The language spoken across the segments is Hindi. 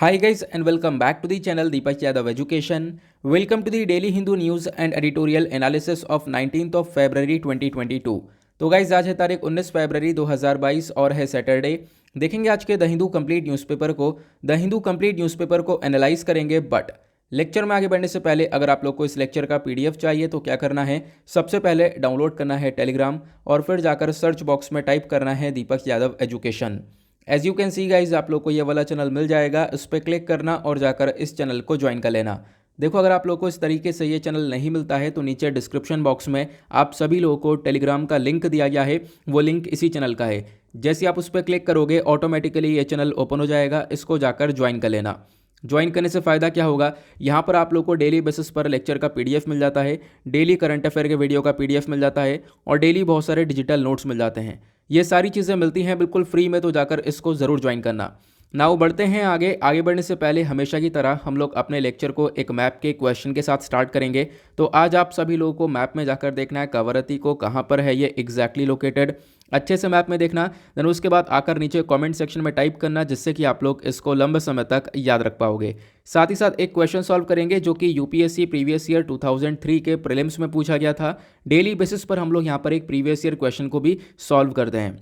Hi guys and welcome back to the channel Deepak Yadav Education. Welcome to the Daily Hindu News and Editorial Analysis of 19th of February 2022। तो गाइज आज है तारीख 19 फरवरी 2022 और है सैटरडे। देखेंगे आज के द हिंदू कंप्लीट न्यूज़पेपर को। द हिंदू कंप्लीट न्यूज़पेपर को एनालाइज करेंगे, बट लेक्चर में आगे बढ़ने से पहले अगर आप लोग को इस लेक्चर का पीडीएफ चाहिए तो क्या करना है, सबसे पहले डाउनलोड करना है टेलीग्राम और फिर जाकर सर्च बॉक्स में टाइप करना है Deepak Yadav education. As you can see guys आप लोग को ये वाला चैनल मिल जाएगा, इस पर क्लिक करना और जाकर इस चैनल को ज्वाइन कर लेना। देखो अगर आप लोग को इस तरीके से ये चैनल नहीं मिलता है तो नीचे डिस्क्रिप्शन बॉक्स में आप सभी लोगों को टेलीग्राम का लिंक दिया गया है, वो लिंक इसी चैनल का है। जैसे आप उस पर क्लिक करोगे ऑटोमेटिकली ये चैनल ओपन हो जाएगा, इसको जाकर ज्वाइन कर लेना। ज्वाइन करने से फ़ायदा क्या होगा, यहाँ पर आप लोग को डेली बेसिस पर लेक्चर का पीडीएफ मिल जाता है, डेली करंट अफेयर के वीडियो का पीडीएफ मिल जाता है और डेली बहुत सारे डिजिटल नोट्स मिल जाते हैं। ये सारी चीज़ें मिलती हैं बिल्कुल फ्री में, तो जाकर इसको ज़रूर ज्वाइन करना। नाउ बढ़ते हैं आगे। आगे बढ़ने से पहले हमेशा की तरह हम लोग अपने लेक्चर को एक मैप के क्वेश्चन के साथ स्टार्ट करेंगे। तो आज आप सभी लोगों को मैप में जाकर देखना है कवरत्ती को कहाँ पर है ये एग्जैक्टली लोकेटेड, अच्छे से मैप में देखना। देन उसके बाद आकर नीचे कमेंट सेक्शन में टाइप करना, जिससे कि आप लोग इसको लंबे समय तक याद रख पाओगे। साथ ही साथ एक क्वेश्चन सॉल्व करेंगे जो कि यूपीएससी प्रीवियस ईयर 2003 के प्रीलिम्स में पूछा गया था। डेली बेसिस पर हम लोग यहाँ पर एक प्रीवियस ईयर क्वेश्चन को भी सॉल्व करते हैं।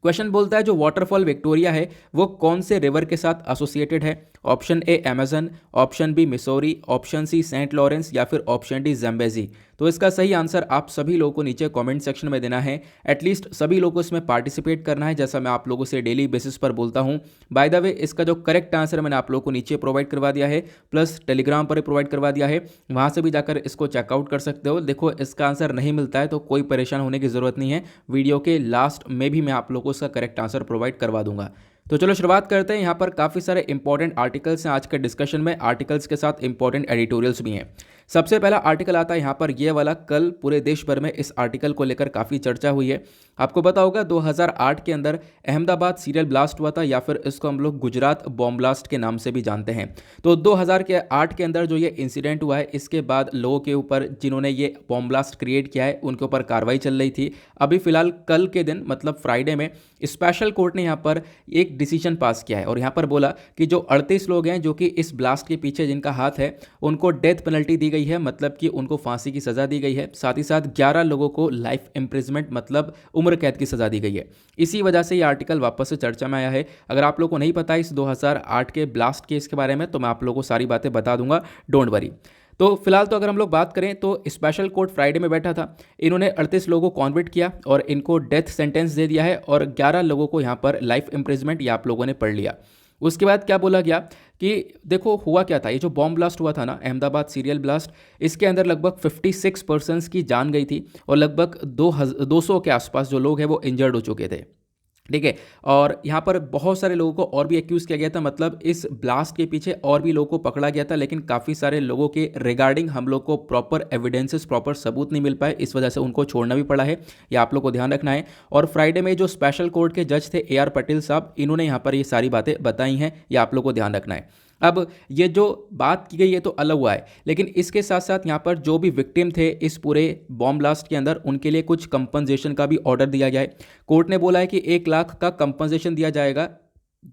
क्वेश्चन बोलता है जो वाटरफॉल विक्टोरिया है वो कौन से रिवर के साथ एसोसिएटेड है। Option A Amazon, option B Missouri, option C Saint Lawrence या फिर ऑप्शन डी जैम्बेजी। तो इसका सही आंसर आप सभी लोगों को नीचे कमेंट सेक्शन में देना है। एटलीस्ट सभी लोगों को इसमें पार्टिसिपेट करना है, जैसा मैं आप लोगों से डेली बेसिस पर बोलता हूं। बाय द वे इसका जो करेक्ट आंसर मैंने आप लोगों को नीचे प्रोवाइड करवा दिया है, प्लस टेलीग्राम पर प्रोवाइड करवा दिया है, वहां से भी जाकर इसको चेकआउट कर सकते हो। देखो इसका आंसर नहीं मिलता है तो कोई परेशान होने की जरूरत नहीं है, वीडियो के लास्ट में भी मैं आप लोगों को इसका करेक्ट आंसर प्रोवाइड करवा दूंगा। तो चलो शुरुआत करते हैं। यहाँ पर काफ़ी सारे इंपॉर्टेंट आर्टिकल्स हैं आज के डिस्कशन में, आर्टिकल्स के साथ इंपॉर्टेंट एडिटोरियल्स भी हैं। सबसे पहला आर्टिकल आता है यहाँ पर ये वाला, कल पूरे देश भर में इस आर्टिकल को लेकर काफ़ी चर्चा हुई है। आपको पता होगा 2008 के अंदर अहमदाबाद सीरियल ब्लास्ट हुआ था, या फिर इसको हम लोग गुजरात बॉम्ब ब्लास्ट के नाम से भी जानते हैं। तो 2008 के अंदर जो ये इंसिडेंट हुआ है, इसके बाद लोगों के ऊपर जिन्होंने ये बॉम्ब ब्लास्ट क्रिएट किया है उनके ऊपर कार्रवाई चल रही थी। अभी फिलहाल कल के दिन मतलब फ्राइडे में स्पेशल कोर्ट ने यहाँ पर एक डिसीजन पास किया है और यहाँ पर बोला कि जो 38 लोग हैं जो कि इस ब्लास्ट के पीछे जिनका हाथ है उनको डेथ पेनल्टी दी गई है, मतलब कि उनको फांसी की सज़ा दी गई है। साथ ही साथ 11 लोगों को लाइफ इम्प्रिजमेंट मतलब उम्र कैद की सज़ा दी गई है। इसी वजह से ये आर्टिकल वापस से चर्चा में आया है। अगर आप लोगों को नहीं पता इस 2008 के ब्लास्ट केस के बारे में तो मैं आप लोगों को सारी बातें बता दूंगा, डोंट वरी। तो फिलहाल तो अगर हम लोग बात करें तो स्पेशल कोर्ट फ्राइडे में बैठा था, इन्होंने 38 लोगों को कॉन्विक्ट किया और इनको डेथ सेंटेंस दे दिया है और 11 लोगों को यहाँ पर लाइफ इम्प्रिजमेंट या आप लोगों ने पढ़ लिया। उसके बाद क्या बोला गया कि देखो हुआ क्या था, ये जो बॉम्ब ब्लास्ट हुआ था ना अहमदाबाद सीरियल ब्लास्ट, इसके अंदर लगभग 56 पर्सन्स की जान गई थी और लगभग 200 के आसपास जो लोग हैं वो इंजर्ड हो चुके थे, ठीक है। और यहाँ पर बहुत सारे लोगों को और भी एक्यूज़ किया गया था, मतलब इस ब्लास्ट के पीछे और भी लोगों को पकड़ा गया था, लेकिन काफ़ी सारे लोगों के रिगार्डिंग हम लोग को प्रॉपर एविडेंसेस, प्रॉपर सबूत नहीं मिल पाए, इस वजह से उनको छोड़ना भी पड़ा है, ये आप लोग को ध्यान रखना है। और फ्राइडे में जो स्पेशल कोर्ट के जज थे AR पटेल साहब, इन्होंने यहाँ पर ये सारी बातें बताई हैं, ये आप लोग को ध्यान रखना है। अब ये जो बात की गई है तो अलग हुआ है, लेकिन इसके साथ साथ यहाँ पर जो भी विक्टिम थे इस पूरे बॉम्ब ब्लास्ट के अंदर उनके लिए कुछ कंपनसेशन का भी ऑर्डर दिया गया है। कोर्ट ने बोला है कि 1 लाख का कंपनसेशन दिया जाएगा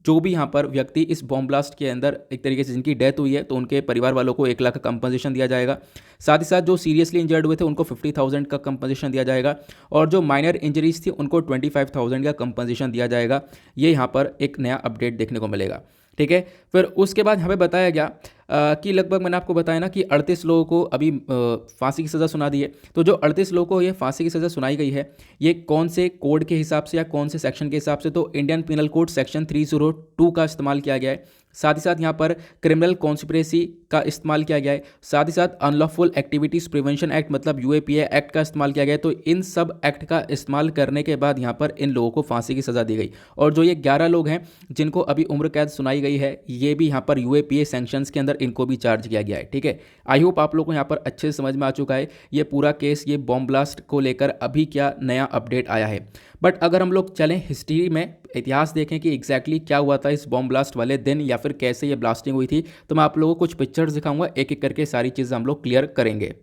जो भी यहाँ पर व्यक्ति इस बॉम्ब ब्लास्ट के अंदर एक तरीके से जिनकी डेथ हुई है तो उनके परिवार वालों को 1 लाख का कंपनसेशन दिया जाएगा। साथ ही साथ जो सीरियसली इंजर्ड हुए थे उनको 50,000 का कंपनसेशन दिया जाएगा और जो माइनर इंजरीज थी उनको 25,000 का कंपनसेशन दिया जाएगा। ये यहाँ पर एक नया अपडेट देखने को मिलेगा, ठीक है। फिर उसके बाद हमें बताया गया कि लगभग मैंने आपको बताया ना कि 38 लोगों को अभी फांसी की सज़ा सुना दी है। तो जो 38 लोगों को ये फांसी की सज़ा सुनाई गई है ये कौन से कोड के हिसाब से या कौन से सेक्शन के हिसाब से, तो इंडियन पिनल कोड सेक्शन 302 का इस्तेमाल किया गया है। साथ ही साथ यहाँ पर क्रिमिनल कॉन्स्पिरेसी का इस्तेमाल किया गया है। साथ ही साथ अनलॉफुल एक्टिविटीज़ प्रिवेंशन एक्ट मतलब UAPA एक्ट का इस्तेमाल किया गया है। तो इन सब एक्ट का इस्तेमाल करने के बाद यहाँ पर इन लोगों को फांसी की सज़ा दी गई और जो ये 11 लोग हैं जिनको अभी उम्र कैद सुनाई गई है ये भी यहाँ पर UAPA सैंक्शंस के अंदर इनको भी चार्ज किया गया है, ठीक है। आई होप आप लोग को यहाँ पर अच्छे से समझ में आ चुका है ये पूरा केस, ये बॉम्ब ब्लास्ट को लेकर अभी क्या नया अपडेट आया है। बट अगर हम लोग चलें हिस्ट्री में, इतिहास देखें कि एग्जैक्टली क्या हुआ था इस बॉम्ब ब्लास्ट वाले दिन या फिर कैसे ये ब्लास्टिंग हुई थी, तो मैं आप लोगों को कुछ पिक्चर्स दिखाऊंगा, एक एक करके सारी चीज़ें हम लोग क्लियर करेंगे।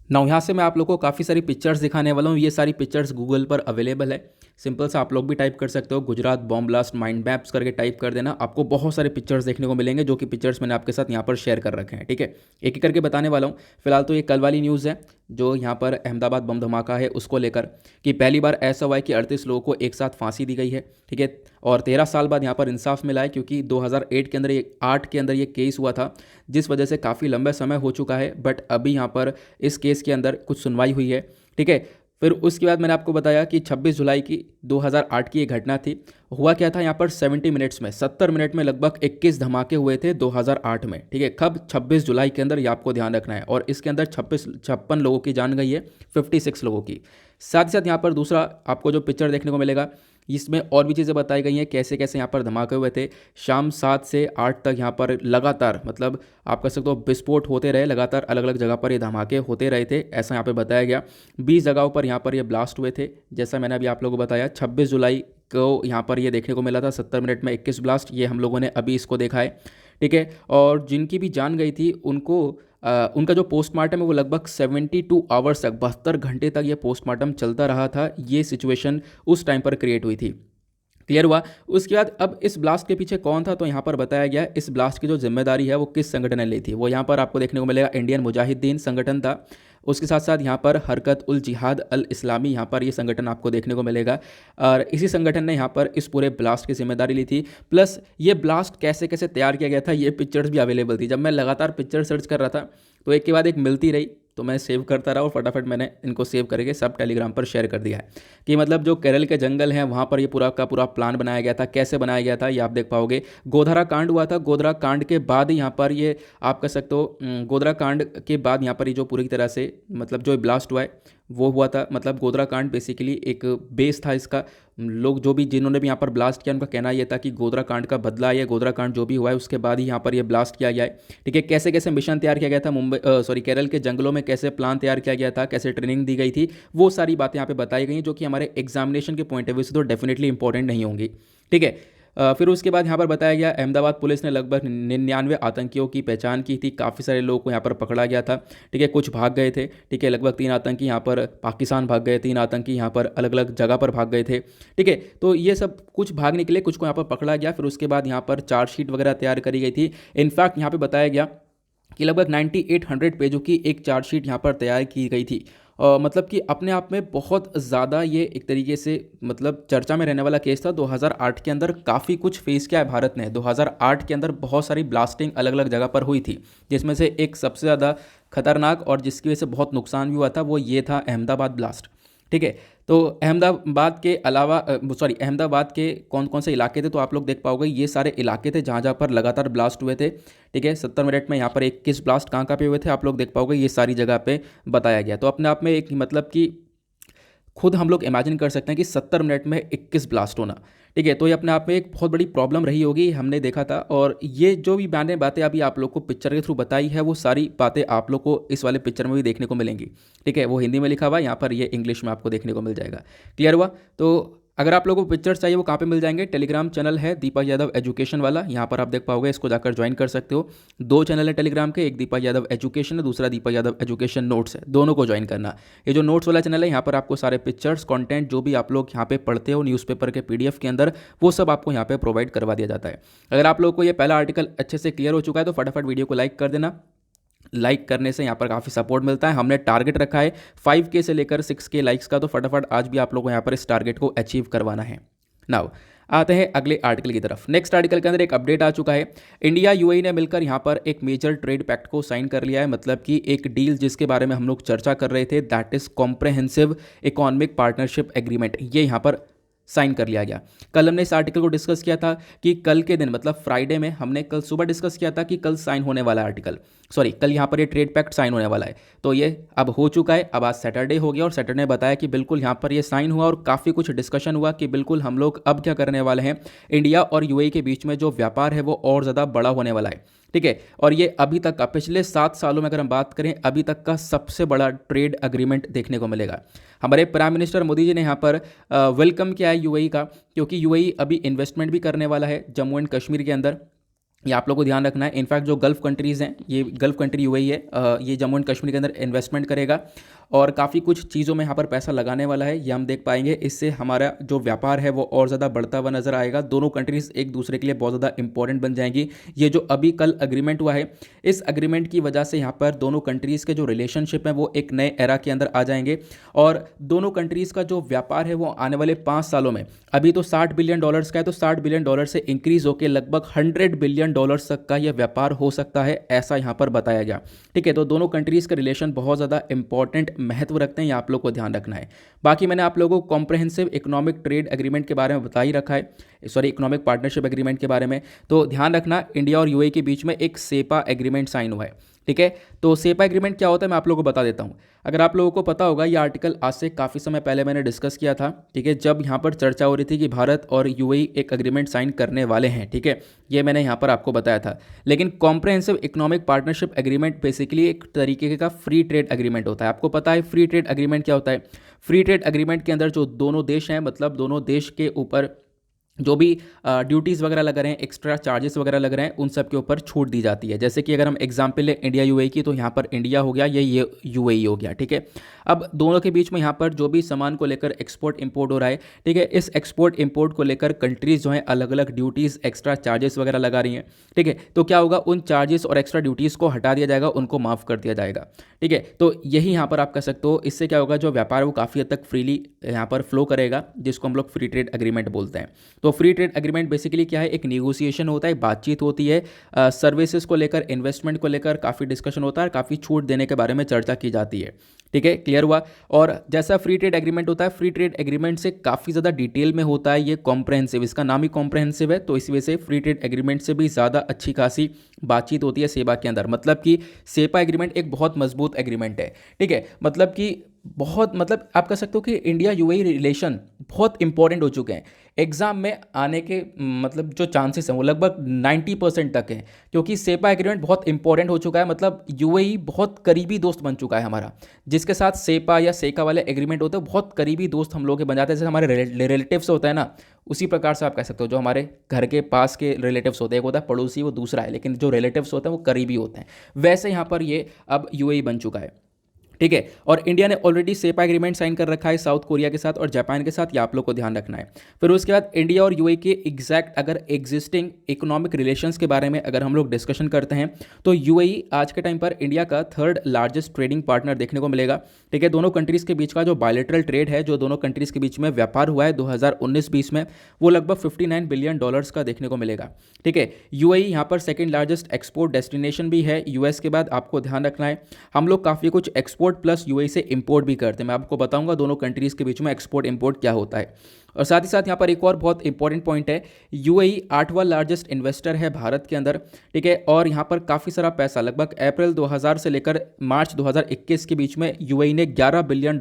यहाँ से मैं आप लोग को काफ़ी सारी पिक्चर्स दिखाने वाला हूँ। ये सारी पिक्चर्स गूगल पर अवेलेबल है। सिंपल सा आप लोग भी टाइप कर सकते हो, Gujarat bomb blast mind maps करके टाइप कर देना, आपको बहुत सारे पिक्चर्स देखने को मिलेंगे, जो कि पिक्चर्स मैंने आपके साथ यहाँ पर शेयर कर रखे हैं। ठीक है, एक एक करके बताने वाला हूँ। फिलहाल तो ये कल वाली न्यूज़ है जो यहाँ पर अहमदाबाद बम धमाका है उसको लेकर, कि पहली बार ऐसा हुआ है कि 38 लोगों को एक साथ फांसी दी गई है। ठीक है, और 13 साल बाद यहाँ पर इंसाफ मिला है, क्योंकि 2008 के अंदर ये 8 के अंदर ये केस हुआ था, जिस वजह से काफ़ी लंबा समय हो चुका है। बट अभी यहाँ पर इस केस के अंदर कुछ सुनवाई हुई है। ठीक है, फिर उसके बाद मैंने आपको बताया कि 26 जुलाई की 2008 की ये घटना थी। हुआ क्या था यहाँ पर 70 मिनट में लगभग 21 धमाके हुए थे 2008 में। ठीक है, कब 26 जुलाई के अंदर, ये आपको ध्यान रखना है। और इसके अंदर 56 लोगों की जान गई है, 56 लोगों की। साथ ही साथ यहाँ पर दूसरा आपको जो पिक्चर देखने को मिलेगा, इसमें और भी चीज़ें बताई गई हैं कैसे कैसे यहाँ पर धमाके हुए थे। शाम 7 से 8 तक यहाँ पर लगातार, मतलब आप कह सकते हो विस्फोट होते रहे लगातार, अलग अलग जगह पर ये धमाके होते रहे थे, ऐसा यहाँ पे बताया गया। 20 जगहों पर यहाँ पर ये ब्लास्ट हुए थे, जैसा मैंने अभी आप लोगों को बताया। 26 जुलाई को यहाँ पर ये देखने को मिला था, 70 मिनट में 21 ब्लास्ट, ये हम लोगों ने अभी इसको देखा है। ठीक है, और जिनकी भी जान गई थी उनको उनका जो पोस्टमार्टम है वो लगभग 72 आवर्स तक, 72 घंटे तक ये पोस्टमार्टम चलता रहा था। ये सिचुएशन उस टाइम पर क्रिएट हुई थी। क्लियर हुआ। उसके बाद अब इस ब्लास्ट के पीछे कौन था, तो यहाँ पर बताया गया इस ब्लास्ट की जो जिम्मेदारी है वो किस संगठन ने ली थी। वो यहाँ पर आपको देखने को मिलेगा इंडियन मुजाहिदीन संगठन था। उसके साथ साथ यहाँ पर हरकत उल जिहाद अल इस्लामी, यहाँ पर ये संगठन आपको देखने को मिलेगा। और इसी संगठन ने यहाँ पर इस पूरे ब्लास्ट की जिम्मेदारी ली थी। प्लस ये ब्लास्ट कैसे कैसे तैयार किया गया था, ये पिक्चर्स भी अवेलेबल थी। जब मैं लगातार पिक्चर सर्च कर रहा था तो एक के बाद एक मिलती रही, तो मैं सेव करता रहा और फटाफट मैंने इनको सेव करके सब टेलीग्राम पर शेयर कर दिया है। कि मतलब जो केरल के जंगल हैं वहाँ पर ये पूरा का पूरा प्लान बनाया गया था, कैसे बनाया गया था ये आप देख पाओगे। गोधरा कांड हुआ था, गोधरा कांड के बाद यहाँ पर ये आप कह सकते हो, गोधरा कांड के बाद यहाँ पर ये जो पूरी तरह से मतलब जो ब्लास्ट हुआ है वो हुआ था। मतलब गोधरा कांड बेसिकली एक बेस था इसका। लोग जो भी जिन्होंने भी यहाँ पर ब्लास्ट किया उनका कहना ये था कि गोधरा कांड का बदला, ये गोधरा कांड जो भी हुआ है उसके बाद ही यहाँ पर ये ब्लास्ट किया गया है। ठीक है, कैसे कैसे मिशन तैयार किया गया था केरल के जंगलों में, कैसे प्लान तैयार किया गया था, कैसे ट्रेनिंग दी गई थी, वो सारी बातें यहाँ पे बताई गई हैं, जो कि हमारे एग्जामिनेशन के पॉइंट ऑफ व्यू से तो डेफिनेटली इंपॉर्टेंट नहीं होंगी। ठीक है, फिर उसके बाद यहाँ पर बताया गया अहमदाबाद पुलिस ने लगभग 99 आतंकियों की पहचान की थी। काफ़ी सारे लोगों को यहाँ पर पकड़ा गया था। ठीक है, कुछ भाग गए थे। ठीक है, लगभग 3 आतंकी यहाँ पर पाकिस्तान भाग गए, 3 आतंकी यहाँ पर अलग अलग जगह पर भाग गए थे। ठीक है, तो ये सब कुछ भागने के लिए कुछ को यहाँ पर पकड़ा गया। फिर उसके बाद यहाँ पर चार्जशीट वगैरह तैयार करी गई थी। इनफैक्ट यहाँ पर बताया गया कि लगभग 9800 पेजों की एक चार्जशीट यहाँ पर तैयार की गई थी। मतलब कि अपने आप में बहुत ज़्यादा ये एक तरीके से मतलब चर्चा में रहने वाला केस था। 2008 के अंदर काफ़ी कुछ फेस किया है भारत ने। 2008 के अंदर बहुत सारी ब्लास्टिंग अलग अलग जगह पर हुई थी, जिसमें से एक सबसे ज़्यादा खतरनाक और जिसकी वजह से बहुत नुकसान भी हुआ था वो ये था अहमदाबाद ब्लास्ट। ठीक है, तो अहमदाबाद के अलावा अहमदाबाद के कौन कौन से इलाके थे, तो आप लोग देख पाओगे ये सारे इलाके थे जहाँ जहाँ पर लगातार ब्लास्ट हुए थे। ठीक है, 70 मिनट में यहाँ पर 21 ब्लास्ट कहाँ कहाँ पे हुए थे आप लोग देख पाओगे, ये सारी जगह पे बताया गया। तो अपने आप में एक मतलब कि खुद हम लोग इमेजिन कर सकते हैं कि 70 मिनट में 21 ब्लास्ट होना। ठीक है, तो ये अपने आप में एक बहुत बड़ी प्रॉब्लम रही होगी, हमने देखा था। और ये जो भी मैंने बातें अभी आप लोग को पिक्चर के थ्रू बताई है वो सारी बातें आप लोग को इस वाले पिक्चर में भी देखने को मिलेंगी। ठीक है, वो हिंदी में लिखा हुआ है, यहाँ पर ये इंग्लिश में आपको देखने को मिल जाएगा। क्लियर हुआ। तो अगर आप लोगों को पिक्चर्स चाहिए वो कहाँ पे मिल जाएंगे, टेलीग्राम चैनल है दीपक यादव एजुकेशन वाला, यहाँ पर आप देख पाओगे, इसको जाकर ज्वाइन कर सकते हो। 2 चैनल है टेलीग्राम के, एक दीपक यादव एजुकेशन है, दूसरा दीपक यादव एजुकेशन नोट्स है, दोनों को ज्वाइन करना। ये जो नोट्स वाला चैनल है यहाँ पर आपको सारे पिक्चर्स कंटेंट जो भी आप लोग यहाँ पे पढ़ते हो न्यूज़पेपर के PDF के अंदर, वो सब आपको यहाँ पे प्रोवाइड करवा दिया जाता है। अगर आप लोग को ये पहला आर्टिकल अच्छे से क्लियर हो चुका है तो फटाफट वीडियो को लाइक कर देना। लाइक करने से यहाँ पर काफ़ी सपोर्ट मिलता है। हमने टारगेट रखा है 5K से लेकर 6K लाइक्स का, तो फटाफट आज भी आप लोगों को यहाँ पर इस टारगेट को अचीव करवाना है। नाउ आते हैं अगले आर्टिकल की तरफ। नेक्स्ट आर्टिकल के अंदर एक अपडेट आ चुका है। इंडिया UAE ने मिलकर यहाँ पर एक मेजर ट्रेड पैक्ट को साइन कर लिया है। मतलब कि एक डील जिसके बारे में हम लोग चर्चा कर रहे थे, that is comprehensive economic partnership agreement, ये यहाँ पर साइन कर लिया गया। कल हमने इस आर्टिकल को डिस्कस किया था कि कल के दिन मतलब फ्राइडे में हमने कल सुबह डिस्कस किया था कि कल साइन होने वाला है आर्टिकल, कल यहाँ पर ये ट्रेड पैक्ट साइन होने वाला है। तो ये अब हो चुका है। अब आज सैटरडे हो गया और सैटरडे ने बताया कि बिल्कुल यहाँ पर ये साइन हुआ और काफ़ी कुछ डिस्कशन हुआ कि बिल्कुल हम लोग अब क्या करने वाले हैं, इंडिया और UAE के बीच में जो व्यापार है वो और ज़्यादा बड़ा होने वाला है। ठीक है, और ये अभी तक का पिछले 7 सालों में अगर हम बात करें अभी तक का सबसे बड़ा ट्रेड एग्रीमेंट देखने को मिलेगा। हमारे प्राइम मिनिस्टर मोदी जी ने यहाँ पर वेलकम किया है UAE का, क्योंकि UAE अभी इन्वेस्टमेंट भी करने वाला है जम्मू एंड कश्मीर के अंदर। ये आप लोगों को ध्यान रखना है। इनफैक्ट जो गल्फ़ कंट्रीज़ हैं, ये गल्फ़ कंट्री यूएई है, ये जम्मू एंड कश्मीर के अंदर इन्वेस्टमेंट करेगा और काफ़ी कुछ चीज़ों में यहाँ पर पैसा लगाने वाला है, ये हम देख पाएंगे। इससे हमारा जो व्यापार है वो और ज़्यादा बढ़ता हुआ नजर आएगा। दोनों कंट्रीज़ एक दूसरे के लिए बहुत ज़्यादा इंपॉर्टेंट बन जाएंगी। ये जो अभी कल अग्रीमेंट हुआ है, इस अग्रीमेंट की वजह से यहाँ पर दोनों कंट्रीज़ के जो रिलेशनशिप हैं वो एक नए एरा के अंदर आ जाएंगे और दोनों कंट्रीज़ का जो व्यापार है वो आने वाले 5 सालों में, अभी तो $60 बिलियन का है, तो $60 बिलियन से इंक्रीज होकर लगभग $100 बिलियन तक का यह व्यापार हो सकता है, ऐसा यहाँ पर बताया गया। ठीक है, तो दोनों कंट्रीज़ के रिलेशन बहुत ज़्यादा इंपॉर्टेंट महत्व रखते हैं, ये आप लोग को ध्यान रखना है। बाकी मैंने आप लोगों को कॉम्प्रहेंसिव इकोनॉमिक ट्रेड एग्रीमेंट के बारे में बता ही रखा है, सॉरी इकोनॉमिक पार्टनरशिप एग्रीमेंट के बारे में। तो ध्यान रखना, इंडिया और यूएई के बीच में एक सेपा एग्रीमेंट साइन हुआ है। ठीक है, तो सेपा एग्रीमेंट क्या होता है मैं आप लोगों को बता देता हूँ। अगर आप लोगों को पता होगा, ये आर्टिकल आज से काफ़ी समय पहले मैंने डिस्कस किया था। ठीक है, जब यहाँ पर चर्चा हो रही थी कि भारत और यूएई एक एग्रीमेंट साइन करने वाले हैं। ठीक है, ये मैंने यहाँ पर आपको बताया था। लेकिन comprehensive economic partnership agreement basically एक तरीके का फ्री ट्रेड एग्रीमेंट होता है। आपको पता है फ्री ट्रेड एग्रीमेंट क्या होता है? फ्री ट्रेड एग्रीमेंट के अंदर जो दोनों देश हैं, मतलब दोनों देश के ऊपर जो भी ड्यूटीज़ वगैरह लग रहे हैं, एक्स्ट्रा चार्जेस वगैरह लग रहे हैं, उन सब के ऊपर छूट दी जाती है। जैसे कि अगर हम एग्जांपल लें इंडिया यूएई की, तो यहाँ पर इंडिया हो गया, ये यूएई हो गया। ठीक है, अब दोनों के बीच में यहाँ पर जो भी सामान को लेकर एक्सपोर्ट इंपोर्ट हो रहा है, ठीक है, इस एक्सपोर्ट इंपोर्ट को लेकर कंट्रीज़ जो हैं अलग अलग ड्यूटीज़ एक्स्ट्रा चार्जेस वगैरह लगा रही हैं। ठीक है, तो क्या होगा, उन चार्जेस और एक्स्ट्रा ड्यूटीज़ को हटा दिया जाएगा, उनको माफ़ कर दिया जाएगा। ठीक है, तो यही यहाँ पर आप कह सकते हो। इससे क्या होगा, जो व्यापार है वो काफ़ी हद तक फ्रीली यहाँ पर फ्लो करेगा, जिसको हम लोग फ्री ट्रेड एग्रीमेंट बोलते हैं। तो फ्री ट्रेड एग्रीमेंट बेसिकली क्या है, एक नेगोशिएशन होता है, बातचीत होती है, सर्विसेज को लेकर, इन्वेस्टमेंट को लेकर काफ़ी डिस्कशन होता है, काफ़ी छूट देने के बारे में चर्चा की जाती है। ठीक है, क्लियर हुआ। और जैसा फ्री ट्रेड एग्रीमेंट होता है, फ्री ट्रेड एग्रीमेंट से काफ़ी ज़्यादा डिटेल में होता है ये कॉम्प्रहेंसिव, इसका नाम ही कॉम्प्रहेंसिव है, तो इस वजह से फ्री ट्रेड एग्रीमेंट से भी ज़्यादा अच्छी खासी बातचीत होती है सेपा के अंदर। मतलब कि सेपा एग्रीमेंट एक बहुत मजबूत एग्रीमेंट है। ठीक है, मतलब कि बहुत, मतलब आप कह सकते हो कि इंडिया यूएई रिलेशन बहुत इंपॉर्टेंट हो चुके हैं। एग्जाम में आने के मतलब जो चांसेस हैं वो लगभग 90% तक हैं, क्योंकि सेपा एग्रीमेंट बहुत इंपॉर्टेंट हो चुका है। मतलब यूएई बहुत करीबी दोस्त बन चुका है हमारा, जिसके साथ सेपा या सेका वाले एग्रीमेंट होते हैं, बहुत करीबी दोस्त हम लोग के बन जाते हैं। जैसे हमारे रिलेटिव्स होता है ना, उसी प्रकार से आप कह सकते हो, जो हमारे घर के पास के रिलेटिव्स होते हैं, एक होता है पड़ोसी, वो दूसरा है, लेकिन जो रिलेटिव्स होते हैं वो करीबी होते हैं। वैसे यहाँ पर ये अब यूएई बन चुका है। ठीक है, और इंडिया ने ऑलरेडी सेपा एग्रीमेंट साइन कर रखा है साउथ कोरिया के साथ और जापान के साथ, ये आप लोग को ध्यान रखना है। फिर उसके बाद इंडिया और यूएई के एग्जैक्ट अगर एग्जिस्टिंग इकोनॉमिक रिलेशंस के बारे में अगर हम लोग डिस्कशन करते हैं, तो यूएई आज के टाइम पर इंडिया का थर्ड लार्जेस्ट ट्रेडिंग पार्टनर देखने को मिलेगा। ठीक है, दोनों कंट्रीज़ के बीच का जो बायलैटरल ट्रेड है, जो दोनों कंट्रीज़ के बीच में व्यापार हुआ है 2019-20 में, वो लगभग $59 बिलियन का देखने को मिलेगा। ठीक है, यूएई यहाँ पर सेकेंड लार्जेस्ट एक्सपोर्ट डेस्टिनेशन भी है यूएस के बाद। आपको ध्यान रखना है, हम लोग काफ़ी कुछ एक्सपोर्ट प्लस यूएई से इंपोर्ट भी करते हैं। मैं आपको बताऊंगा दोनों कंट्रीज़ के बीच में एक्सपोर्ट इंपोर्ट क्या होता है। और साथ ही साथ यहाँ पर एक और बहुत इंपॉर्टेंट पॉइंट है, यूएई 8वां लार्जेस्ट इन्वेस्टर है भारत के अंदर। ठीक है, और यहाँ पर काफ़ी सारा पैसा, लगभग अप्रैल 2000 से लेकर मार्च 2021 के बीच में यूएई ने $11 बिलियन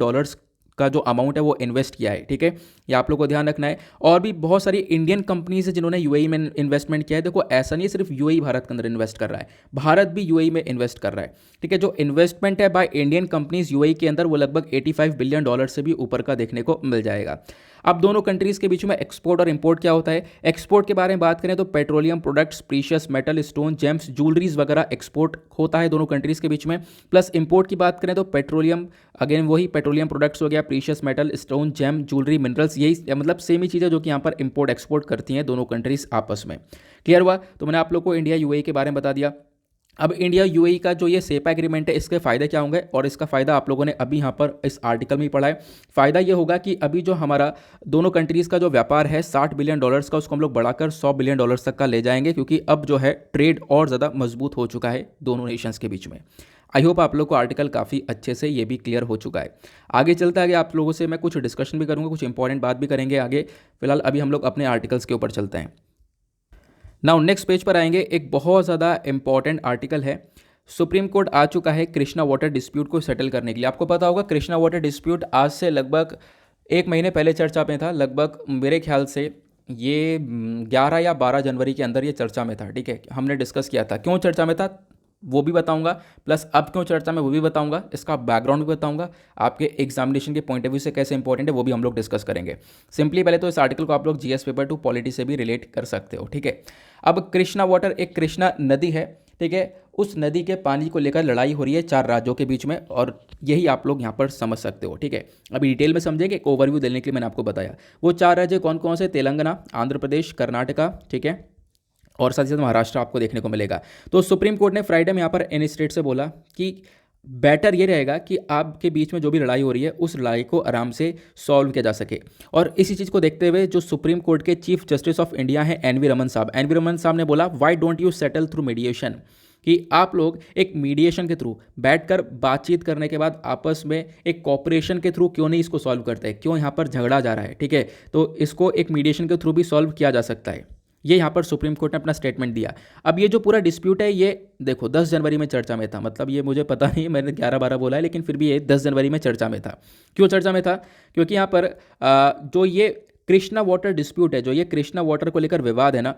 का जो अमाउंट है वो इन्वेस्ट किया है। ठीक है, ये आप लोग को ध्यान रखना है। और भी बहुत सारी इंडियन कंपनीज है जिन्होंने यूएई में इन्वेस्टमेंट किया है। देखो, ऐसा नहीं सिर्फ यूएई भारत के अंदर इन्वेस्ट कर रहा है, भारत भी यूएई में इन्वेस्ट कर रहा है। ठीक है, जो इन्वेस्टमेंट है बाय इंडियन कंपनीज यूएई के अंदर, वो लगभग $85 बिलियन से भी ऊपर का देखने को मिल जाएगा। अब दोनों कंट्रीज़ के बीच में एक्सपोर्ट और इंपोर्ट क्या होता है। एक्सपोर्ट के बारे में बात करें तो petroleum products, precious metal, stone, James, jewelleries वगैरह एक्सपोर्ट होता है दोनों कंट्रीज़ के बीच में। प्लस इंपोर्ट की बात करें तो पेट्रोलियम, अगेन वही पेट्रोलियम प्रोडक्ट्स हो गया, precious metal, stone, gem, jewellery, minerals, यही मतलब सेम ही चीज़ें जो कि यहाँ पर इंपोर्ट एक्सपोर्ट करती हैं दोनों कंट्रीज़ आपस में। क्लियर हुआ? तो मैंने आप लोग को इंडिया यूएई के बारे में बता दिया। अब इंडिया यूएई का जो ये सेपा एग्रीमेंट है, इसके फ़ायदे क्या होंगे, और इसका फ़ायदा आप लोगों ने अभी यहाँ पर इस आर्टिकल में ही पढ़ा है। फ़ायदा ये होगा कि अभी जो हमारा दोनों कंट्रीज़ का जो व्यापार है $60 बिलियन का, उसको हम लोग बढ़ाकर $100 बिलियन तक का ले जाएंगे, क्योंकि अब जो है ट्रेड और ज़्यादा मजबूत हो चुका है दोनों नेशंस के बीच में। आई होप आप लोग को आर्टिकल काफ़ी अच्छे से ये भी क्लियर हो चुका है। आगे चलते आगे आप लोगों से मैं कुछ डिस्कशन भी करूँगा, कुछ इंपॉर्टेंट बात भी करेंगे आगे। फिलहाल अभी हम लोग अपने आर्टिकल्स के ऊपर चलते हैं। नाउ नेक्स्ट पेज पर आएंगे, एक बहुत ज़्यादा इंपॉर्टेंट आर्टिकल है। सुप्रीम कोर्ट आ चुका है कृष्णा वाटर डिस्प्यूट को सेटल करने के लिए। आपको पता होगा कृष्णा वाटर डिस्प्यूट आज से लगभग 1 महीने पहले चर्चा में था। लगभग मेरे ख्याल से ये 11 या 12 जनवरी के अंदर ये चर्चा में था। ठीक है, हमने डिस्कस किया था। क्यों चर्चा में था, वो भी बताऊंगा, प्लस अब क्यों चर्चा में वो भी बताऊंगा, इसका बैकग्राउंड भी बताऊंगा, आपके एग्जामिनेशन के पॉइंट ऑफ व्यू से कैसे इंपॉर्टेंट है वो भी हम लोग डिस्कस करेंगे। सिंपली पहले तो इस आर्टिकल को आप लोग जीएस पेपर 2 पॉलिटी से भी रिलेट कर सकते हो, ठीक है। अब कृष्णा वाटर एक कृष्णा नदी है, ठीक है, उस नदी के पानी को लेकर लड़ाई हो रही है 4 राज्यों के बीच में, और यही आप लोग यहाँ पर समझ सकते हो, ठीक है। अभी डिटेल में समझेंगे, एक ओवरव्यू देने के लिए मैंने आपको बताया। वो 4 राज्य कौन कौन से, तेलंगाना, आंध्र प्रदेश, कर्नाटका, ठीक है, और साथ ही साथ महाराष्ट्र आपको देखने को मिलेगा। तो सुप्रीम कोर्ट ने फ्राइडे में यहाँ पर एनी स्टेट से बोला कि बेटर ये रहेगा कि आपके बीच में जो भी लड़ाई हो रही है उस लड़ाई को आराम से सॉल्व किया जा सके। और इसी चीज़ को देखते हुए जो सुप्रीम कोर्ट के चीफ जस्टिस ऑफ इंडिया हैं एनवी रमन साहब ने बोला, why don't you settle through mediation, कि आप लोग एक मीडिएशन के थ्रू बैठकर बातचीत करने के बाद आपस में एक कॉपरेशन के थ्रू क्यों नहीं इसको सॉल्व करते, क्यों यहाँ पर झगड़ा जा रहा है, ठीक है। तो इसको एक मीडिएशन के थ्रू भी सॉल्व किया जा सकता है, ये यहाँ पर सुप्रीम कोर्ट ने अपना स्टेटमेंट दिया। अब ये जो पूरा डिस्प्यूट है ये देखो 10 जनवरी में चर्चा में था, मतलब ये मुझे पता नहीं, मैंने 11-12 बोला है, लेकिन फिर भी ये 10 जनवरी में चर्चा में था। क्यों चर्चा में था? क्योंकि यहाँ पर जो ये कृष्णा वाटर डिस्प्यूट है, जो ये कृष्णा वाटर को लेकर विवाद है ना,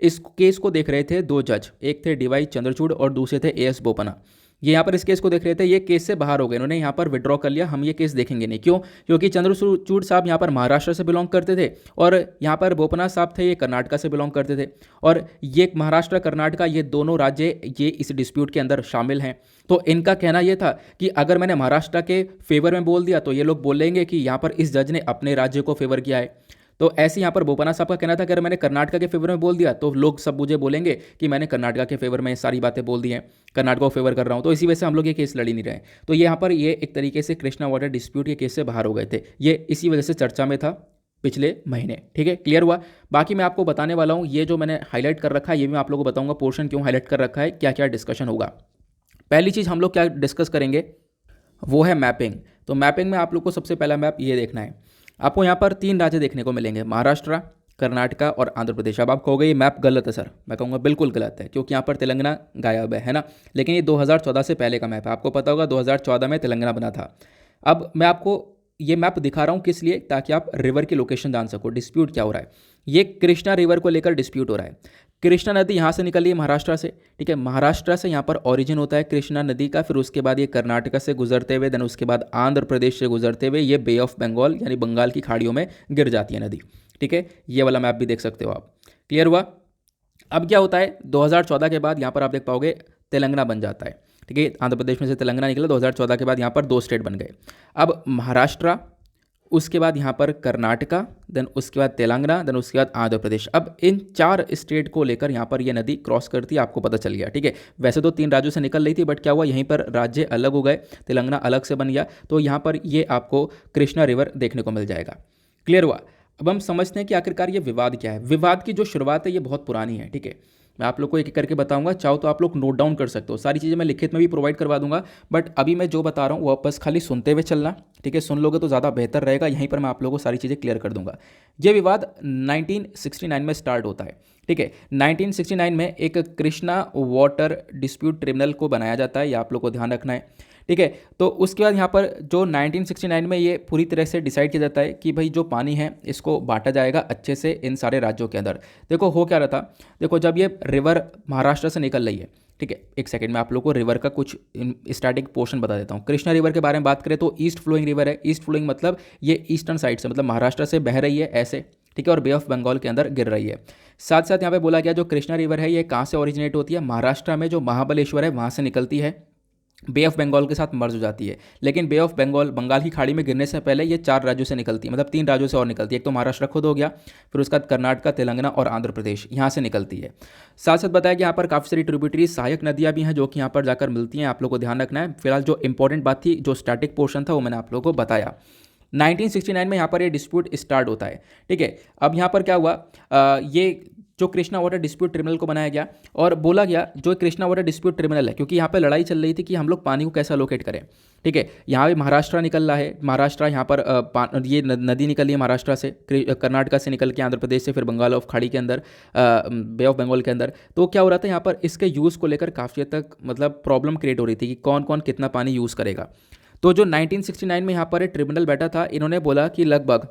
इस केस को देख रहे थे 2 जज, एक थे डीवाई चंद्रचूड़ और दूसरे थे एएस बोपन्ना। ये यहाँ पर इस केस को देख रहे थे, ये केस से बाहर हो गए, इन्होंने यहाँ पर विड्रॉ कर लिया, हम ये केस देखेंगे नहीं। क्यों? क्योंकि चंद्रचूड़ साहब यहाँ पर महाराष्ट्र से बिलोंग करते थे और यहाँ पर बोपन्ना साहब थे, ये कर्नाटका से बिलोंग करते थे, और ये महाराष्ट्र कर्नाटका ये दोनों राज्य ये इस डिस्प्यूट के अंदर शामिल हैं। तो इनका कहना यह था कि अगर मैंने महाराष्ट्र के फेवर में बोल दिया तो ये लोग बोलेंगे कि यहाँ पर इस जज ने अपने राज्य को फेवर किया है। तो ऐसे यहाँ पर बोपन्ना साहब का कहना था कि अगर मैंने कर्नाटका के फेवर में बोल दिया तो लोग सब मुझे बोलेंगे कि मैंने कर्नाटका के फेवर में सारी बातें बोल दी हैं, कर्नाटका को फेवर कर रहा हूँ, तो इसी वजह से हम लोग ये केस लड़ ही नहीं रहे। तो ये यहाँ पर ये एक तरीके से कृष्णा वाटर डिस्प्यूट के केस से बाहर हो गए थे, ये इसी वजह से चर्चा में था पिछले महीने, ठीक है, क्लियर हुआ। बाकी मैं आपको बताने वाला हूँ, ये जो मैंने हाईलाइट कर रखा है ये भी मैं आप लोगों को बताऊँगा पोर्शन क्यों हाईलाइट कर रखा है, क्या क्या डिस्कशन होगा। पहली चीज़ हम लोग क्या डिस्कस करेंगे वो है मैपिंग। तो मैपिंग में आप लोग को सबसे पहला मैप ये देखना है, आपको यहाँ पर 3 राज्य देखने को मिलेंगे, महाराष्ट्र, कर्नाटका और आंध्र प्रदेश। अब आप कहोगे ये मैप गलत है सर, मैं कहूँगा बिल्कुल गलत है, क्योंकि यहाँ पर तेलंगाना गायब है ना, लेकिन ये 2014 से पहले का मैप है, आपको पता होगा 2014 में तेलंगाना बना था। अब मैं आपको ये मैप दिखा रहा हूँ किस लिए, ताकि आप रिवर की लोकेशन जान सको, डिस्प्यूट क्या हो रहा है। ये कृष्णा रिवर को लेकर डिस्प्यूट हो रहा है। कृष्णा नदी यहाँ से निकली है महाराष्ट्र से, ठीक है, महाराष्ट्र से यहाँ पर ओरिजिन होता है कृष्णा नदी का, फिर उसके बाद ये कर्नाटका से गुजरते हुए, देन उसके बाद आंध्र प्रदेश से गुजरते हुए ये बे ऑफ बंगाल यानी बंगाल की खाड़ियों में गिर जाती है नदी, ठीक है। ये वाला मैप भी देख सकते हो आप, क्लियर हुआ। अब क्या होता है 2014 के बाद यहाँ पर आप देख पाओगे तेलंगाना बन जाता है, ठीक है, आंध्र प्रदेश में से तेलंगाना निकला, 2014 के बाद यहाँ पर 2 स्टेट बन गए। अब महाराष्ट्र, उसके बाद यहाँ पर कर्नाटका, देन उसके बाद तेलंगाना, देन उसके बाद आंध्र प्रदेश। अब इन 4 स्टेट को लेकर यहाँ पर ये नदी क्रॉस करती है, आपको पता चल गया, ठीक है। वैसे तो 3 राज्यों से निकल रही थी, बट क्या हुआ यहीं पर राज्य अलग हो गए, तेलंगाना अलग से बन गया, तो यहाँ पर ये आपको कृष्णा रिवर देखने को मिल जाएगा, क्लियर हुआ। अब हम समझते हैं कि आखिरकार ये विवाद क्या है। विवाद की जो शुरुआत है ये बहुत पुरानी है, ठीक है, मैं आप लोग को एक एक करके बताऊंगा, चाहो तो आप लोग नोट डाउन कर सकते हो, सारी चीज़ें मैं लिखित में भी प्रोवाइड करवा दूंगा, बट अभी मैं जो बता रहा हूँ वो बस खाली सुनते हुए चलना, ठीक है, सुन लोगे तो ज़्यादा बेहतर रहेगा, यहीं पर मैं आप लोगों को सारी चीज़ें क्लियर कर दूंगा। ये विवाद 1969 में स्टार्ट होता है, ठीक है, 1969 में एक कृष्णा वाटर डिस्प्यूट ट्रिब्यूनल को बनाया जाता है, ये आप लोग को ध्यान रखना है, ठीक है। तो उसके बाद यहाँ पर जो 1969 में ये पूरी तरह से डिसाइड किया जाता है कि भाई जो पानी है इसको बांटा जाएगा अच्छे से इन सारे राज्यों के अंदर। देखो हो क्या रहा था, देखो जब ये रिवर महाराष्ट्र से निकल रही है, ठीक है, एक सेकंड में आप लोग को रिवर का कुछ स्टैटिक पोर्शन बता देता हूँ। कृष्णा रिवर के बारे में बात करें तो ईस्ट फ्लोइंग रिवर है, ईस्ट फ्लोइंग मतलब ये ईस्टर्न साइड से, मतलब महाराष्ट्र से बह रही है ऐसे, ठीक है, और बे ऑफ बंगाल के अंदर गिर रही है। साथ साथ यहाँ पे बोला गया जो कृष्णा रिवर है ये कहाँ से ओरिजिनेट होती है, महाराष्ट्र में जो महाबलेश्वर है वहाँ से निकलती है, बे ऑफ बंगाल के साथ मर्ज हो जाती है, लेकिन बे ऑफ बंगाल बंगाल की खाड़ी में गिरने से पहले ये 4 राज्यों से निकलती है, मतलब 3 राज्यों से और निकलती है, एक तो महाराष्ट्र खुद हो गया, फिर उसके बाद कर्नाटका, तेलंगाना और आंध्र प्रदेश यहाँ से निकलती है। साथ साथ बताया कि यहाँ पर काफ़ी सारी ट्रिब्यूटरी सहायक नदियाँ भी हैं जो कि यहाँ पर जाकर मिलती हैं, आप लोग को ध्यान रखना है। फिलहाल जो इंपॉर्टेंट बात थी, जो स्टैटिक पोर्शन था वो मैंने आप लोगों को बताया। 1969 में यहाँ पर ये डिस्प्यूट स्टार्ट होता है, ठीक है। अब यहाँ पर क्या हुआ, ये जो कृष्णा वाटर डिस्प्यूट ट्रिब्यूनल को बनाया गया और बोला गया जो कृष्णा वाटर डिस्प्यूट ट्रिब्यूनल है, क्योंकि यहाँ पे लड़ाई चल रही थी कि हम लोग पानी को कैसे अलोकेट करें, ठीक है। यहाँ पे महाराष्ट्र निकल रहा है, महाराष्ट्र यहाँ पर ये नदी निकल रही है महाराष्ट्र से, कर्नाटका से निकल के आंध्र प्रदेश से फिर बंगाल ऑफ खाड़ी के अंदर, बे ऑफ बंगाल के अंदर। तो क्या हो रहा था यहाँ पर इसके यूज़ को लेकर काफ़ी हद तक मतलब प्रॉब्लम क्रिएट हो रही थी कि कौन कौन कितना पानी यूज़ करेगा। तो जो 1969 में यहाँ पर ट्रिब्यूनल बैठा था, इन्होंने बोला कि लगभग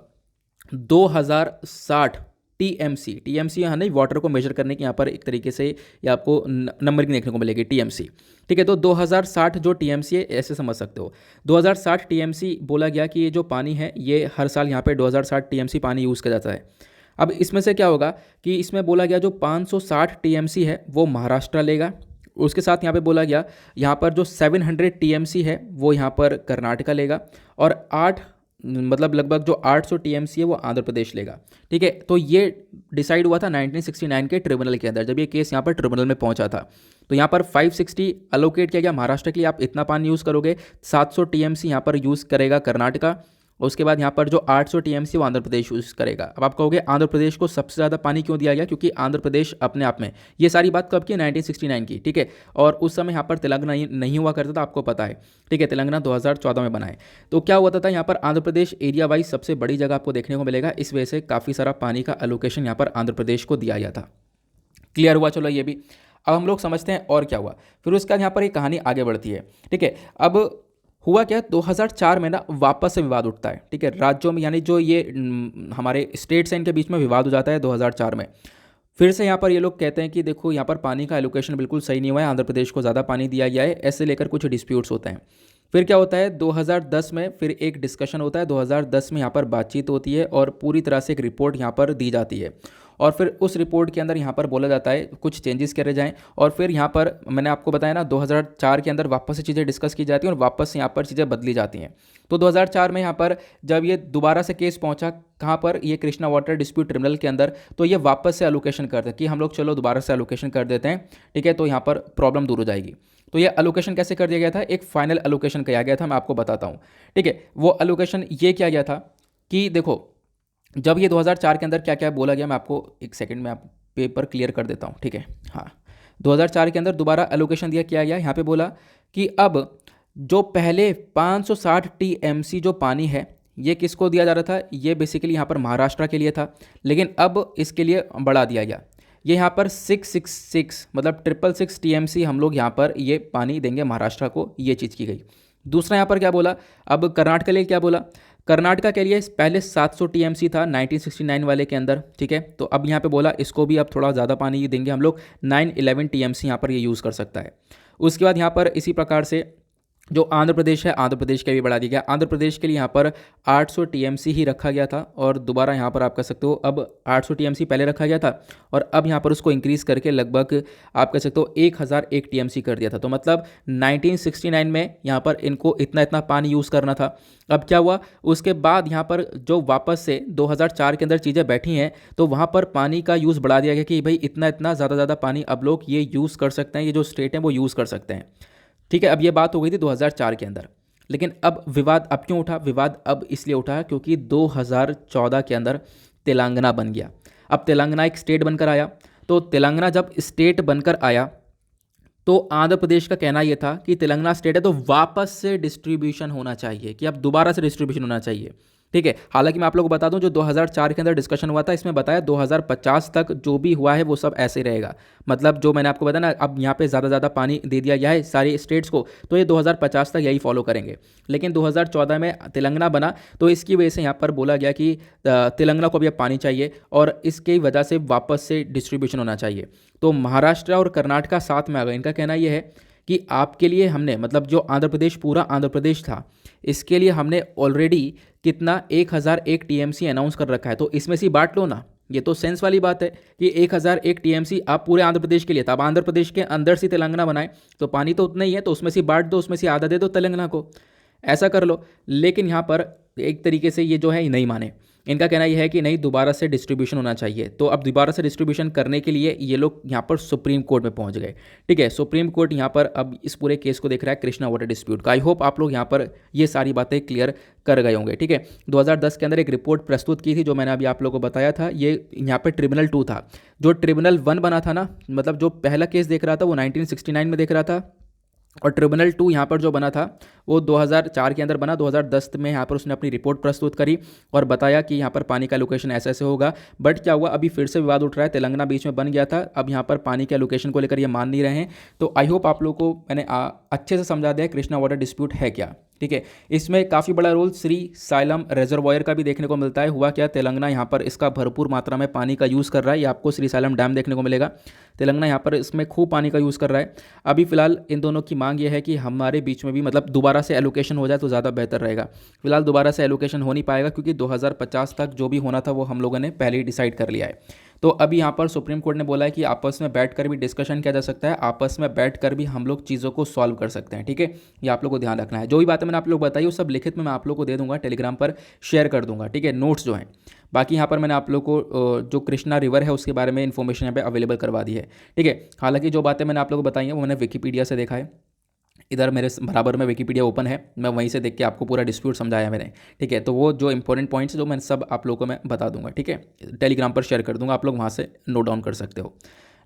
2060 टीएमसी, टीएमसी यहाँ नहीं, वाटर को मेजर करने की यहाँ पर एक तरीके से ये आपको नंबरिंग देखने को मिलेगी टीएमसी। ठीक है, तो 2060 जो टीएमसी है ऐसे समझ सकते हो। 2060 टीएमसी बोला गया कि ये जो पानी है ये हर साल यहाँ पे 2060 टीएमसी पानी यूज़ किया जाता है। अब इसमें से क्या होगा कि इसमें बोला गया जो 560 टीएमसी है वो महाराष्ट्र लेगा, उसके साथ यहाँ पे बोला गया यहाँ पर जो 700 टीएमसी है वो यहाँ पर कर्नाटका लेगा, और 8 मतलब लगभग जो 800 टीएमसी है वो आंध्र प्रदेश लेगा। ठीक है, तो ये डिसाइड हुआ था 1969 के ट्रिब्यूनल के अंदर, जब ये केस यहाँ पर ट्रिब्यूनल में पहुंचा था। तो यहाँ पर 560 अलोकेट किया गया महाराष्ट्र के लिए, आप इतना पानी यूज़ करोगे। 700 टीएमसी यहाँ पर यूज़ करेगा कर्नाटका, उसके बाद यहाँ पर जो 800 टीएमसी वो आंध्र प्रदेश यूज़ करेगा। अब आप कहोगे आंध्र प्रदेश को सबसे ज़्यादा पानी क्यों दिया गया, क्योंकि आंध्र प्रदेश अपने आप में, ये सारी बात कब की, 1969 की। ठीक है, और उस समय यहाँ पर तेलंगाना नहीं हुआ करता था, आपको पता है। ठीक है, तेलंगाना 2014 में बना है। तो क्या हुआ था यहाँ पर आंध्र प्रदेश एरिया वाइज सबसे बड़ी जगह आपको देखने को मिलेगा, इस वजह से काफ़ी सारा पानी का एलोकेशन यहाँ पर आंध्र प्रदेश को दिया गया था। क्लियर हुआ, चलो ये भी। अब हम लोग समझते हैं और क्या हुआ, फिर उसके बाद यहाँ पर एक कहानी आगे बढ़ती है। ठीक है, अब हुआ क्या, 2004 में ना वापस से विवाद उठता है। ठीक है, राज्यों में यानी जो ये हमारे स्टेट्स हैं इनके बीच में विवाद हो जाता है 2004 में। फिर से यहाँ पर ये लोग कहते हैं कि देखो यहाँ पर पानी का एलोकेशन बिल्कुल सही नहीं हुआ है, आंध्र प्रदेश को ज़्यादा पानी दिया गया है, ऐसे लेकर कुछ डिस्प्यूट्स होते हैं। फिर क्या होता है 2010 में फिर एक डिस्कशन होता है। 2010 में यहाँ पर बातचीत होती है और पूरी तरह से एक रिपोर्ट यहाँ पर दी जाती है, और फिर उस रिपोर्ट के अंदर यहाँ पर बोला जाता है कुछ चेंजेस करे जाएं, और फिर यहाँ पर मैंने आपको बताया ना 2004 के अंदर वापस से चीज़ें डिस्कस की जाती हैं और वापस से यहाँ पर चीज़ें बदली जाती हैं। तो 2004 में यहाँ पर जब ये दोबारा से केस पहुँचा कहाँ पर, ये कृष्णा वाटर डिस्प्यूट ट्रिब्यूनल के अंदर, तो ये वापस से एलोकेशन करते हैं कि हम लोग चलो दोबारा से एलोकेशन कर देते हैं। ठीक है, तो यहाँ पर प्रॉब्लम दूर हो जाएगी। तो ये एलोकेशन कैसे कर दिया गया था, एक फाइनल एलोकेशन किया गया था, मैं आपको बताता हूँ। ठीक है, वो एलोकेशन ये किया गया था कि देखो जब ये 2004 के अंदर क्या क्या बोला गया, मैं आपको एक सेकंड में आप पेपर क्लियर कर देता हूँ। ठीक है, हाँ, 2004 के अंदर दोबारा एलोकेशन दिया किया गया। यहाँ पे बोला कि अब जो पहले 560 टीएमसी जो पानी है ये किसको दिया जा रहा था, ये बेसिकली यहाँ पर महाराष्ट्र के लिए था, लेकिन अब इसके लिए बढ़ा दिया गया। ये यहाँ पर 666 मतलब 666 टीएमसी हम लोग यहाँ पर ये पानी देंगे महाराष्ट्र को, ये चीज़ की गई। दूसरा यहाँ पर क्या बोला, अब कर्नाटक के लिए क्या बोला, कर्नाटका के लिए पहले 700 टीएमसी था 1969 वाले के अंदर। ठीक है, तो अब यहाँ पे बोला इसको भी अब थोड़ा ज़्यादा पानी देंगे हम लोग, 911 टीएमसी यहाँ पर ये यूज़ कर सकता है। उसके बाद यहाँ पर इसी प्रकार से जो आंध्र प्रदेश है, आंध्र प्रदेश के भी बढ़ा दिया गया। आंध्र प्रदेश के लिए यहाँ पर 800 टीएमसी ही रखा गया था, और दोबारा यहाँ पर आप कह सकते हो अब 800 टीएमसी पहले रखा गया था और अब यहाँ पर उसको इंक्रीज़ करके लगभग आप कह सकते हो 1001 टीएमसी कर दिया था। तो मतलब 1969 में यहाँ पर इनको इतना इतना पानी यूज़ करना था। अब क्या हुआ, उसके बाद यहाँ पर जो वापस से 2004 के अंदर चीज़ें बैठी हैं, तो वहाँ पर पानी का यूज़ बढ़ा दिया गया कि भाई इतना इतना ज़्यादा पानी अब लोग ये यूज़ कर सकते हैं, ये जो स्टेट हैं वो यूज़ कर सकते हैं। ठीक है, अब ये बात हो गई थी 2004 के अंदर, लेकिन अब विवाद अब क्यों उठा, विवाद अब इसलिए उठा क्योंकि 2014 के अंदर तेलंगाना बन गया। अब तेलंगाना एक स्टेट बनकर आया, तो तेलंगाना जब स्टेट बनकर आया तो आंध्र प्रदेश का कहना यह था कि तेलंगाना स्टेट है तो वापस से डिस्ट्रीब्यूशन होना चाहिए, कि अब दोबारा से डिस्ट्रीब्यूशन होना चाहिए। ठीक है, हालांकि मैं आप लोगों को बता दूं जो 2004 के अंदर डिस्कशन हुआ था इसमें बताया 2050 तक जो भी हुआ है वो सब ऐसे ही रहेगा। मतलब जो मैंने आपको बताया ना, अब यहाँ पे ज़्यादा पानी दे दिया गया है सारी स्टेट्स को, तो ये 2050 तक यही फॉलो करेंगे। लेकिन 2014 में तेलंगाना बना तो इसकी वजह से यहाँ पर बोला गया कि तेलंगाना को भी अब पानी चाहिए और इसकी वजह से वापस से डिस्ट्रीब्यूशन होना चाहिए। तो महाराष्ट्र और कर्नाटका साथ में आ गए। इनका कहना यह है कि आपके लिए हमने, मतलब जो आंध्र प्रदेश पूरा आंध्र प्रदेश था, इसके लिए हमने ऑलरेडी कितना 1001 टीएमसी अनाउंस कर रखा है, तो इसमें से बांट लो ना। ये तो सेंस वाली बात है कि 1001 टीएमसी आप पूरे आंध्र प्रदेश के लिए था। अब आंध्र प्रदेश के अंदर से तेलंगाना बनाए तो पानी तो उतना ही है, तो उसमें से बांट दो, उसमें से आधा दे दो तेलंगाना को, ऐसा कर लो। लेकिन यहाँ पर एक तरीके से ये जो है नहीं माने। इनका कहना यह है कि नहीं, दोबारा से डिस्ट्रीब्यूशन होना चाहिए। तो अब दोबारा से डिस्ट्रीब्यूशन करने के लिए ये लोग यहाँ पर सुप्रीम कोर्ट में पहुँच गए। ठीक है, सुप्रीम कोर्ट यहाँ पर अब इस पूरे केस को देख रहा है कृष्णा वाटर डिस्प्यूट का। आई होप आप लोग यहाँ पर ये सारी बातें क्लियर कर गए होंगे। ठीक है, 2010 के अंदर एक रिपोर्ट प्रस्तुत की थी जो मैंने अभी आप लोगों को बताया था। ये यहाँ पर ट्रिब्यूनल 2 था। जो ट्रिब्यूनल 1 बना था ना, मतलब जो पहला केस देख रहा था वो 1969 में देख रहा था, और ट्रिब्यूनल 2 यहाँ पर जो बना था वो 2004 के अंदर बना। 2010 में यहाँ पर उसने अपनी रिपोर्ट प्रस्तुत करी और बताया कि यहाँ पर पानी का एलोकेशन ऐसे ऐसे होगा। बट क्या हुआ, अभी फिर से विवाद उठ रहा है। तेलंगाना बीच में बन गया था, अब यहाँ पर पानी के एलोकेशन को लेकर ये मान नहीं रहे हैं। तो आई होप आप लोगों को मैंने अच्छे से समझा दिया कृष्णा वाटर डिस्प्यूट है क्या। ठीक है। इसमें काफ़ी बड़ा रोल श्री साइलम रिजर्वायर का भी देखने को मिलता है। हुआ क्या, तेलंगाना यहाँ पर इसका भरपूर मात्रा में पानी का यूज़ कर रहा है। ये आपको श्री साइलम डैम देखने को मिलेगा। तेलंगाना यहाँ पर इसमें खूब पानी का यूज़ कर रहा है। अभी फिलहाल इन दोनों की मांग ये है कि हमारे बीच में भी मतलब दोबारा से एलोकेशन हो जाए तो ज़्यादा बेहतर रहेगा। फिलहाल दोबारा से एलोकेशन हो नहीं पाएगा क्योंकि 2050 तक जो भी होना था वो हम लोगों ने पहले ही डिसाइड कर लिया है। तो अभी यहाँ पर सुप्रीम कोर्ट ने बोला है कि आपस में बैठकर भी डिस्कशन किया जा सकता है, आपस में बैठकर भी हम लोग चीज़ों को सॉल्व कर सकते हैं। ठीक है, ये आप लोग को ध्यान रखना है। जो भी बातें मैंने आप लोग बताई वो सब लिखित में मैं आप लोग को दे दूंगा, टेलीग्राम पर शेयर कर दूंगा। ठीक है, नोट्स जो हैं। बाकी यहाँ पर मैंने आप लोग को जो कृष्णा रिवर है उसके बारे में इन्फॉर्मेशन यहाँ पे अवेलेबल करवा दी है। ठीक है, हालांकि जो बातें मैंने आप लोग को बताई हैं वो मैंने विकीपीडिया से देखा है। इधर मेरे बराबर में विकीपीडिया ओपन है, मैं वहीं से देख के आपको पूरा डिस्प्यूट समझाया मैंने। ठीक है, तो वो जो इंपॉर्टेंट पॉइंट्स जो मैंने सब आप लोगों को मैं बता दूंगा। ठीक है, टेलीग्राम पर शेयर कर दूंगा, आप लोग वहाँ से नोट डाउन कर सकते हो।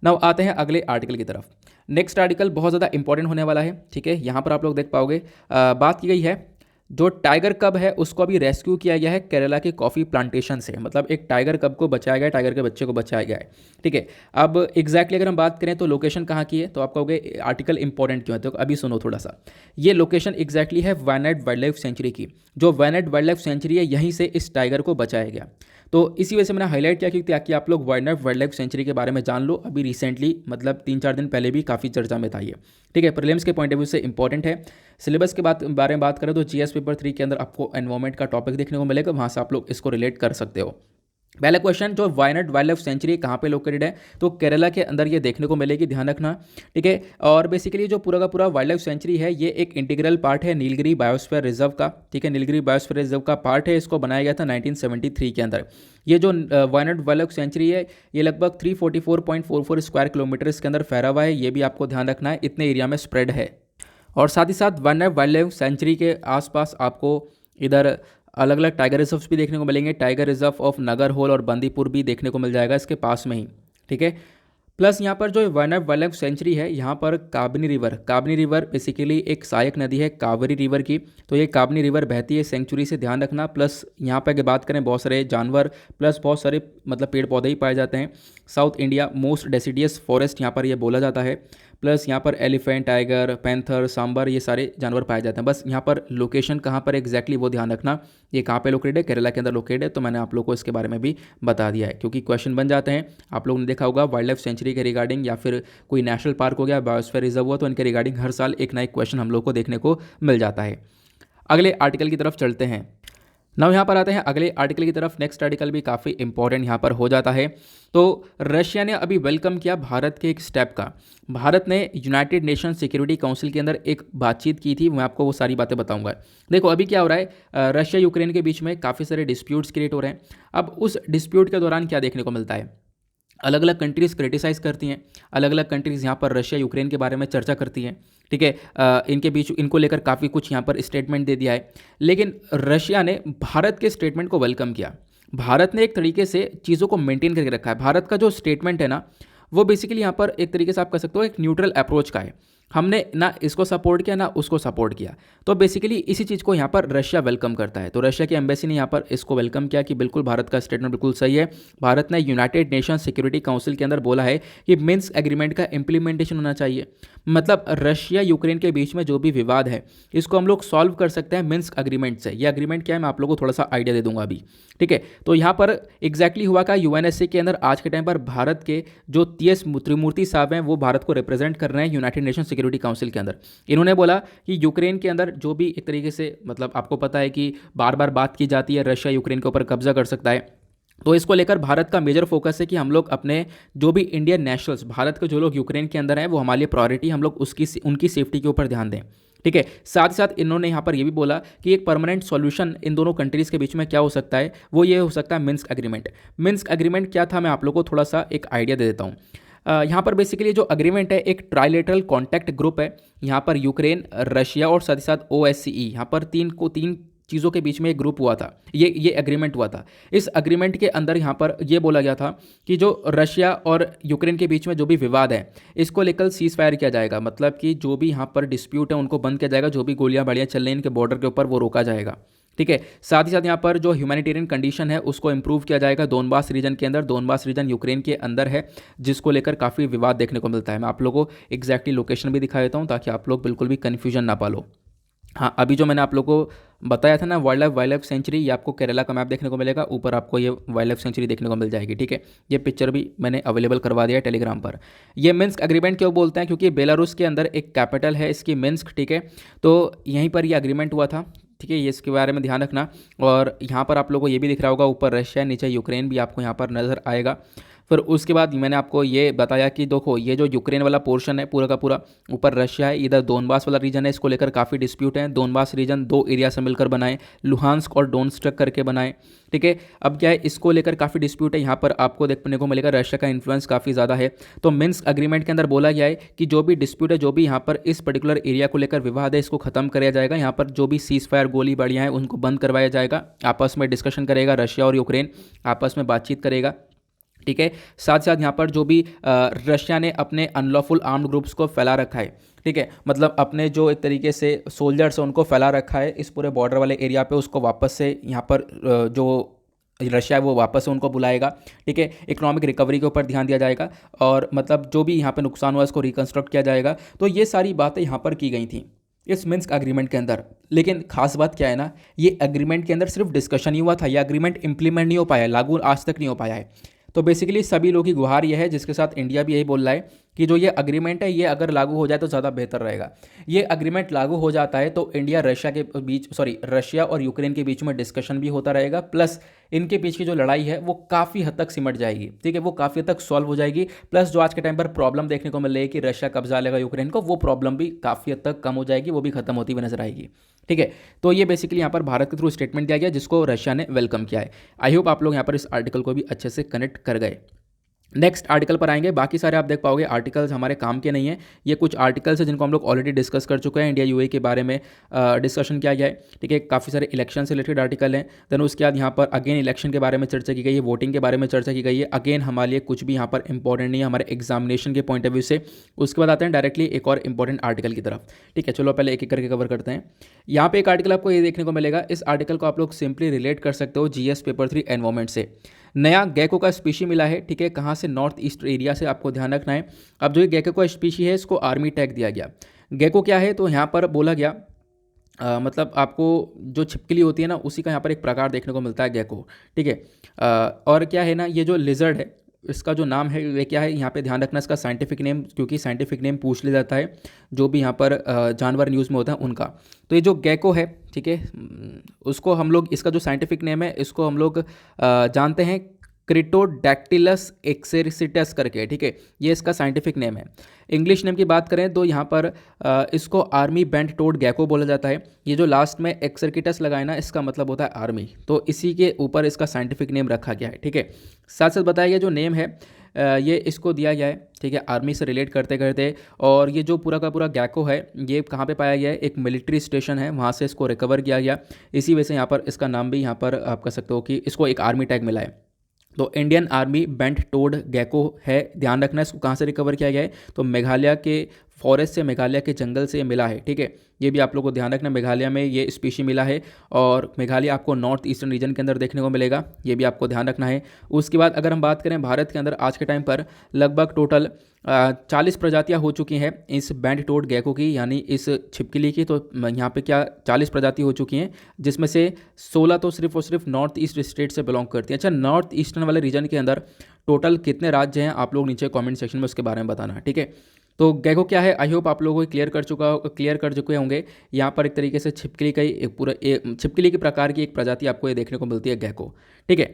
नाउ आते हैं अगले आर्टिकल की तरफ। नेक्स्ट आर्टिकल बहुत ज़्यादा इंपॉर्टेंट होने वाला है। ठीक है, यहाँ पर आप लोग देख पाओगे बात की गई है जो टाइगर कब है उसको अभी रेस्क्यू किया गया है केरला के कॉफ़ी प्लांटेशन से। मतलब एक टाइगर कब को बचाया गया है, टाइगर के बच्चे को बचाया गया है। ठीक है, अब एग्जैक्टली अगर हम बात करें तो लोकेशन कहाँ की है, तो आप कहोगे आर्टिकल इंपॉर्टेंट क्यों है, तो अभी सुनो थोड़ा सा। ये लोकेशन एग्जैक्टली है वायनाड वाइल्ड लाइफ सेंचुरी की। जो वायनाड वाइल्ड लाइफ सेंचुरी है यहीं से इस टाइगर को बचाया गया। तो इसी वजह से मैंने हाईलाइट किया क्योंकि ताकि आप लोग वायनाड वाइल्ड लाइफ सेंचुरी के बारे में जान लो। अभी रिसेंटली मतलब 3-4 दिन पहले भी काफ़ी चर्चा में था ये। ठीक है, प्रीलिम्स के पॉइंट ऑफ व्यू से इंपॉर्टेंट है। सिलेबस के बारे में बात करें तो जीएस पेपर 3 के अंदर आपको एनवायरमेंट का टॉपिक देखने को मिलेगा, वहाँ से आप लोग इसको रिलेट कर सकते हो। पहला क्वेश्चन, जो वायनाड वाइल्ड लाइफ सेंचुरी कहाँ पे लोकेटेड है, तो केरला के अंदर ये देखने को मिलेगी, ध्यान रखना। ठीक है, और बेसिकली जो पूरा का पूरा वाइल्ड लाइफ सेंचुरी है ये एक इंटीग्रल पार्ट है नीलगिरी बायोस्फीयर रिजर्व का। ठीक है, नीलगिरी बायोस्फीयर रिजर्व का पार्ट है। इसको बनाया गया था 1973 के अंदर। ये जो वायनाड वाइल्ड लाइफ सेंचुरी है ये लगभग 344.44 स्क्वायर किलोमीटर के अंदर फैला हुआ है। ये भी आपको ध्यान रखना है, इतने एरिया में स्प्रेड है। और साथ ही साथ वायनाड वाइल्ड लाइफ सेंचुरी के आसपास आपको इधर अलग अलग टाइगर रिजर्व्स भी देखने को मिलेंगे। टाइगर रिजर्व ऑफ नगरहोल और बंदीपुर भी देखने को मिल जाएगा इसके पास में ही। ठीक है, प्लस यहाँ पर जो वायनाड वाइल्ड लाइफ सेंचुरी है यहाँ पर काबनी रिवर बेसिकली एक सहायक नदी है कावेरी रिवर की। तो ये काबनी रिवर बहती है सेंचुरी से, ध्यान रखना। प्लस यहाँ पर अगर बात करें बहुत सारे जानवर प्लस बहुत सारे मतलब पेड़ पौधे ही पाए जाते हैं। South India most deciduous forest यहाँ पर ये बोला जाता है। प्लस यहाँ पर एलिफेंट, टाइगर, पैंथर, सांबर ये सारे जानवर पाए जाते हैं। बस यहाँ पर लोकेशन कहाँ पर एग्जैक्टली वो ध्यान रखना। ये कहाँ पे लोकेटेड है, केरला के अंदर लोकेटेड है। तो मैंने आप लोग को इसके बारे में भी बता दिया है क्योंकि क्वेश्चन बन जाते हैं। आप लोगों ने देखा होगा वाइल्ड लाइफ सेंचुरी के रिगार्डिंग या फिर कोई नेशनल पार्क हो गया, बायोस्फीयर रिजर्व हुआ, तो इनके रिगार्डिंग हर साल एक ना एक क्वेश्चन हम लोग को देखने को मिल जाता है। अगले आर्टिकल की तरफ चलते हैं। नाउ यहाँ पर आते हैं अगले आर्टिकल की तरफ। नेक्स्ट आर्टिकल भी काफ़ी इंपॉर्टेंट यहाँ पर हो जाता है। तो रशिया ने अभी वेलकम किया भारत के एक स्टेप का। भारत ने यूनाइटेड नेशन सिक्योरिटी काउंसिल के अंदर एक बातचीत की थी, मैं आपको वो सारी बातें बताऊंगा। देखो अभी क्या हो रहा है, रशिया यूक्रेन के बीच में काफ़ी सारे डिस्प्यूट्स क्रिएट हो रहे हैं। अब उस डिस्प्यूट के दौरान क्या देखने को मिलता है, अलग अलग कंट्रीज़ क्रिटिसाइज़ करती हैं, अलग अलग कंट्रीज़ यहाँ पर रशिया यूक्रेन के बारे में चर्चा करती हैं। ठीक है, इनके बीच इनको लेकर काफ़ी कुछ यहाँ पर स्टेटमेंट दे दिया है। लेकिन रशिया ने भारत के स्टेटमेंट को वेलकम किया। भारत ने एक तरीके से चीज़ों को मेंटेन करके रखा है। भारत का जो स्टेटमेंट है ना वो बेसिकली यहाँ पर एक तरीके से आप कह सकते हो एक न्यूट्रल अप्रोच का है। हमने ना इसको सपोर्ट किया ना उसको सपोर्ट किया। तो बेसिकली इसी चीज़ को यहाँ पर रशिया वेलकम करता है। तो रशिया की एम्बेसी ने यहाँ पर इसको वेलकम किया कि बिल्कुल भारत का स्टेटमेंट बिल्कुल सही है। भारत ने यूनाइटेड नेशन सिक्योरिटी काउंसिल के अंदर बोला है कि मिन्स्क एग्रीमेंट का इम्प्लीमेंटेशन होना चाहिए। मतलब रशिया यूक्रेन के बीच में जो भी विवाद है इसको हम लोग सॉल्व कर सकते हैं मिन्स्क एग्रीमेंट से। ये एग्रीमेंट क्या है मैं आप लोगों को थोड़ा सा आइडिया दे दूंगा अभी। ठीक है, तो यहाँ पर एग्जैक्टली हुआ का यूएनएससी के अंदर आज के टाइम पर भारत के जो टीएस त्रिमूर्ति साहब हैं वो भारत को रिप्रेजेंट कर रहे हैं यूनाइटेड नेशन सिक्योरिटी काउंसिल के अंदर। इन्होंने बोला कि यूक्रेन के अंदर जो भी एक तरीके से मतलब आपको पता है कि बार बार बात की जाती है रशिया यूक्रेन के ऊपर कब्जा कर सकता है। तो इसको लेकर भारत का मेजर फोकस है कि हम लोग अपने जो भी इंडियन नेशनल्स भारत के जो लोग यूक्रेन के अंदर हैं वो हमारे लिए प्रायोरिटी, हम लोग उनकी सेफ्टी के ऊपर ध्यान दें। ठीक है, साथ ही साथ इन्होंने यहाँ पर ये भी बोला कि एक परमानेंट सॉल्यूशन इन दोनों कंट्रीज़ के बीच में क्या हो सकता है, वो ये हो सकता है मिन्स्क एग्रीमेंट। मिन्स्क एग्रीमेंट क्या था मैं आप लोगों को थोड़ा सा एक आइडिया दे देता हूँ। यहाँ पर बेसिकली जो अग्रीमेंट है एक ट्राइलेटरल कॉन्टैक्ट ग्रुप है। यहाँ पर यूक्रेन, रशिया और साथ ही साथ OSCE, यहाँ पर तीन चीज़ों के बीच में एक ग्रुप हुआ था, ये एग्रीमेंट हुआ था। इस एग्रीमेंट के अंदर यहाँ पर ये बोला गया था कि जो रशिया और यूक्रेन के बीच में जो भी विवाद है इसको लेकर सीज फायर किया जाएगा। मतलब कि जो भी यहाँ पर डिस्प्यूट है उनको बंद किया जाएगा, जो भी गोलियां बाड़ियाँ चल रही हैं इनके बॉर्डर के ऊपर वो रोका जाएगा। ठीक है, साथ ही साथ यहाँ पर जो ह्यूमैनिटेरियन कंडीशन है उसको इंप्रूव किया जाएगा दोनबास रीजन के अंदर। दोनबास रीजन यूक्रेन के अंदर है जिसको लेकर काफ़ी विवाद देखने को मिलता है। मैं आप लोगों को एग्जैक्टली लोकेशन भी दिखा देता हूँ ताकि आप लोग बिल्कुल भी कन्फ्यूजन ना पालो। हाँ, अभी जो मैंने आप लोग को बताया था ना वाइल्ड लाइफ सेंचुरी, ये आपको केरला का मैप देखने को मिलेगा, ऊपर आपको ये वाइल्ड लाइफ सेंचुरी देखने को मिल जाएगी, ठीक है। ये पिक्चर भी मैंने अवेलेबल करवा दिया है टेलीग्राम पर। ये मिन्स्क एग्रीमेंट क्यों बोलते हैं, क्योंकि बेलारूस के अंदर एक कैपिटल है इसकी मिन्स्क, ठीक है। तो यहीं पर ये एग्रीमेंट हुआ था, ठीक है। ये इसके बारे में ध्यान रखना। और यहाँ पर आप लोगों को ये भी दिख रहा होगा, ऊपर रशिया, नीचे यूक्रेन भी आपको यहाँ पर नज़र आएगा। फिर उसके बाद मैंने आपको ये बताया कि देखो ये जो यूक्रेन वाला पोर्शन है पूरा का पूरा, ऊपर रशिया है, इधर दोनबास वाला रीजन है, इसको लेकर काफ़ी डिस्प्यूट है। दोनबास रीजन दो एरिया से मिलकर बनाए, लुहांस्क और डोनेट्स्क करके बनाए, ठीक है। अब क्या है, इसको लेकर काफ़ी डिस्प्यूट है। यहाँ पर आपको देखने को मिलेगा रशिया का इन्फ्लुएंस काफ़ी ज़्यादा है। तो मिन्स्क एग्रीमेंट के अंदर बोला गया है कि जो भी डिस्प्यूट है, जो भी यहाँ पर इस पर्टिकुलर एरिया को लेकर विवाद है, इसको खत्म किया जाएगा। यहाँ पर जो भी सीज फायर गोलीबारियाँ हैं उनको बंद करवाया जाएगा। आपस में डिस्कशन करेगा रशिया और यूक्रेन, आपस में बातचीत करेगा, ठीक है। साथ साथ यहाँ पर जो भी रशिया ने अपने अनलॉफुल आर्म्ड ग्रुप्स को फैला रखा है, ठीक है, मतलब अपने जो एक तरीके से सोल्जर्स हैं उनको फैला रखा है इस पूरे बॉर्डर वाले एरिया पे, उसको वापस से यहाँ पर जो रशिया है वो वापस से उनको बुलाएगा, ठीक है। इकोनॉमिक रिकवरी के ऊपर ध्यान दिया जाएगा और मतलब जो भी यहाँ पे नुकसान हुआ इसको रिकंस्ट्रक्ट किया जाएगा। तो ये सारी बातें यहाँ पर की गई थी इस मिन्स्क एग्रीमेंट के अंदर। लेकिन खास बात क्या है ना, ये एग्रीमेंट के अंदर सिर्फ डिस्कशन ही हुआ था, ये एग्रीमेंट इंप्लीमेंट नहीं हो पाया है, लागू आज तक नहीं हो पाया है। तो बेसिकली सभी लोगों की गुहार यह है, जिसके साथ इंडिया भी यही बोल रहा है कि जो ये अग्रीमेंट है ये अगर लागू हो जाए तो ज़्यादा बेहतर रहेगा। ये अग्रीमेंट लागू हो जाता है तो इंडिया रशिया के बीच रशिया और यूक्रेन के बीच में डिस्कशन भी होता रहेगा, प्लस इनके बीच की जो लड़ाई है वो काफ़ी हद तक सिमट जाएगी, ठीक है, वो काफ़ी हद तक सॉल्व हो जाएगी। प्लस जो आज के टाइम पर प्रॉब्लम देखने को मिल रही है कि रशिया कब्जा लेगा यूक्रेन को, वो प्रॉब्लम भी काफ़ी हद तक कम हो जाएगी, वो भी खत्म होती हुई नजर आएगी, ठीक है। तो ये बेसिकली यहाँ पर भारत के थ्रू स्टेटमेंट दिया गया जिसको रशिया ने वेलकम किया है। आई होप आप लोग यहाँ पर इस आर्टिकल को भी अच्छे से कनेक्ट कर गए। नेक्स्ट आर्टिकल पर आएंगे, बाकी सारे आप देख पाओगे आर्टिकल्स हमारे काम के नहीं है। ये कुछ आर्टिकल्स हैं जिनको हम लोग ऑलरेडी डिस्कस कर चुके हैं, इंडिया यूएई के बारे में डिस्कशन किया गया है, ठीक है। काफ़ी सारे इलेक्शन से रिलेटेड आर्टिकल हैं। देन उसके बाद यहाँ पर अगेन इलेक्शन के बारे में चर्चा की गई है, वोटिंग के बारे में चर्चा की गई है। अगेन हमारे लिए कुछ भी यहाँ पर इंपॉर्टेंट नहीं है हमारे एग्जामिनेशन के पॉइंट ऑफ व्यू से। उसके बाद आते हैं डायरेक्टली एक और इंपॉर्टेंट आर्टिकल की तरफ, ठीक है। चलो पहले एक एक करके कवर करते हैं। यहाँ पे एक आर्टिकल आपको ये देखने को मिलेगा, इस आर्टिकल को आप लोग सिंपली रिलेट कर सकते हो जीएस पेपर 3 एनवायरमेंट से। नया गेको का स्पीशी मिला है, ठीक है, कहाँ से, नॉर्थ ईस्ट एरिया से, आपको ध्यान रखना है। अब जो ये गेको का स्पीशी है इसको आर्मी टैग दिया गया। गेको क्या है, तो यहाँ पर बोला गया मतलब आपको जो छिपकली होती है ना उसी का यहाँ पर एक प्रकार देखने को मिलता है गेको, ठीक है। और क्या है ना, ये जो लिजर्ड है इसका जो नाम है वे क्या है, यहाँ पे ध्यान रखना इसका साइंटिफिक नेम, क्योंकि साइंटिफिक नेम पूछ लिया जाता है जो भी यहाँ पर जानवर न्यूज़ में होता है उनका। तो ये जो गेको है, ठीक है, उसको हम लोग, इसका जो साइंटिफिक नेम है इसको हम लोग जानते हैं क्रिटोडैक्टिलस एक्सेरिसिटस करके, ठीक है, ये इसका साइंटिफिक नेम है। इंग्लिश नेम की बात करें तो यहाँ पर इसको आर्मी बेंट टोड गैको बोला जाता है। ये जो लास्ट में एक्सरकिटस लगाए ना इसका मतलब होता है आर्मी, तो इसी के ऊपर इसका साइंटिफिक नेम रखा गया है, ठीक है। साथ साथ बताया गया जो नेम है ये इसको दिया गया है, ठीक है, आर्मी से रिलेट करते करते। और ये जो पूरा का पूरा गैको है ये कहाँ पे पाया गया है, एक मिलिट्री स्टेशन है वहाँ से इसको रिकवर किया गया। इसी वजह से यहाँ पर इसका नाम भी यहाँ पर आप कह सकते हो कि इसको एक आर्मी टैग मिला है। तो इंडियन आर्मी बेंट टोड गैको है, ध्यान रखना इसको कहाँ से रिकवर किया गया है, तो मेघालय के फॉरेस्ट से, मेघालय के जंगल से ये मिला है, ठीक है। ये भी आप लोगों को ध्यान रखना, मेघालय में ये स्पीशी मिला है और मेघालय आपको नॉर्थ ईस्टर्न रीजन के अंदर देखने को मिलेगा, ये भी आपको ध्यान रखना है। उसके बाद अगर हम बात करें भारत के अंदर आज के टाइम पर लगभग टोटल 40 प्रजातियाँ हो चुकी हैं इस बैंड टोड गैको की, यानी इस छिपकली की। तो यहाँ पे क्या 40 प्रजाति हो चुकी हैं, जिसमें से 16 तो सिर्फ और सिर्फ नॉर्थ ईस्ट स्टेट से बिलोंग करती हैं। अच्छा, नॉर्थ ईस्टर्न वाले रीजन के अंदर टोटल कितने राज्य हैं आप लोग नीचे कमेंट सेक्शन में उसके बारे में बताना, ठीक है। तो गैको क्या है, आई होप आप लोगों को क्लियर कर चुके होंगे। यहाँ पर एक तरीके से छिपकली का ही एक पूरा छिपकली के प्रकार की एक प्रजाति आपको ये देखने को मिलती है गैको, ठीक है।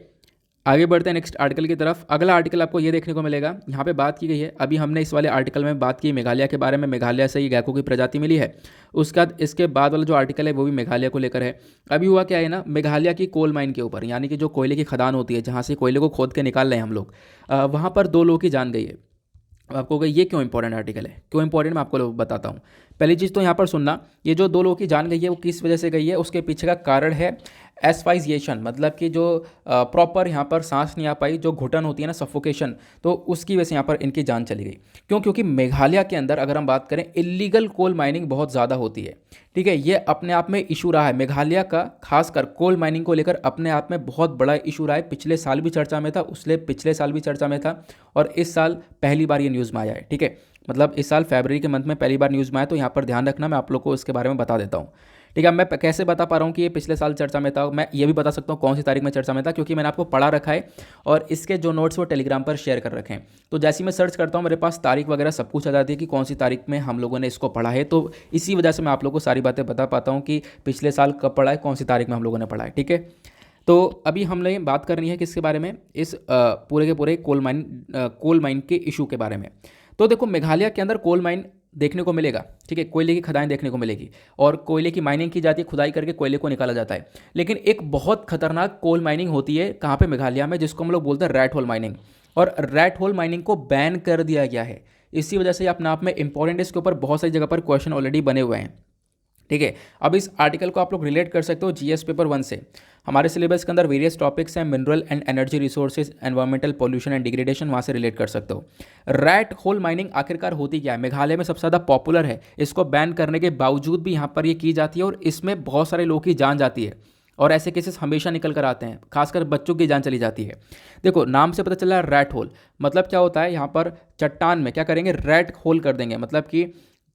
आगे बढ़ते हैं नेक्स्ट आर्टिकल की तरफ। अगला आर्टिकल आपको ये देखने को मिलेगा, यहाँ पे बात की गई है, अभी हमने इस वाले आर्टिकल में बात की मेघालय के बारे में, मेघालय से ये गैको की प्रजाति मिली है। उसके बाद इसके बाद वाला जो आर्टिकल है वो भी मेघालय को लेकर है। अभी हुआ क्या है ना, मेघालय की कोल माइन के ऊपर, यानी कि जो कोयले की खदान होती है जहाँ से कोयले को खोद के निकाल रहे हैं हम लोग, वहाँ पर 2 लोगों की जान गई है। अब आपको कहे ये क्यों इंपॉर्टेंट आर्टिकल है, क्यों इंपॉर्टेंट, मैं आपको बताता हूँ। पहली चीज़ तो यहाँ पर सुनना, ये जो 2 लोगों की जान गई है वो किस वजह से गई है, उसके पीछे का कारण है एस्फाइजिएशन, मतलब कि जो प्रॉपर यहाँ पर सांस नहीं आ पाई, जो घुटन होती है ना, सफोकेशन, तो उसकी वजह से यहाँ पर इनकी जान चली गई। क्यों, क्योंकि मेघालय के अंदर अगर हम बात करें इलीगल कोल माइनिंग बहुत ज़्यादा होती है, ठीक है। ये अपने आप में इशू रहा है मेघालय का, खासकर कोल माइनिंग को लेकर अपने आप में बहुत बड़ा इशू रहा है। पिछले साल भी चर्चा में था, उससे पिछले साल भी चर्चा में था, और इस साल पहली बार ये न्यूज़ में आया है, ठीक है। मतलब इस साल फरवरी के मंथ में पहली बार न्यूज़ में आया, तो यहाँ पर ध्यान रखना, मैं आप लोग को इसके बारे में बता देता हूँ, ठीक है। अब मैं कैसे बता पा रहा हूँ कि ये पिछले साल चर्चा में था, मैं ये भी बता सकता हूँ कौन सी तारीख में चर्चा में था, क्योंकि मैंने आपको पढ़ा रखा है और इसके जो नोट्स वो टेलीग्राम पर शेयर कर रखे हैं। तो जैसे ही मैं सर्च करता हूँ मेरे पास तारीख वगैरह सब कुछ आ जाती है कि कौन सी तारीख में हम लोगों ने इसको पढ़ा है। तो इसी वजह से मैं आप लोगों को सारी बातें बता पाता हूँ कि पिछले साल कब पढ़ा है, कौन सी तारीख में हम लोगों ने पढ़ा है। ठीक है। तो अभी हमने बात करनी है किसके बारे में, इस पूरे के पूरे कोल माइन के इशू के बारे में। तो देखो मेघालय के अंदर कोल माइन देखने को मिलेगा। ठीक है, कोयले की खदाएं देखने को मिलेगी और कोयले की माइनिंग की जाती है, खुदाई करके कोयले को निकाला जाता है। लेकिन एक बहुत खतरनाक कोल माइनिंग होती है कहाँ पे, मेघालय में, जिसको हम लोग बोलते हैं रैट होल माइनिंग। और रैट होल माइनिंग को बैन कर दिया गया है। इसी वजह से अपने आप में इंपॉर्टेंट, इसके ऊपर बहुत सारी जगह पर क्वेश्चन ऑलरेडी बने हुए हैं। ठीक है। अब इस आर्टिकल को आप लोग रिलेट कर सकते हो जीएस पेपर 1 से। हमारे सिलेबस के अंदर वेरियस टॉपिक्स हैं, mineral and energy resources, environmental pollution and degradation, वहाँ से रिलेट कर सकते हो। रैट होल माइनिंग आखिरकार होती क्या है, मेघालय में सबसे ज़्यादा पॉपुलर है, इसको बैन करने के बावजूद भी यहाँ पर ये की जाती है और इसमें बहुत सारे लोगों की जान जाती है और ऐसे केसेस हमेशा निकल कर आते हैं, खासकर बच्चों की जान चली जाती है। देखो नाम से पता चला रैट होल, मतलब क्या होता है, यहाँ पर चट्टान में क्या करेंगे, रैट होल कर देंगे, मतलब कि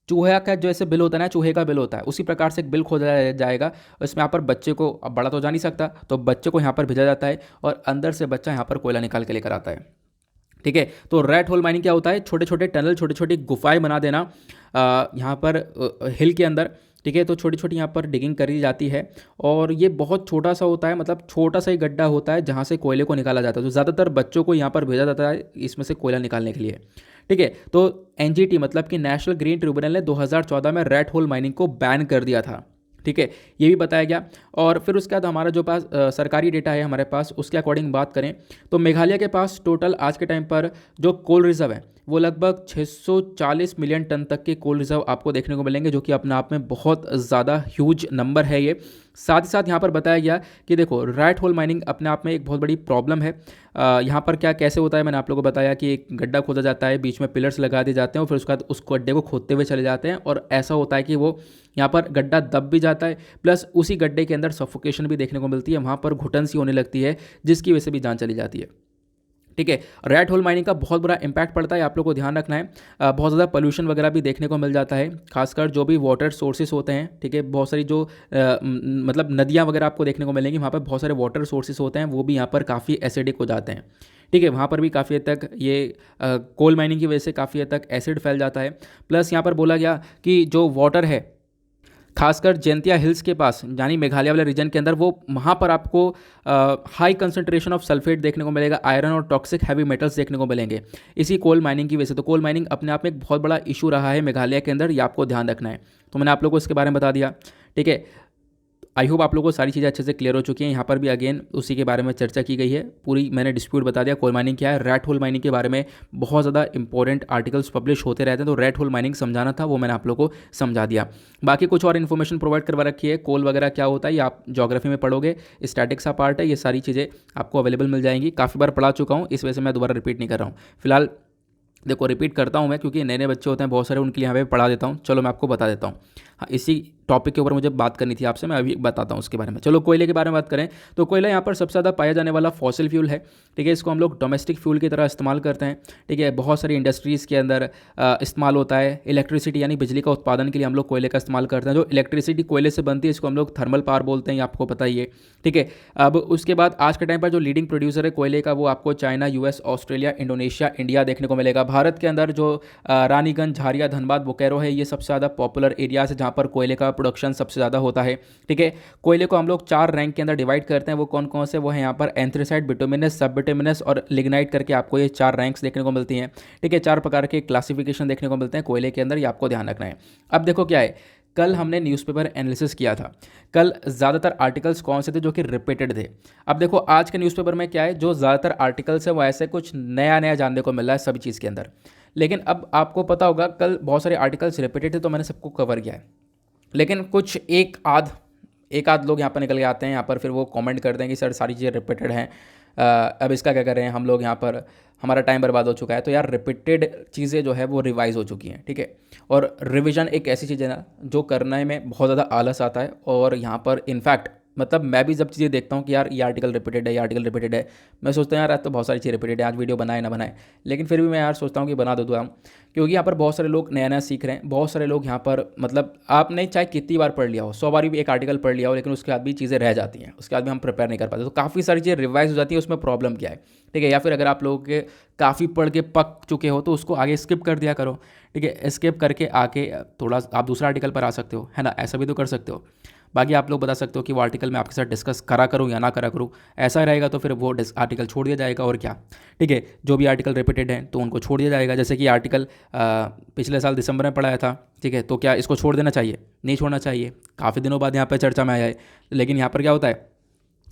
चूहे का जैसे बिल होता है ना, चूहे का बिल होता है, उसी प्रकार से एक बिल खोदा जाएगा। इसमें यहाँ पर बच्चे को, अब बड़ा तो जा नहीं सकता, तो बच्चे को यहाँ पर भेजा जाता है और अंदर से बच्चा यहाँ पर कोयला निकाल के लेकर आता है। ठीक है। तो रैट होल माइनिंग क्या होता है, छोटे छोटे टनल, छोटी छोटी गुफाएं बना देना यहाँ पर हिल के अंदर। ठीक है। तो छोटी छोटी यहाँ पर डिगिंग करी जाती है और ये बहुत छोटा सा होता है, मतलब छोटा सा ही गड्ढा होता है जहाँ से कोयले को निकाला जाता है। तो ज़्यादातर बच्चों को यहाँ पर भेजा जाता है इसमें से कोयला निकालने के लिए। ठीक है। तो एनजीटी मतलब कि नेशनल ग्रीन ट्रिब्यूनल ने 2014 में रैट होल माइनिंग को बैन कर दिया था। ठीक है, ये भी बताया गया। और फिर उसके बाद हमारा जो पास सरकारी डेटा है हमारे पास, उसके अकॉर्डिंग बात करें तो मेघालय के पास टोटल आज के टाइम पर जो कोल रिजर्व है वो लगभग 640 मिलियन टन तक के कोल रिजर्व आपको देखने को मिलेंगे, जो कि अपने आप में बहुत ज़्यादा ह्यूज नंबर है ये। साथ ही साथ यहाँ पर बताया गया कि देखो रैट होल माइनिंग अपने आप में एक बहुत बड़ी प्रॉब्लम है। यहाँ पर क्या कैसे होता है, मैंने आप लोगों को बताया कि एक गड्ढा खोदा जाता है, बीच में पिलर्स लगा दिए जाते हैं और फिर उसके बाद उस गड्ढे को खोदते हुए चले जाते हैं और ऐसा होता है कि वो यहाँ पर गड्ढा दब भी जाता है, प्लस उसी गड्ढे के अंदर सफोकेशन भी देखने को मिलती है, वहाँ पर घुटन सी होने लगती है जिसकी वजह से भी जान चली जाती है। ठीक है। रैट होल माइनिंग का बहुत बड़ा इंपैक्ट पड़ता है, आप लोग को ध्यान रखना है। बहुत ज़्यादा पोल्यूशन वगैरह भी देखने को मिल जाता है, खासकर जो भी वाटर सोर्सेस होते हैं। ठीक है। बहुत सारी जो मतलब नदियाँ वगैरह आपको देखने को मिलेंगी, वहाँ पर बहुत सारे वाटर सोर्सेस होते हैं, वो भी यहाँ पर काफ़ी एसिडिक हो जाते हैं। ठीक है। वहाँ पर भी काफ़ी हद तक ये कोल माइनिंग की वजह से काफ़ी हद तक एसिड फैल जाता है। प्लस यहाँ पर बोला गया कि जो वाटर है खासकर जैंतिया हिल्स के पास, यानी मेघालय वाले रीजन के अंदर, वो वहाँ पर आपको हाई कंसंट्रेशन ऑफ सल्फेट देखने को मिलेगा, आयरन और टॉक्सिक हैवी मेटल्स देखने को मिलेंगे इसी कोल माइनिंग की वजह से। तो कोल माइनिंग अपने आप में एक बहुत बड़ा इशू रहा है मेघालय के अंदर, ये आपको ध्यान रखना है। तो मैंने आप लोगों को इसके बारे में बता दिया। ठीक है। आई होप आप लोगों को सारी चीज़ें अच्छे से क्लियर हो चुकी हैं। यहाँ पर भी अगेन उसी के बारे में चर्चा की गई है, पूरी मैंने डिस्प्यूट बता दिया कोल माइनिंग क्या है। रैट होल माइनिंग के बारे में बहुत ज़्यादा इंपॉर्टेंट आर्टिकल्स पब्लिश होते रहते हैं, तो रैट होल माइनिंग समझाना था, वो मैंने आप लोगों को समझा दिया। बाकी कुछ और इन्फॉर्मेशन प्रोवाइड करवा रखी है, कोल वगैरह क्या होता है ये आप ज्योग्राफी में पढ़ोगे, स्टैटिक्स का पार्ट है, ये सारी चीज़ें आपको अवेलेबल मिल जाएंगी। काफ़ी बार पढ़ा चुका हूँ, इस वजह से मैं दोबारा रिपीट नहीं कर रहा हूँ। फिलहाल देखो रिपीट करता हूँ मैं, क्योंकि नए नए बच्चे होते हैं बहुत सारे, उनके लिए यहाँ पे पढ़ा देता हूँ। चलो मैं आपको बता देता हूँ। हाँ, इसी टॉपिक के ऊपर मुझे बात करनी थी आपसे, मैं अभी बताता हूँ उसके बारे में। चलो कोयले के बारे में बात करें तो कोयला यहाँ पर सबसे ज़्यादा पाया जाने वाला फॉसिल फ्यूल है। ठीक है। इसको हम लोग डोमेस्टिक फ्यूल की तरह इस्तेमाल करते हैं। ठीक है। बहुत सारी इंडस्ट्रीज़ के अंदर इस्तेमाल होता है। इलेक्ट्रिसिटी यानी बिजली का उत्पादन के लिए हम लोग कोयले का इस्तेमाल करते हैं। जो इलेक्ट्रिसिटी कोयले से बनती है इसको हम लोग थर्मल पावर बोलते हैं, ये आपको पता ही है। ठीक है। अब उसके बाद आज के टाइम पर जो लीडिंग प्रोड्यूसर है कोयले का, वो आपको China, US, Australia, Indonesia, India देखने को मिलेगा। भारत के अंदर जो रानीगंज, झारिया, धनबाद, बोकारो है, ये सबसे ज़्यादा पॉपुलर एरियाज है जहाँ पर कोयले का प्रोडक्शन सबसे ज़्यादा होता है। ठीक है। कोयले को हम लोग 4 रैंक के अंदर डिवाइड करते हैं, वो कौन कौन से, वो है यहाँ पर एंथ्रेसाइट, बिटुमिनस, सब बिटुमिनस और लिग्नाइट करके आपको ये 4 रैंक्स देखने को मिलती हैं। ठीक है। 4 प्रकार के क्लासिफिकेशन देखने को मिलते हैं कोयले के अंदर, ये आपको ध्यान रखना है। अब देखो क्या है, कल हमने न्यूज़पेपर एनालिसिस किया था, कल ज़्यादातर आर्टिकल्स कौन से थे जो कि रिपीटेड थे। अब देखो आज के न्यूज़पेपर में क्या है, जो ज़्यादातर आर्टिकल्स है वो ऐसे कुछ नया नया जानने को मिल रहा है सभी चीज़ के अंदर। लेकिन अब आपको पता होगा कल बहुत सारे आर्टिकल्स रिपीटेड थे तो मैंने सबको कवर किया है, लेकिन कुछ एक आध लोग यहाँ पर निकल के आते हैं, यहाँ पर फिर वो कमेंट करते हैं कि सर सारी चीज़ें रिपीटेड हैं, अब इसका क्या करें, हम लोग यहाँ पर हमारा टाइम बर्बाद हो चुका है। तो यार रिपीटेड चीज़ें जो है वो रिवाइज हो चुकी हैं। ठीक है। और रिवीजन एक ऐसी चीज़ है ना जो करने में बहुत ज़्यादा आलस आता है, और यहाँ पर इनफैक्ट मतलब मैं भी जब चीज़ें देखता हूँ कि यार ये आर्टिकल रिपीटेड है, ये आर्टिकल रिपीटेड है, मैं सोचता हूँ यार आज तो बहुत सारी चीज़ रिपीटेड है, आज वीडियो बनाए ना बनाए, लेकिन फिर भी मैं यार सोचता हूँ कि बना दो हम, क्योंकि यहाँ पर बहुत सारे लोग नया नया सीख रहे हैं, बहुत सारे लोग यहाँ पर मतलब आपने चाहे कितनी बार पढ़ लिया हो, 100 बार भी एक आर्टिकल पढ़ लिया हो, लेकिन उसके बाद भी चीज़ें रह जाती हैं, उसके बाद भी हम प्रिपेयर नहीं कर पाते, तो काफ़ी सारी चीज़ें रिवाइज हो जाती है, उसमें प्रॉब्लम क्या है, ठीक है। या फिर अगर आप लोगों के काफ़ी पढ़ के पक चुके हो तो उसको आगे स्किप कर दिया करो, ठीक है। स्किप करके आके थोड़ा आप दूसरा आर्टिकल पर आ सकते हो, है ना, ऐसा भी तो कर सकते हो। बाकी आप लोग बता सकते हो कि वो आर्टिकल मैं आपके साथ डिस्कस करा करूँ या ना करा करूँ, ऐसा रहेगा तो फिर वो आर्टिकल छोड़ दिया जाएगा और क्या, ठीक है। जो भी आर्टिकल रिपीटेड है तो उनको छोड़ दिया जाएगा, जैसे कि आर्टिकल पिछले साल दिसंबर में पढ़ाया था, ठीक है, तो क्या इसको छोड़ देना चाहिए? नहीं छोड़ना चाहिए, काफ़ी दिनों बाद यहाँ पर चर्चा में आया है। लेकिन यहाँ पर क्या होता है,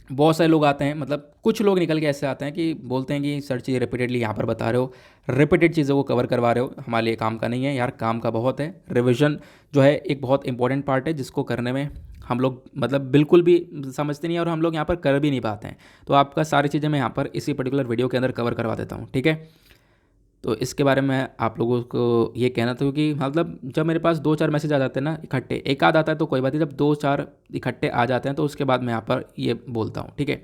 बहुत सारे लोग आते हैं, मतलब कुछ लोग निकल के ऐसे आते हैं कि बोलते हैं कि सर चीज़ रिपीटेडली यहाँ पर बता रहे हो, रिपीटेड चीज़ों को कवर करवा रहे हो, हमारे लिए काम का नहीं है यार, काम का बहुत है। रिवीजन जो है एक बहुत इंपॉर्टेंट पार्ट है, जिसको करने में हम लोग मतलब बिल्कुल भी समझते नहीं हैं और हम लोग यहाँ पर कर भी नहीं पाते हैं। तो आपका सारी चीज़ें मैं यहाँ पर इसी पर्टिकुलर वीडियो के अंदर कवर करवा देता हूँ, ठीक है। तो इसके बारे में आप लोगों को ये कहना था कि मतलब जब मेरे पास 2-4 मैसेज आ जाते हैं ना इकट्ठे, एक आध आता है तो कोई बात नहीं, जब 2-4 इकट्ठे आ जाते हैं तो उसके बाद मैं यहाँ पर ये बोलता हूँ, ठीक है।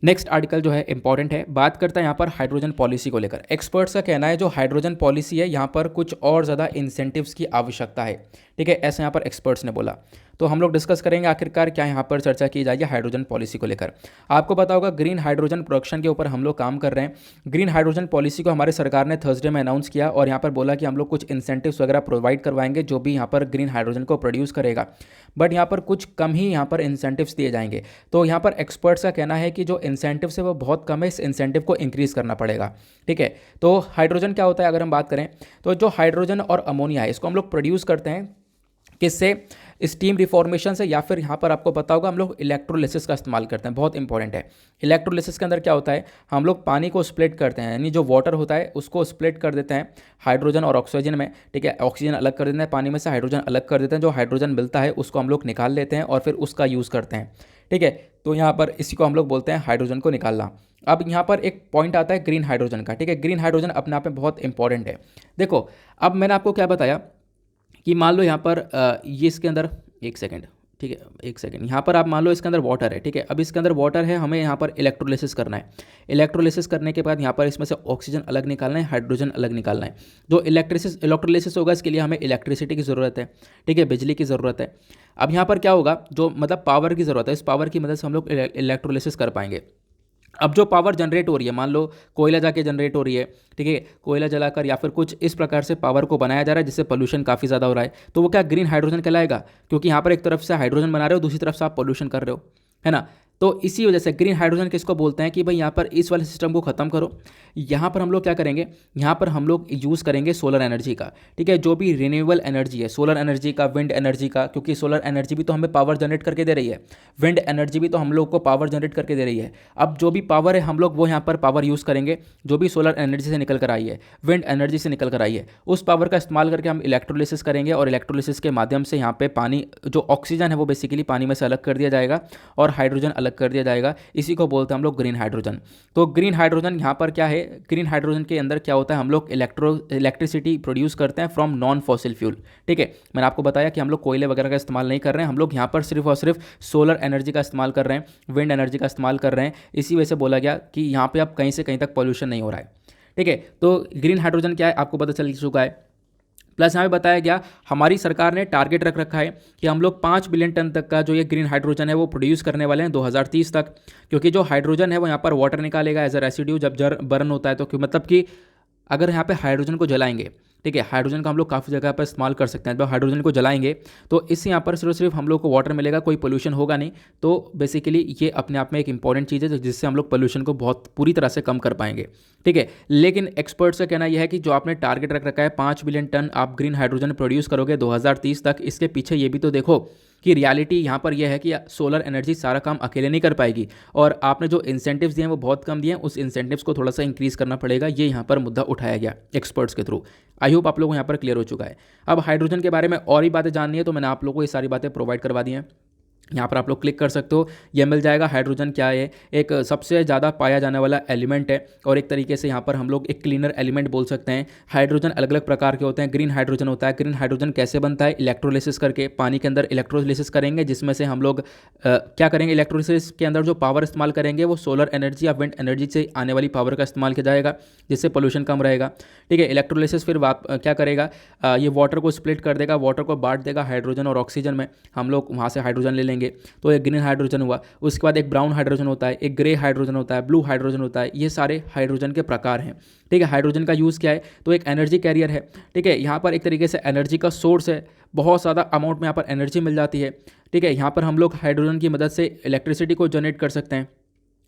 नेक्स्ट आर्टिकल जो है इंपॉर्टेंट है, बात करता है यहाँ पर हाइड्रोजन पॉलिसी को लेकर। एक्सपर्ट्स का कहना है जो हाइड्रोजन पॉलिसी है यहाँ पर कुछ और ज़्यादा इंसेंटिव्स की आवश्यकता है, ठीक है, ऐसा यहाँ पर एक्सपर्ट्स ने बोला। तो हम लोग डिस्कस करेंगे आखिरकार क्या यहाँ पर चर्चा की जाएगी हाइड्रोजन पॉलिसी को लेकर। आपको पता होगा ग्रीन हाइड्रोजन प्रोडक्शन के ऊपर हम लोग काम कर रहे हैं। ग्रीन हाइड्रोजन पॉलिसी को हमारे सरकार ने थर्सडे में अनाउंस किया और यहाँ पर बोला कि हम लोग कुछ इंसेंटिव्स वगैरह प्रोवाइड करवाएंगे जो भी यहाँ पर ग्रीन हाइड्रोजन को प्रोड्यूस करेगा, बट यहाँ पर कुछ कम ही यहाँ पर इंसेंटिव्स दिए जाएंगे। तो यहाँ पर एक्सपर्ट्स का कहना है कि जो इंसेंटिव्स है वो बहुत कम है, इस इंसेंटिव को इंक्रीज़ करना पड़ेगा, ठीक है। तो हाइड्रोजन क्या होता है अगर हम बात करें तो जो हाइड्रोजन और अमोनिया है इसको हम लोग प्रोड्यूस करते हैं किससे? स्टीम रिफॉर्मेशन से, या फिर यहाँ पर आपको पता होगा हम लोग इलेक्ट्रोलिसिस का इस्तेमाल करते हैं, बहुत इंपॉर्टेंट है। इलेक्ट्रोलिसिस के अंदर क्या होता है, हम लोग पानी को स्प्लिट करते हैं, यानी जो वाटर होता है उसको स्प्लिट कर देते हैं हाइड्रोजन और ऑक्सीजन में, ठीक है। ऑक्सीजन अलग कर देते हैं पानी में से, हाइड्रोजन अलग कर देते हैं, जो हाइड्रोजन मिलता है उसको हम लोग निकाल लेते हैं और फिर उसका यूज़ करते हैं, ठीक है। तो यहाँ पर इसी को हम लोग बोलते हैं हाइड्रोजन को निकालना। अब यहाँ पर एक पॉइंट आता है ग्रीन हाइड्रोजन का, ठीक है। ग्रीन हाइड्रोजन अपने आप में बहुत इंपॉर्टेंट है। देखो अब मैंने आपको क्या बताया कि मान लो यहाँ पर ये इसके अंदर एक सेकंड, ठीक है, एक सेकंड, यहाँ पर आप मान लो इसके अंदर वाटर है, ठीक है। अब इसके अंदर वाटर है, हमें यहाँ पर इलेक्ट्रोलिसिस करना है। इलेक्ट्रोलिसिस करने के बाद यहाँ पर इसमें से ऑक्सीजन अलग निकालना है, हाइड्रोजन अलग निकालना है। जो इलेक्ट्रोलिसिस होगा इसके लिए हमें इलेक्ट्रिसिटी की ज़रूरत है, ठीक है, बिजली की ज़रूरत है। अब यहाँ पर क्या होगा, जो मतलब पावर की ज़रूरत है, इस पावर की मदद से हम लोग इलेक्ट्रोलिसिस कर पाएंगे। अब जो पावर जनरेट हो रही है, मान लो कोयला जाके जनरेट हो रही है, ठीक है, कोयला जलाकर या फिर कुछ इस प्रकार से पावर को बनाया जा रहा है जिससे पोल्यूशन काफ़ी ज़्यादा हो रहा है, तो वो क्या ग्रीन हाइड्रोजन कहलाएगा? क्योंकि यहाँ पर एक तरफ से हाइड्रोजन बना रहे हो, दूसरी तरफ से आप पोल्यूशन कर रहे हो, है ना। तो इसी वजह से ग्रीन हाइड्रोजन किसको बोलते हैं कि भाई यहाँ पर इस वाले सिस्टम को ख़त्म करो। यहाँ पर हम लोग क्या करेंगे, यहाँ पर हम लोग यूज़ करेंगे सोलर एनर्जी का, ठीक है, जो भी रिन्यूएबल एनर्जी है, सोलर एनर्जी का, विंड एनर्जी का, क्योंकि सोलर एनर्जी भी तो हमें पावर जनरेट करके दे रही है, विंड एनर्जी भी तो हम लोग को पावर जनरेट करके दे रही है। अब जो भी पावर है हम लोग वो यहाँ पर पावर यूज़ करेंगे जो भी सोलर एनर्जी से निकल कर आई है, विंड एनर्जी से निकल कर आई है, उस पावर का इस्तेमाल करके हम इलेक्ट्रोलिसिस करेंगे और इलेक्ट्रोलिसिस के माध्यम से यहाँ पे पानी, जो ऑक्सीजन है वो बेसिकली पानी में से अलग कर दिया जाएगा और हाइड्रोजन अलग कर दिया जाएगा। इसी को बोलते हैं हम लोग ग्रीन हाइड्रोजन। तो ग्रीन हाइड्रोजन यहाँ पर क्या है, ग्रीन हाइड्रोजन के अंदर क्या होता है, हम लोग इलेक्ट्रिसिटी प्रोड्यूस करते हैं फ्रॉम नॉन फॉसिल फ्यूल, ठीक है। मैंने आपको बताया कि हम लोग कोयले वगैरह का इस्तेमाल नहीं कर रहे हैं, हम लोग यहाँ पर सिर्फ और सिर्फ सोलर एनर्जी का इस्तेमाल कर रहे हैं, विंड एनर्जी का इस्तेमाल कर रहे हैं। इसी वजह से बोला गया कि यहाँ पे अब कहीं से कहीं तक पॉल्यूशन नहीं हो रहा है, ठीक है। तो ग्रीन हाइड्रोजन क्या है आपको पता चल चुका है। प्लस यहाँ पे बताया गया हमारी सरकार ने टारगेट रख रखा है कि हम लोग 5 बिलियन टन तक का जो ये ग्रीन हाइड्रोजन है वो प्रोड्यूस करने वाले हैं 2030 तक। क्योंकि जो हाइड्रोजन है वो यहाँ पर वाटर निकालेगा एज अ रेसिड्यू जब बर्न होता है, तो मतलब कि अगर यहाँ पे हाइड्रोजन को जलाएंगे, ठीक है, हाइड्रोजन का हम लोग काफ़ी जगह पर इस्तेमाल कर सकते हैं, जब हाइड्रोजन को जलाएंगे तो इससे यहाँ पर सिर्फ हम लोग को वाटर मिलेगा, कोई पोल्यूशन होगा नहीं। तो बेसिकली ये अपने आप में एक इंपॉर्टेंट चीज़ है जिससे हम लोग पोल्यूशन को बहुत पूरी तरह से कम कर पाएंगे, ठीक है। लेकिन एक्सपर्ट्स का कहना यह है कि जो आपने टारगेट रख रखा है 5 बिलियन टन आप ग्रीन हाइड्रोजन प्रोड्यूस करोगे 2030 तक, इसके पीछे ये भी तो देखो कि रियलिटी यहाँ पर यह है कि सोलर एनर्जी सारा काम अकेले नहीं कर पाएगी और आपने जो इंसेंटिव्स दिए हैं वो बहुत कम दिए हैं, उस इंसेंटिव्स को थोड़ा सा इंक्रीज़ करना पड़ेगा। ये यहाँ पर मुद्दा उठाया गया एक्सपर्ट्स के थ्रू। आई होप आप लोगों को यहाँ पर क्लियर हो चुका है। अब हाइड्रोजन के बारे में और ही बातें जाननी है तो मैंने आप लोगों को ये सारी बातें प्रोवाइड करवा दी हैं। यहाँ पर आप लोग क्लिक कर सकते हो, ये मिल जाएगा। हाइड्रोजन क्या है, एक सबसे ज़्यादा पाया जाने वाला एलिमेंट है और एक तरीके से यहाँ पर हम लोग एक क्लीनर एलिमेंट बोल सकते हैं। हाइड्रोजन अलग अलग प्रकार के होते हैं। ग्रीन हाइड्रोजन होता है। ग्रीन हाइड्रोजन कैसे बनता है, इलेक्ट्रोलिसिस करके, पानी के अंदर इलेक्ट्रोलिसिस करेंगे, जिसमें से हम लोग क्या करेंगे, इलेक्ट्रोलिसिस के अंदर जो पावर इस्तेमाल करेंगे वो सोलर एनर्जी या विंड एनर्जी से आने वाली पावर का इस्तेमाल किया जाएगा, जिससे पोल्यूशन कम रहेगा। ठीक है, इलेक्ट्रोलिसिस फिर क्या करेगा, ये वाटर को स्प्लिट कर देगा, वाटर को बांट देगा हाइड्रोजन और ऑक्सीजन में, हम लोग वहाँ से हाइड्रोजन ले लेंगे, तो एक ग्रीन हाइड्रोजन हुआ। उसके बाद एक ब्राउन हाइड्रोजन होता है, एक ग्रे हाइड्रोजन होता है, ब्लू हाइड्रोजन होता है। ये सारे हाइड्रोजन के प्रकार हैं। ठीक है, हाइड्रोजन का यूज़ क्या है, तो एक एनर्जी कैरियर है। ठीक है, यहाँ पर एक तरीके से एनर्जी का सोर्स है, बहुत ज़्यादा अमाउंट में यहाँ पर एनर्जी मिल जाती है। ठीक है, यहाँ पर हम लोग हाइड्रोजन की मदद से इलेक्ट्रिसिटी को जनरेट कर सकते हैं।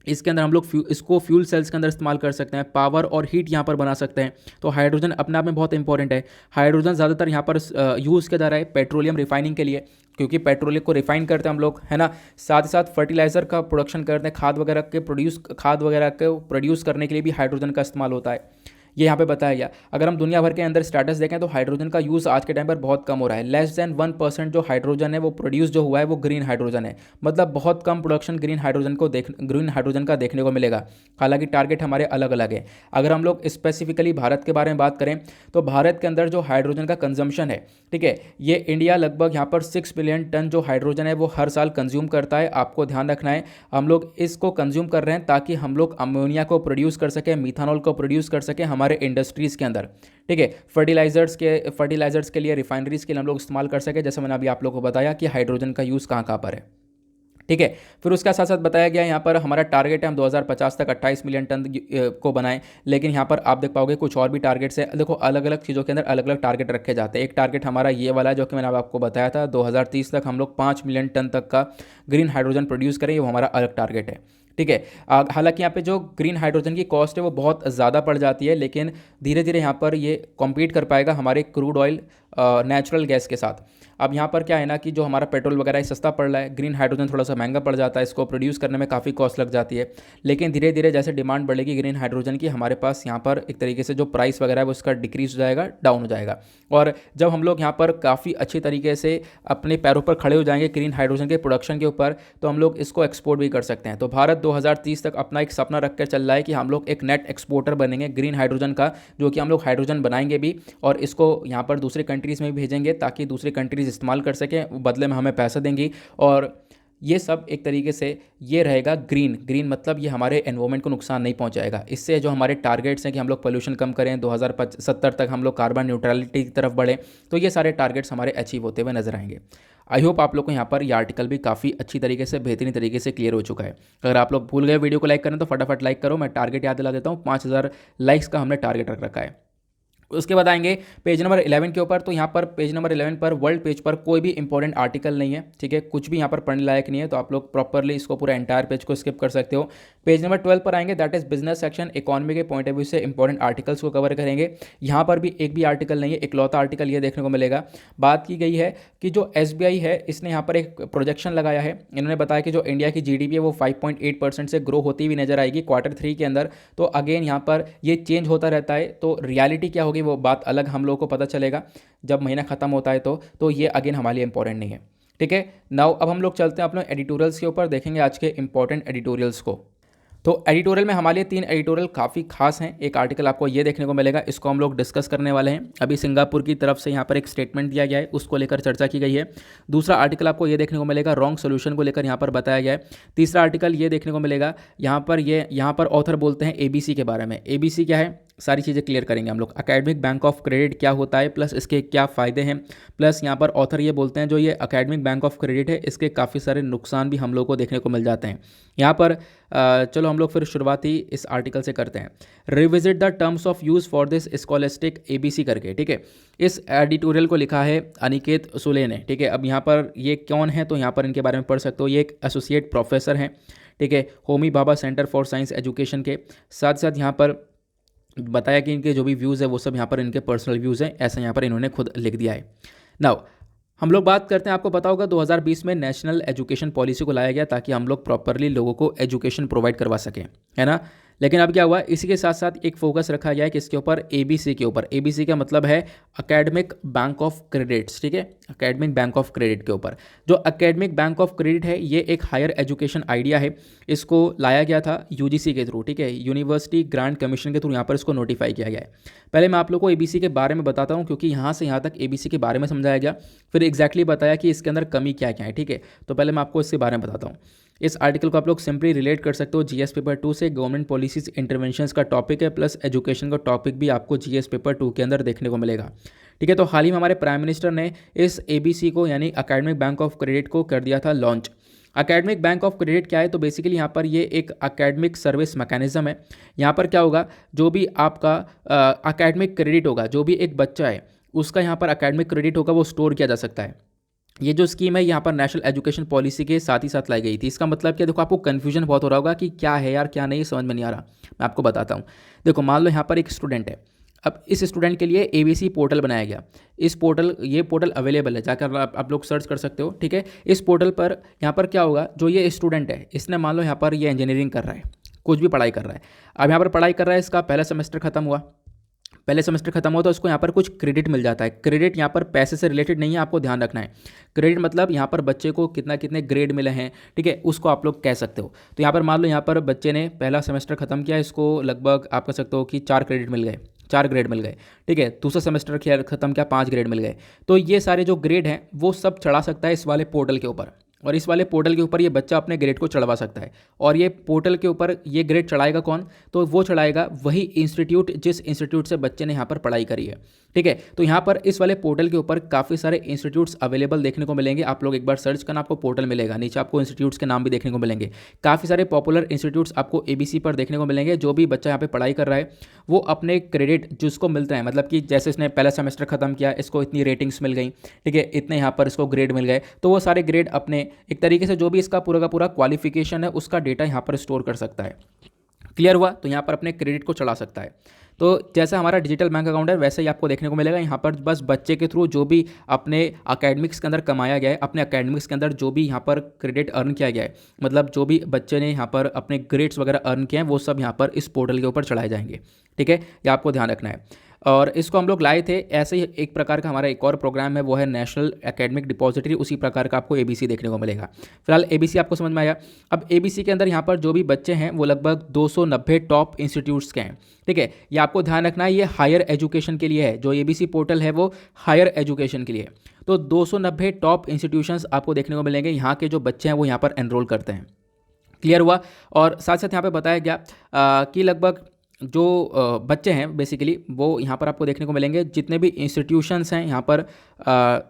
इसके अंदर हम लोग इसको फ्यूल सेल्स के अंदर इस्तेमाल कर सकते हैं, पावर और हीट यहाँ पर बना सकते हैं। तो हाइड्रोजन अपने आप में बहुत इंपॉर्टेंट है। हाइड्रोजन ज़्यादातर यहाँ पर यूज़ किया जा रहा है पेट्रोलियम रिफाइनिंग के लिए, क्योंकि पेट्रोलियम को रिफाइन करते हैं हम लोग, है ना। साथ ही साथ फर्टिलाइज़र का प्रोडक्शन करते हैं, खाद वगैरह के प्रोड्यूस करने के लिए भी हाइड्रोजन का इस्तेमाल होता है। ये यहाँ पे बताया गया। अगर हम दुनिया भर के अंदर स्टेटस देखें तो हाइड्रोजन का यूज़ आज के टाइम पर बहुत कम हो रहा है। लेस देन 1% जो हाइड्रोजन है वो प्रोड्यूस जो हुआ है वो ग्रीन हाइड्रोजन है। मतलब बहुत कम प्रोडक्शन ग्रीन हाइड्रोजन का देखने को मिलेगा। हालांकि टारगेट हमारे अलग अलग है। अगर हम लोग स्पेसिफिकली भारत के बारे में बात करें तो भारत के अंदर जो हाइड्रोजन का कंजम्पशन है, ठीक है, ये इंडिया लगभग यहाँ पर 6 बिलियन टन जो हाइड्रोजन है वो हर साल कंज्यूम करता है। आपको ध्यान रखना है, हम लोग इसको कंज्यूम कर रहे हैं ताकि हम लोग अमोनिया को प्रोड्यूस कर सकें, मिथानॉल को प्रोड्यूस कर सकें हमारे इंडस्ट्रीज़ के अंदर। ठीक है, फर्टिलाइजर्स के लिए, रिफाइनरीज के लिए हम लोग इस्तेमाल कर सकें, जैसे मैंने अभी आप लोगों को बताया कि हाइड्रोजन का यूज़ कहाँ कहाँ पर है। ठीक है, फिर उसका साथ साथ बताया गया यहाँ पर हमारा टारगेट है हम 2050 तक 28 मिलियन टन को बनाएं। लेकिन यहाँ पर आप देख पाओगे कुछ और भी टारगेट्स है। देखो, अलग अलग चीज़ों के अंदर अलग अलग टारगेट रखे जाते हैं। एक टारगेट हमारा ये वाला है जो कि मैंने आपको बताया था, 2030 तक हम लोग 5 मिलियन टन तक का ग्रीन हाइड्रोजन प्रोड्यूस करें, वो हमारा अलग टारगेट है। ठीक है, हालांकि यहाँ पे जो ग्रीन हाइड्रोजन की कॉस्ट है वो बहुत ज़्यादा पड़ जाती है, लेकिन धीरे धीरे यहाँ पर ये कॉम्पीट कर पाएगा हमारे क्रूड ऑयल नेचुरल गैस के साथ। अब यहाँ पर क्या है ना कि जो हमारा पेट्रोल वगैरह है सस्ता पड़ रहा है, ग्रीन हाइड्रोजन थोड़ा सा महंगा पड़ जाता है, इसको प्रोड्यूस करने में काफ़ी कॉस्ट लग जाती है। लेकिन धीरे धीरे जैसे डिमांड बढ़ेगी ग्रीन हाइड्रोजन की, हमारे पास यहाँ पर एक तरीके से जो प्राइस वगैरह है वो उसका डिक्रीज हो जाएगा, डाउन हो जाएगा। और जब हम लोग यहाँ पर काफ़ी अच्छी तरीके से अपने पैरों पर खड़े हो जाएंगे ग्रीन हाइड्रोजन के प्रोडक्शन के ऊपर, तो हम लोग इसको एक्सपोर्ट भी कर सकते हैं। तो भारत 2030 तक अपना एक सपना रख कर चल रहा है कि हम लोग एक नेट एक्सपोर्टर बनेंगे ग्रीन हाइड्रोजन का, जो कि हम लोग हाइड्रोजन बनाएंगे भी और इसको यहाँ पर दूसरे कंट्रीज़ में भी भेजेंगे ताकि दूसरी कंट्रीज़ इस्तेमाल कर सकें, बदले में हमें पैसा देंगी। और ये सब एक तरीके से ये रहेगा ग्रीन मतलब ये हमारे एनवायरनमेंट को नुकसान नहीं पहुंचाएगा। इससे जो हमारे टारगेट्स हैं कि हम लोग पोल्यूशन कम करें, 2070 तक हम लोग कार्बन न्यूट्रलिटी की तरफ बढ़ें, तो ये सारे टारगेट्स हमारे अचीव होते हुए नजर आएंगे। आई होप आप लोग को यहाँ पर ये आर्टिकल भी काफ़ी अच्छी तरीके से, बेहतरीन तरीके से क्लियर हो चुका है। अगर आप लोग भूल गए वीडियो को लाइक करना तो फटाफट लाइक करो। मैं टारगेट याद दिला देता हूँ, 5000 लाइक्स का हमने टारगेट रख रखा है। उसके बाद आएंगे पेज नंबर 11 के ऊपर। तो यहाँ पर पेज नंबर 11 पर वर्ल्ड पेज पर कोई भी इंपॉर्टेंट आर्टिकल नहीं है, ठीक है, कुछ भी यहाँ पर पढ़ने लायक नहीं है, तो आप लोग प्रॉपरली इसको पूरा एंटायर पेज को स्किप कर सकते हो। पेज नंबर 12 पर आएंगे, that is business section. Economy के पॉइंट ऑफ व्यू से इंपॉर्टेंट आर्टिकल्स को कवर करेंगे। यहाँ पर भी एक भी आर्टिकल नहीं है, इकलौता आर्टिकल ये देखने को मिलेगा। बात की गई है कि जो SBI है इसने यहाँ पर एक प्रोजेक्शन लगाया है। इन्होंने बताया कि जो इंडिया की GDP है वो 5.8% से ग्रो होती हुई नजर आएगी Q3 के अंदर। तो अगेन यहाँ पर ये चेंज होता रहता है, तो रियलिटी क्या होगी वो बात अलग हम लोगों को पता चलेगा जब महीना खत्म होता है। तो ये अगेन हमारे लिए इंपॉर्टेंट नहीं है। ठीक है, नाउ अब हम लोग चलते हैं अपने एडिटोरियल्स के ऊपर, देखेंगे आज के इंपॉर्टेंट एडिटोरियल्स को। तो एडिटोरियल में हमारे लिए 3 एडिटोरियल काफ़ी खास हैं। एक आर्टिकल आपको ये देखने को मिलेगा, इसको हम लोग डिस्कस करने वाले हैं। अभी सिंगापुर की तरफ से यहाँ पर एक स्टेटमेंट दिया गया है, उसको लेकर चर्चा की गई है। दूसरा आर्टिकल आपको ये देखने को मिलेगा, रॉन्ग सोल्यूशन को लेकर यहाँ पर बताया गया है। तीसरा आर्टिकल ये देखने को मिलेगा, यहाँ पर ऑथर बोलते हैं ABC के बारे में। ABC क्या है, सारी चीज़ें क्लियर करेंगे हम लोग। एकेडमिक बैंक ऑफ क्रेडिट क्या होता है, प्लस इसके क्या फ़ायदे हैं, प्लस यहाँ पर ऑथर ये बोलते हैं जो ये एकेडमिक बैंक ऑफ क्रेडिट है इसके काफ़ी सारे नुकसान भी हम लोग को देखने को मिल जाते हैं यहाँ पर। चलो हम लोग फिर शुरुआती इस आर्टिकल से करते हैं। Revisit the terms of use for this scholastic ABC करके, ठीक है। इस एडिटोरियल को लिखा है अनिकेत सुले ने, ठीक है। अब यहाँ पर ये कौन है, तो यहाँ पर इनके बारे में पढ़ सकते हो। ये एक एसोसिएट प्रोफेसर हैं, ठीक है, Homi Bhabha centre for science education के। साथ साथ यहाँ पर बताया कि इनके जो भी व्यूज़ है वो सब यहाँ पर इनके पर्सनल व्यूज़ हैं, ऐसा यहाँ पर इन्होंने खुद लिख दिया है। नाउ हम लोग बात करते हैं, आपको पता होगा 2020 में नेशनल एजुकेशन पॉलिसी को लाया गया ताकि हम लोग प्रॉपरली लोगों को एजुकेशन प्रोवाइड करवा सकें, है ना। लेकिन अब क्या हुआ, इसी के साथ साथ एक फोकस रखा गया है किसके ऊपर, एबीसी के ऊपर। एबीसी का मतलब है एकेडमिक बैंक ऑफ क्रेडिट्स, ठीक है, एकेडमिक बैंक ऑफ क्रेडिट के ऊपर। जो एकेडमिक बैंक ऑफ क्रेडिट है ये एक हायर एजुकेशन आइडिया है, इसको लाया गया था यूजीसी के थ्रू, ठीक है, यूनिवर्सिटी ग्रांट कमीशन के थ्रू यहाँ पर इसको नोटिफाई किया गया है। पहले मैं आप लोग को एबीसी के बारे में बताता हूँ, क्योंकि यहाँ से यहाँ तक एबीसी के बारे में समझाया गया, फिर एग्जैक्टली बताया कि इसके अंदर कमी क्या क्या है, ठीक है। तो पहले मैं आपको इसके बारे में बताता हूँ। इस आर्टिकल को आप लोग सिंपली रिलेट कर सकते हो जीएस पेपर 2 से। गवर्नमेंट पॉलिसीज इंटरवेंशंस का टॉपिक है, प्लस एजुकेशन का टॉपिक भी आपको जीएस पेपर 2 के अंदर देखने को मिलेगा, ठीक है। तो हाल ही में हमारे प्राइम मिनिस्टर ने इस एबीसी को यानी एकेडमिक बैंक ऑफ क्रेडिट को कर दिया था launch. Academic bank of credit क्या है, तो बेसिकली यहाँ पर ये एक एकेडमिक सर्विस मैकेनिज्म है। यहाँ पर क्या होगा, जो भी आपका एकेडमिक क्रेडिट होगा, जो भी एक बच्चा है उसका यहाँ पर एकेडमिक क्रेडिट होगा वो स्टोर किया जा सकता है। ये जो स्कीम है यहाँ पर नेशनल एजुकेशन पॉलिसी के साथ ही साथ लाई गई थी। इसका मतलब क्या, देखो आपको कन्फ्यूजन बहुत हो रहा होगा कि क्या है यार क्या नहीं, समझ में नहीं आ रहा। मैं आपको बताता हूँ। देखो मान लो यहाँ पर एक स्टूडेंट है, अब इस स्टूडेंट के लिए एबीसी पोर्टल बनाया गया। ये पोर्टल अवेलेबल है, जाकर आप लोग सर्च कर सकते हो, ठीक है। इस पोर्टल पर यहाँ पर क्या होगा, जो ये स्टूडेंट है इसने मान लो यहाँ पर ये इंजीनियरिंग कर रहा है, कुछ भी पढ़ाई कर रहा है। अब यहाँ पर पढ़ाई कर रहा है, इसका पहला सेमेस्टर खत्म हुआ। पहले सेमेस्टर खत्म हो तो उसको यहाँ पर कुछ क्रेडिट मिल जाता है। क्रेडिट यहाँ पर पैसे से रिलेटेड नहीं है, आपको ध्यान रखना है। क्रेडिट मतलब यहाँ पर बच्चे को कितने ग्रेड मिले हैं, ठीक है, उसको आप लोग कह सकते हो। तो यहाँ पर मान लो यहाँ पर बच्चे ने पहला सेमेस्टर खत्म किया, इसको लगभग आप कह सकते हो कि 4 क्रेडिट मिल गए, 4 ग्रेड मिल गए, ठीक है। दूसरा सेमेस्टर खत्म किया, 5 ग्रेड मिल गए। तो ये सारे जो ग्रेड हैं वो सब चढ़ा सकता है इस वाले पोर्टल के ऊपर, और इस वाले पोर्टल के ऊपर ये बच्चा अपने ग्रेड को चढ़वा सकता है। और ये पोर्टल के ऊपर ये ग्रेड चढ़ाएगा कौन, तो वो चढ़ाएगा वही इंस्टीट्यूट जिस इंस्टीट्यूट से बच्चे ने यहाँ पर पढ़ाई करी है, ठीक है। तो यहाँ पर इस वाले पोर्टल के ऊपर काफ़ी सारे इंस्टीट्यूट्स अवेलेबल देखने को मिलेंगे। आप लोग एक बार सर्च करना, आपको पोर्टल मिलेगा, नीचे आपको इंस्टीट्यूट्स के नाम भी देखने को मिलेंगे। काफ़ी सारे पॉपुलर इंस्टीट्यूट्स आपको एबीसी पर देखने को मिलेंगे। जो भी बच्चा यहाँ पे पढ़ाई कर रहा है वो अपने क्रेडिट जिसको मिलते हैं, मतलब कि जैसे इसने पहला सेमेस्टर खत्म किया, इसको इतनी रेटिंग्स मिल गई, ठीक है, इतने यहाँ पर इसको ग्रेड मिल गए, तो वो सारे ग्रेड अपने एक तरीके से जो भी इसका पूरा का पूरा क्वालिफिकेशन है उसका डेटा यहाँ पर स्टोर कर सकता है। क्लियर हुआ, तो यहाँ पर अपने क्रेडिट को चला सकता है। तो जैसा हमारा डिजिटल बैंक अकाउंट है वैसे ही आपको देखने को मिलेगा। यहाँ पर बस बच्चे के थ्रू जो भी अपने अकेडमिक्स के अंदर कमाया गया है, अपने अकेडमिक्स के अंदर जो भी यहाँ पर क्रेडिट अर्न किया गया है, मतलब जो भी बच्चे ने यहाँ पर अपने ग्रेड्स वगैरह अर्न किए हैं वो सब यहाँ पर इस पोर्टल के ऊपर चढ़ाए जाएंगे, ठीक है। ये आपको ध्यान रखना है। और इसको हम लोग लाए थे, ऐसे ही एक प्रकार का हमारा एक और प्रोग्राम है, वो है नेशनल एकेडमिक डिपॉजिटरी। उसी प्रकार का आपको एबीसी देखने को मिलेगा। फिलहाल एबीसी आपको समझ में आया। अब एबीसी के अंदर यहाँ पर जो भी बच्चे हैं वो लगभग 290 टॉप इंस्टीट्यूट्स के हैं, ठीक है। ये आपको ध्यान रखना है, ये हायर एजुकेशन के लिए है। जो एबीसी पोर्टल है वो हायर एजुकेशन के लिए। तो 290 टॉप इंस्टीट्यूशंस आपको देखने को मिलेंगे, यहाँ के जो बच्चे हैं वो यहाँ पर एनरोल करते हैं। क्लियर हुआ। और साथ साथ यहाँ पे बताया गया कि लगभग जो बच्चे हैं बेसिकली वो यहाँ पर आपको देखने को मिलेंगे। जितने भी इंस्टीट्यूशंस हैं यहाँ पर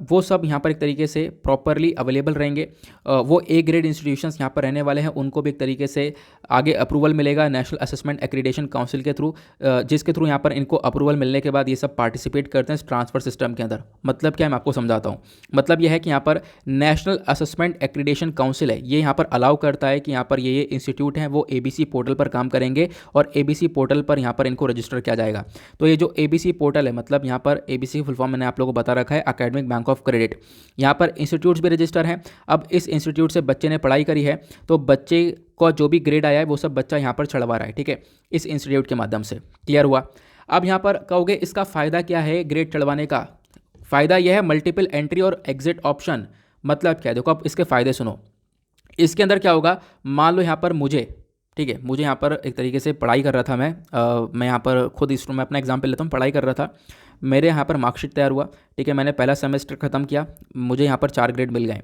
वो सब यहाँ पर एक तरीके से प्रॉपरली अवेलेबल रहेंगे। वो ए ग्रेड इंस्टीट्यूशंस यहाँ पर रहने वाले हैं, उनको भी एक तरीके से आगे अप्रूवल मिलेगा नेशनल असेसमेंट एक्रीडेशन काउंसिल के थ्रू, जिसके थ्रू यहाँ पर इनको अप्रूवल मिलने के बाद ये सब पार्टिसिपेट करते हैं ट्रांसफर सिस्टम के अंदर। मतलब क्या है मैं आपको समझाता हूँ। मतलब यह है कि यहाँ पर नेशनल असेसमेंट एक्रीडेशन काउंसिल है, ये यहाँ पर अलाउ करता है कि यहाँ पर ये इंस्टीट्यूट हैं वो एबीसी पोर्टल पर काम करेंगे और एबीसी पोर्टल पर यहाँ पर इनको रजिस्टर किया जाएगा। तो ये जो एबीसी पोर्टल है, मतलब यहाँ पर एबीसी फुल फॉर्म मैंने आप लोगों को बता रखा है, एकेडमिक बैंक ऑफ क्रेडिट। यहाँ पर इंस्टीट्यूट्स भी रजिस्टर हैं। अब इस इंस्टीट्यूट से बच्चे ने पढ़ाई करी है तो बच्चे को जो भी ग्रेड आया है वो सब बच्चा यहाँ पर चढ़वा रहा है, ठीक है, इस इंस्टीट्यूट के माध्यम से। क्लियर हुआ। अब यहाँ पर कहोगे इसका फ़ायदा क्या है ग्रेड चढ़वाने का। फ़ायदा यह है मल्टीपल एंट्री और एग्जिट ऑप्शन। मतलब क्या है, देखो अब इसके फ़ायदे सुनो। इसके अंदर क्या होगा, मान लो यहाँ पर मुझे, ठीक है, मुझे यहाँ पर एक तरीके से पढ़ाई कर रहा था मैं यहाँ पर खुद इस मैं अपना एग्जाम्पल लेता हूँ, पढ़ाई कर रहा था, मेरे यहाँ पर मार्कशीट तैयार हुआ, ठीक है, मैंने पहला सेमेस्टर ख़त्म किया, मुझे यहाँ पर 4 ग्रेड मिल गए।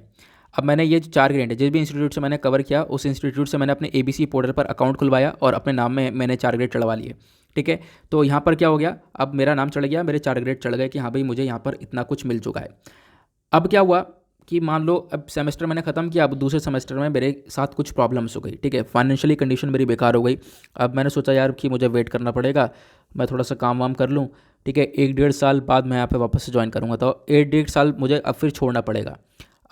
अब मैंने ये 4 ग्रेड है जिस भी इंस्टीट्यूट से मैंने कवर किया उस इंस्टीट्यूट से मैंने अपने एबीसी पोर्टल पर अकाउंट खुलवाया और अपने नाम में मैंने 4 ग्रेड चढ़वा लिए, ठीक है। तो यहाँ पर क्या हो गया, अब मेरा नाम चढ़ गया, मेरे 4 ग्रेड चढ़ गए कि हाँ भाई मुझे यहाँ पर इतना कुछ मिल चुका है। अब क्या हुआ कि मान लो अब सेमेस्टर मैंने ख़त्म किया, अब दूसरे सेमेस्टर में मेरे साथ कुछ प्रॉब्लम्स हो गई, ठीक है, फाइनेंशियली कंडीशन मेरी बेकार हो गई। अब मैंने सोचा यार कि मुझे वेट करना पड़ेगा, मैं थोड़ा सा काम वाम कर लूँ, ठीक है, 1-1.5 साल बाद मैं यहाँ पे वापस से ज्वाइन करूँगा। तो 1-1.5 साल मुझे अब फिर छोड़ना पड़ेगा।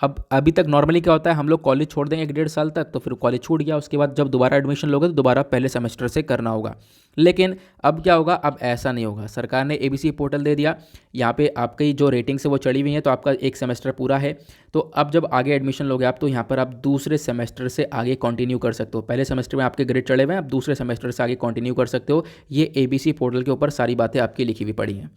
अब अभी तक नॉर्मली क्या होता है, हम लोग कॉलेज छोड़ देंगे 1-1.5 साल तक, तो फिर कॉलेज छूट गया, उसके बाद जब दोबारा एडमिशन लोगे तो दोबारा पहले सेमेस्टर से करना होगा। लेकिन अब क्या होगा, अब ऐसा नहीं होगा। सरकार ने एबीसी पोर्टल दे दिया, यहाँ पे आपकी जो रेटिंग्स है वो चढ़ी हुई हैं, तो आपका एक सेमेस्टर पूरा है। तो अब जब आगे एडमिशन लोगे आप, तो यहाँ पर आप दूसरे सेमेस्टर से आगे कंटिन्यू कर सकते हो। पहले सेमेस्टर में आपके ग्रेड चढ़े हुए हैं, आप दूसरे सेमेस्टर से आगे कंटिन्यू कर सकते हो। ये एबीसी पोर्टल के ऊपर सारी बातें आपकी लिखी हुई पड़ी हैं।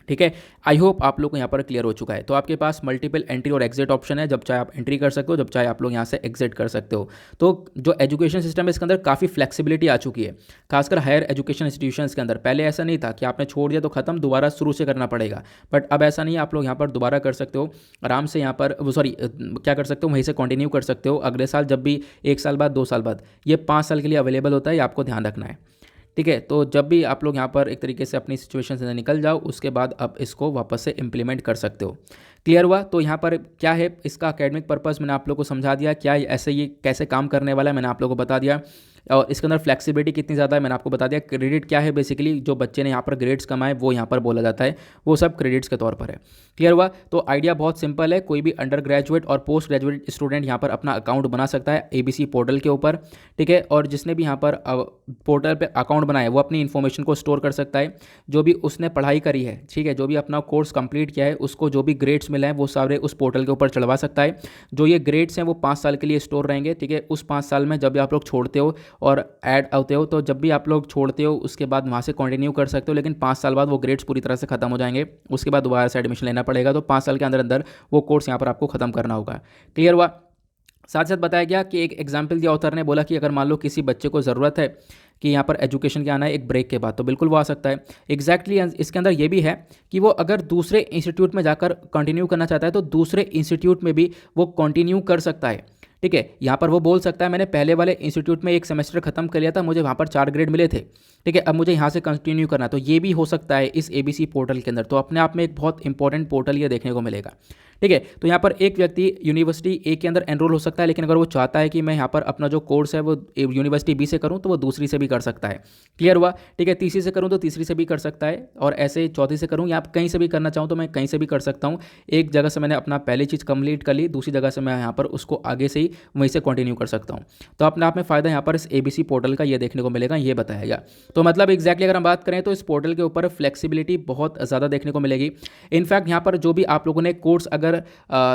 ठीक है, आई होप आप लोग को यहाँ पर क्लियर हो चुका है। तो आपके पास मल्टीपल एंट्री और एग्जिट ऑप्शन है, जब चाहे आप एंट्री कर सकते हो, जब चाहे आप लोग यहाँ से एग्जिट कर सकते हो। तो जो एजुकेशन सिस्टम है इसके अंदर काफ़ी फ्लेक्सिबिलिटी आ चुकी है, खासकर हायर एजुकेशन इंस्टीट्यूशंस के अंदर। पहले ऐसा नहीं था कि आपने छोड़ दिया तो खत्म, दोबारा शुरू से करना पड़ेगा, बट अब ऐसा नहीं है। आप लोग यहाँ पर दोबारा कर सकते हो आराम से, यहाँ पर क्या कर सकते हो, वहीं से कंटिन्यू कर सकते हो अगले साल, जब भी 1 साल बाद 2 साल बाद। ये 5 साल के लिए अवेलेबल होता है, ये आपको ध्यान रखना है। ठीक है, तो जब भी आप लोग यहाँ पर एक तरीके से अपनी सिचुएशन से निकल जाओ, उसके बाद आप इसको वापस से इम्प्लीमेंट कर सकते हो। क्लियर हुआ? तो यहाँ पर क्या है, इसका एकेडमिक पर्पस मैंने आप लोग को समझा दिया, क्या ऐसे ये कैसे काम करने वाला है मैंने आप लोग को बता दिया, और इसके अंदर फ्लेक्सिबिलिटी कितनी ज़्यादा है मैंने आपको बता दिया। क्रेडिट क्या है, बेसिकली जो बच्चे ने यहाँ पर ग्रेड्स कमाए वो यहाँ पर बोला जाता है, वो सब क्रेडिट्स के तौर पर है। क्लियर हुआ? तो आइडिया बहुत सिंपल है, कोई भी अंडर ग्रेजुएट और पोस्ट ग्रेजुएट स्टूडेंट यहाँ पर अपना अकाउंट बना सकता है एबीसी पोर्टल के ऊपर। ठीक है, और जिसने भी यहाँ पर पोर्टल पे अकाउंट बनाया है वो अपनी इन्फॉर्मेशन को स्टोर कर सकता है, जो भी उसने पढ़ाई करी है, ठीक है, जो भी अपना कोर्स कंप्लीट किया है, उसको जो भी ग्रेड्स मिले हैं वो सारे उस पोर्टल के ऊपर चढ़वा सकता है। जो ये ग्रेड्स हैं वो 5 साल के लिए स्टोर रहेंगे। ठीक है, उस 5 साल में जब भी आप लोग छोड़ते हो और ऐड होते हो, तो जब भी आप लोग छोड़ते हो उसके बाद वहाँ से कंटिन्यू कर सकते हो, लेकिन 5 साल बाद वो ग्रेड्स पूरी तरह से खत्म हो जाएंगे, उसके बाद दोबारा से एडमिशन लेना पड़ेगा। तो 5 साल के अंदर अंदर वो कोर्स यहाँ पर आपको खत्म करना होगा। क्लियर हुआ? साथ साथ बताया गया कि एक एग्जाम्पल दिया ऑथर ने, बोला कि अगर मान लो किसी बच्चे को ज़रूरत है कि यहाँ पर एजुकेशन के आना है एक ब्रेक के बाद, तो बिल्कुल वो आ सकता है। एग्जैक्टली इसके अंदर ये भी है कि वो अगर दूसरे इंस्टीट्यूट में जाकर कंटिन्यू करना चाहता है तो दूसरे इंस्टीट्यूट में भी वो कंटिन्यू कर सकता है। ठीक है, यहाँ पर वो बोल सकता है मैंने पहले वाले इंस्टीट्यूट में एक सेमेस्टर खत्म कर लिया था, मुझे वहाँ पर 4 ग्रेड मिले थे, ठीक है, अब मुझे यहाँ से कंटिन्यू करना है, तो ये भी हो सकता है इस एबीसी पोर्टल के अंदर। तो अपने आप में एक बहुत इंपॉर्टेंट पोर्टल ये देखने को मिलेगा। ठीक है, तो यहाँ पर एक व्यक्ति यूनिवर्सिटी ए के अंदर एनरोल हो सकता है, लेकिन अगर वो चाहता है कि मैं यहाँ पर अपना जो कोर्स है वो यूनिवर्सिटी बी से करूँ, तो वो दूसरी से भी कर सकता है। क्लियर हुआ? ठीक है, तीसरी से करूँ तो तीसरी से भी कर सकता है, और ऐसे चौथी से करूँ या आप कहीं से भी करना चाहूँ तो मैं कहीं से भी कर सकता हूँ। एक जगह से मैंने अपना पहली चीज़ कंप्लीट कर ली, दूसरी जगह से मैं यहाँ पर उसको आगे से ही वहीं से कंटिन्यू कर सकता हूँ। तो अपने आप में फ़ायदा यहाँ पर इस एबीसी पोर्टल का ये देखने को मिलेगा, ये बताया गया। तो मतलब एग्जैक्टली अगर हम बात करें तो इस पोर्टल के ऊपर फ्लेक्सिबिलिटी बहुत ज़्यादा देखने को मिलेगी। इनफैक्ट यहाँ पर जो भी आप लोगों ने कोर्स अगर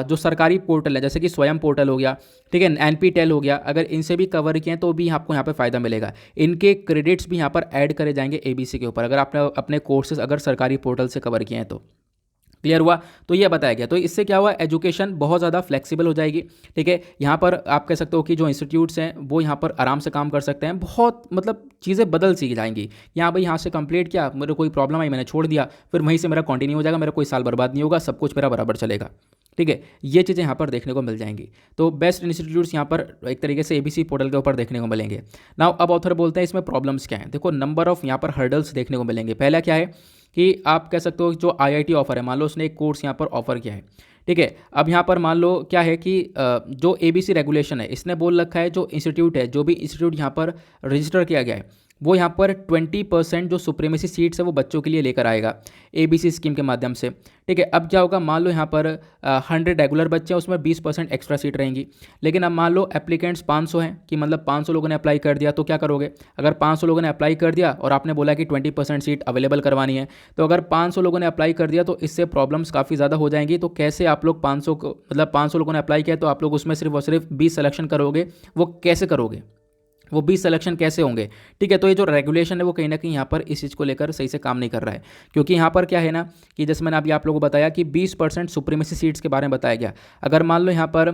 जो सरकारी पोर्टल है जैसे कि स्वयं पोर्टल हो गया, ठीक है, एनपीटेल हो गया, अगर इनसे भी कवर किए तो भी आपको यहाँ पे फ़ायदा मिलेगा। इनके क्रेडिट्स भी यहाँ पर ऐड करे जाएंगे एबीसी के ऊपर, अगर आपने अपने कोर्सेज अगर सरकारी पोर्टल से कवर किए हैं तो। क्लियर हुआ? तो ये बताया गया। तो इससे क्या हुआ, एजुकेशन बहुत ज़्यादा फ्लेक्सिबल हो जाएगी। ठीक है, यहाँ पर आप कह सकते हो कि जो इंस्टीट्यूट्स हैं वो यहाँ पर आराम से काम कर सकते हैं, बहुत मतलब चीज़ें बदल सी जाएंगी। यहाँ भाई यहाँ से कंप्लीट किया, मेरे कोई प्रॉब्लम आई मैंने छोड़ दिया, फिर वहीं से मेरा कंटिन्यू हो जाएगा, मेरा कोई साल बर्बाद नहीं होगा, सब कुछ मेरा बराबर चलेगा। ठीक है, ये चीज़ें यहाँ पर देखने को मिल जाएंगी। तो बेस्ट इंस्टीट्यूट्स यहाँ पर एक तरीके से एबीसी पोर्टल के ऊपर देखने को मिलेंगे। नाउ अब ऑथर बोलते हैं इसमें प्रॉब्लम्स क्या हैं। देखो, नंबर ऑफ यहाँ पर हर्डल्स देखने को मिलेंगे। पहला क्या है कि आप कह सकते हो जो आईआईटी ऑफर है, मान लो उसने एक कोर्स यहाँ पर ऑफर किया है, ठीक है, अब यहाँ पर मान लो क्या है कि जो एबीसी रेगुलेशन है इसने बोल रखा है जो इंस्टीट्यूट है, जो भी इंस्टीट्यूट यहाँ पर रजिस्टर किया गया है, वो यहाँ पर 20% जो सुप्रीमेसी सीट्स है वो बच्चों के लिए लेकर आएगा एबीसी स्कीम के माध्यम से। ठीक है, अब क्या होगा, मान लो यहाँ पर 100 रेगुलर बच्चे हैं, उसमें 20% एक्स्ट्रा सीट रहेंगी। लेकिन अब मान लो एप्लीकेंट्स 500 हैं, कि मतलब 500 लोगों ने अप्लाई कर दिया, तो क्या करोगे, अगर 500 लोगों ने अप्लाई कर दिया और आपने बोला कि 20% सीट अवेलेबल करवानी है, तो अगर 500 लोगों ने अप्लाई कर दिया तो इससे प्रॉब्लम्स काफ़ी ज़्यादा हो जाएंगी। तो कैसे आप लोग 500 को, मतलब 500 लोगों ने अप्लाई किया तो आप लोग उसमें सिर्फ और सिर्फ 20 सिलेक्शन करोगे, वो कैसे करोगे, वो 20 सिलेक्शन कैसे होंगे। ठीक है, तो ये जो रेगुलेशन है वो कहीं ना कहीं यहाँ पर इस चीज़ को लेकर सही से काम नहीं कर रहा है, क्योंकि यहाँ पर क्या है ना कि जैसे मैंने अभी आप लोगों को बताया कि 20% सुप्रीमेसी सीट्स के बारे में बताया गया। अगर मान लो यहाँ पर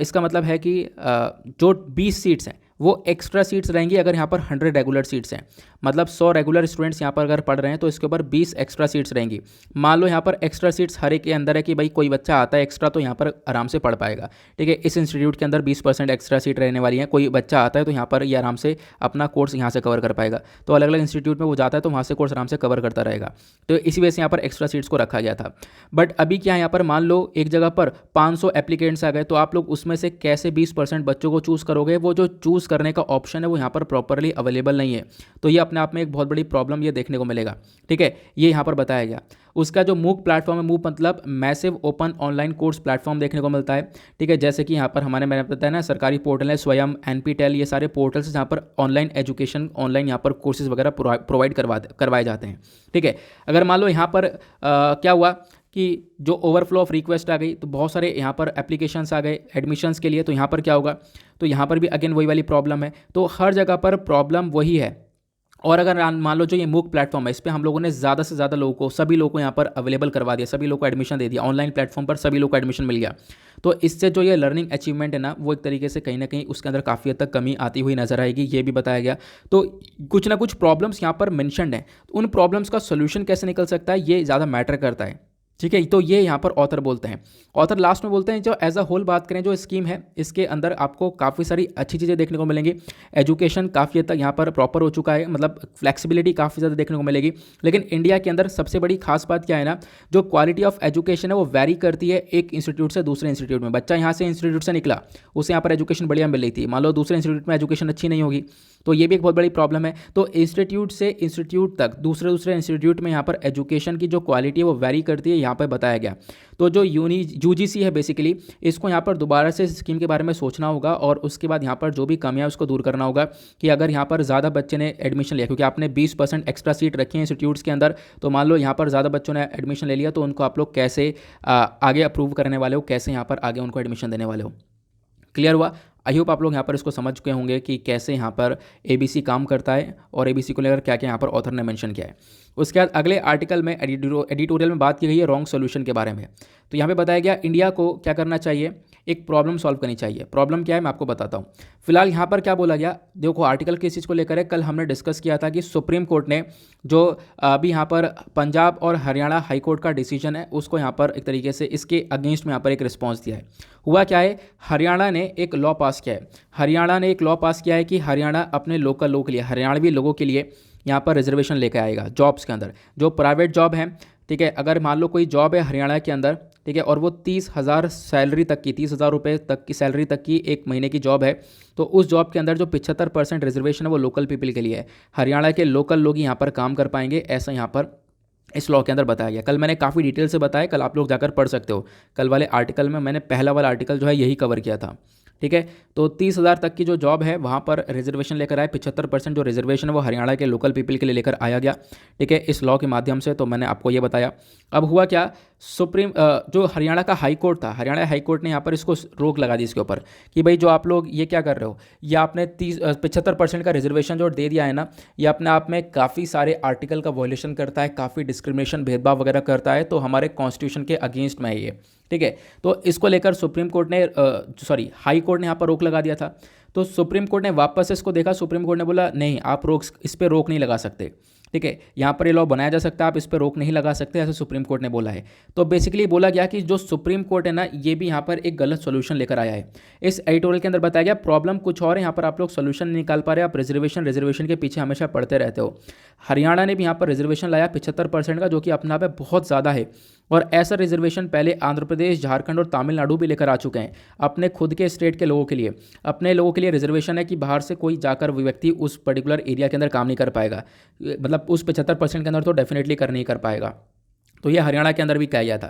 इसका मतलब है कि जो 20 सीट्स हैं वो एक्स्ट्रा सीट्स रहेंगी अगर यहाँ पर 100 रेगुलर सीट्स हैं, मतलब 100 रेगुलर स्टूडेंट्स यहाँ पर अगर पढ़ रहे हैं तो इसके ऊपर 20 एक्स्ट्रा सीट्स रहेंगी। मान लो यहाँ पर एक्स्ट्रा सीट्स हर एक के अंदर है कि भाई कोई बच्चा आता है एक्स्ट्रा तो यहाँ पर आराम से पढ़ पाएगा। ठीक है, इस इंस्टीट्यूट के अंदर 20% एक्स्ट्रा सीट रहने वाली है, कोई बच्चा आता है तो यहाँ पर ये आराम से अपना कोर्स यहाँ से कवर कर पाएगा। तो अलग अलग इंस्टीट्यूट में वो जाता है तो वहाँ से कोर्स आराम से कवर करता रहेगा, तो इसी वजह से यहाँ पर एक्स्ट्रा सीट्स को रखा गया था। बट अभी क्या है, यहाँ पर मान लो एक जगह पर 500 एप्लीकेंट्स आ गए, तो आप लोग उसमें से कैसे 20% बच्चों को चूज़ करोगे। वो जो चूज़ यूज़ करने का ऑप्शन है वो यहाँ पर प्रॉपरली अवेलेबल नहीं है। तो ये अपने आप में एक बहुत बड़ी प्रॉब्लम ये देखने को मिलेगा। ठीक है, ये यहाँ पर बताया गया। उसका जो मूक प्लेटफॉर्म है, मूक मतलब massive open online course platform देखने को मिलता है। ठीक है, जैसे कि यहाँ पर मैंने बताया ना, सरकारी पोर्टल है स्वयं, NPTEL, ये सारे पोर्टल्स जहाँ पर ऑनलाइन एजुकेशन, ऑनलाइन यहाँ पर कोर्सेज वगैरह प्रोवाइड करवाए जाते हैं। ठीक है, अगर मान लो यहाँ पर क्या हुआ कि जो ओवरफ्लो ऑफ रिक्वेस्ट आ गई, तो बहुत सारे यहाँ पर एप्लीकेशंस आ गए एडमिशन्स के लिए, तो यहाँ पर क्या होगा, तो यहाँ पर भी अगेन वही वाली प्रॉब्लम है। तो हर जगह पर प्रॉब्लम वही है। और अगर मान लो जो ये मूक प्लेटफॉर्म है, इस पर हम लोगों ने ज़्यादा से ज़्यादा लोगों को, सभी लोगों को यहाँ पर अवेलेबल करवा दिया, सभी लोगों को एडमिशन दे दिया, ऑनलाइन प्लेटफॉर्म पर सभी लोगों को एडमिशन मिल गया, तो इससे जो ये लर्निंग अचीवमेंट है ना, वो एक तरीके से कहीं ना कहीं उसके अंदर काफ़ी हद तक कमी आती हुई नजर आएगी, ये भी बताया गया। तो कुछ ना कुछ प्रॉब्लम्स यहाँ पर मैंशनड हैं, उन प्रॉब्लम्स का सोल्यूशन कैसे निकल सकता है, ये ज़्यादा मैटर करता है। ठीक है, तो ये यहाँ पर ऑथर बोलते हैं। ऑथर लास्ट में बोलते हैं जो एज अ होल बात करें, जो स्कीम है इसके अंदर आपको काफ़ी सारी अच्छी चीज़ें देखने को मिलेंगी। एजुकेशन काफ़ी हद तक यहाँ पर प्रॉपर हो चुका है, मतलब फ्लेक्सिबिलिटी काफ़ी ज़्यादा देखने को मिलेगी। लेकिन इंडिया के अंदर सबसे बड़ी खास बात क्या है ना, जो क्वालिटी ऑफ एजुकेशन है वो वैरी करती है एक इंस्टीट्यूट से दूसरे इंस्टीट्यूट में। बच्चा यहाँ से इंस्टीट्यूट से निकला, उसे यहाँ पर एजुकेशन बढ़िया मिल रही थी, मान लो दूसरे इंस्टीट्यूट में एजुकेशन अच्छी नहीं होगी, तो ये भी एक बहुत बड़ी प्रॉब्लम है। तो इंस्टीट्यूट से इंस्टीट्यूट तक, दूसरे इंस्टीट्यूट में यहाँ पर एजुकेशन की जो क्वालिटी है वो वैरी करती है, यहाँ पर बताया गया। तो जो UGC है बेसिकली, इसको यहाँ पर दोबारा से स्कीम के बारे में सोचना होगा, और उसके बाद यहाँ पर जो भी कमियां उसको दूर करना होगा कि अगर यहाँ पर ज़्यादा बच्चे ने एडमिशन लिया, क्योंकि आपने 20% एक्स्ट्रा सीट रखी है इंस्टीट्यूट्स के अंदर, तो मान लो यहाँ पर ज़्यादा बच्चों ने एडमिशन ले लिया, तो उनको आप लोग कैसे आगे अप्रूव करने वाले हो, कैसे यहाँ पर आगे उनको एडमिशन देने वाले हो। क्लियर हुआ? आई होप आप लोग यहाँ पर इसको समझ चुके होंगे कि कैसे यहाँ पर ABC काम करता है और ABC को लेकर क्या क्या यहाँ पर ऑथर ने मेंशन किया है। उसके बाद अगले आर्टिकल में एडिटोरियल में बात की गई है रॉन्ग सॉल्यूशन के बारे में। तो यहाँ पे बताया गया इंडिया को क्या करना चाहिए, एक प्रॉब्लम सॉल्व करनी चाहिए। प्रॉब्लम क्या है मैं आपको बताता हूँ। फिलहाल यहाँ पर क्या बोला गया, देखो आर्टिकल किस चीज़ को लेकर है, कल हमने डिस्कस किया था कि सुप्रीम कोर्ट ने जो अभी यहाँ पर पंजाब और हरियाणा हाई कोर्ट का डिसीजन है, उसको यहाँ पर एक तरीके से इसके अगेंस्ट में यहाँ पर एक रिस्पॉन्स दिया है। हुआ क्या है, हरियाणा ने एक लॉ पास किया है। हरियाणा ने एक लॉ पास किया है कि हरियाणा अपने लोकल लोगों के लिए, हरियाणवी लोगों के लिए यहाँ पर रिजर्वेशन लेकर आएगा जॉब्स के अंदर, जो प्राइवेट जॉब है। ठीक है, अगर मान लो कोई जॉब है हरियाणा के अंदर, ठीक है, और वो 30,000 सैलरी तक की, 30,000 रुपये तक की सैलरी तक की एक महीने की जॉब है, तो उस जॉब के अंदर जो 75% रिजर्वेशन है वो लोकल पीपल के लिए है। हरियाणा के लोकल लोग यहाँ पर काम कर पाएंगे, ऐसा यहाँ पर इस लॉ के अंदर बताया गया। कल मैंने काफ़ी डिटेल से बताया, कल आप लोग जाकर पढ़ सकते हो। कल वाले आर्टिकल में मैंने पहला वाला आर्टिकल जो है यही कवर किया था। ठीक है, तो 30,000 तक की जो जॉब है वहाँ पर रिजर्वेशन लेकर आए, 75% जो रिजर्वेशन है वो हरियाणा के लोकल पीपल के लिए लेकर आया गया। ठीक है, इस लॉ के माध्यम से, तो मैंने आपको ये बताया। अब हुआ क्या, जो हरियाणा का हाई कोर्ट था, हरियाणा हाई कोर्ट ने यहाँ पर इसको रोक लगा दी इसके ऊपर कि भाई जो आप लोग ये क्या कर रहे हो, ये आपने 75% का रिजर्वेशन जो दे दिया है ना, ये अपने आप में काफ़ी सारे आर्टिकल का वॉयलेशन करता है, काफ़ी डिस्क्रिमिनेशन, भेदभाव वगैरह करता है, तो हमारे कॉन्स्टिट्यूशन के अगेंस्ट में है ये। ठीक है, तो इसको लेकर सुप्रीम कोर्ट ने हाई कोर्ट ने यहाँ पर रोक लगा दिया था। तो सुप्रीम कोर्ट ने वापस इसको देखा, सुप्रीम कोर्ट ने बोला नहीं, आप इस पर रोक नहीं लगा सकते। ठीक है, यहाँ पर ये लॉ बनाया जा सकता है, आप इस पर रोक नहीं लगा सकते, ऐसे सुप्रीम कोर्ट ने बोला है। तो बेसिकली बोला गया कि जो सुप्रीम कोर्ट है ना, ये भी यहाँ पर एक गलत सोल्यूशन लेकर आया है। इस एडिटोरियल के अंदर बताया गया प्रॉब्लम कुछ और है, यहाँ पर आप लोग सोल्यूशन नहीं निकाल पा रहे, आप रिजर्वेशन के पीछे हमेशा पड़ते रहते हो। हरियाणा ने भी यहाँ पर रिजर्वेशन लाया 75% का, जो कि अपने आप में बहुत ज़्यादा है, और ऐसा रिजर्वेशन पहले आंध्र प्रदेश, झारखंड और तमिलनाडु भी लेकर आ चुके हैं अपने खुद के स्टेट के लोगों के लिए। अपने लोगों के लिए रिजर्वेशन है कि बाहर से कोई जाकर व्यक्ति उस पर्टिकुलर एरिया के अंदर काम नहीं कर पाएगा, मतलब उस 75% के अंदर तो डेफिनेटली कर नहीं कर पाएगा। तो ये हरियाणा के अंदर भी कहा गया था।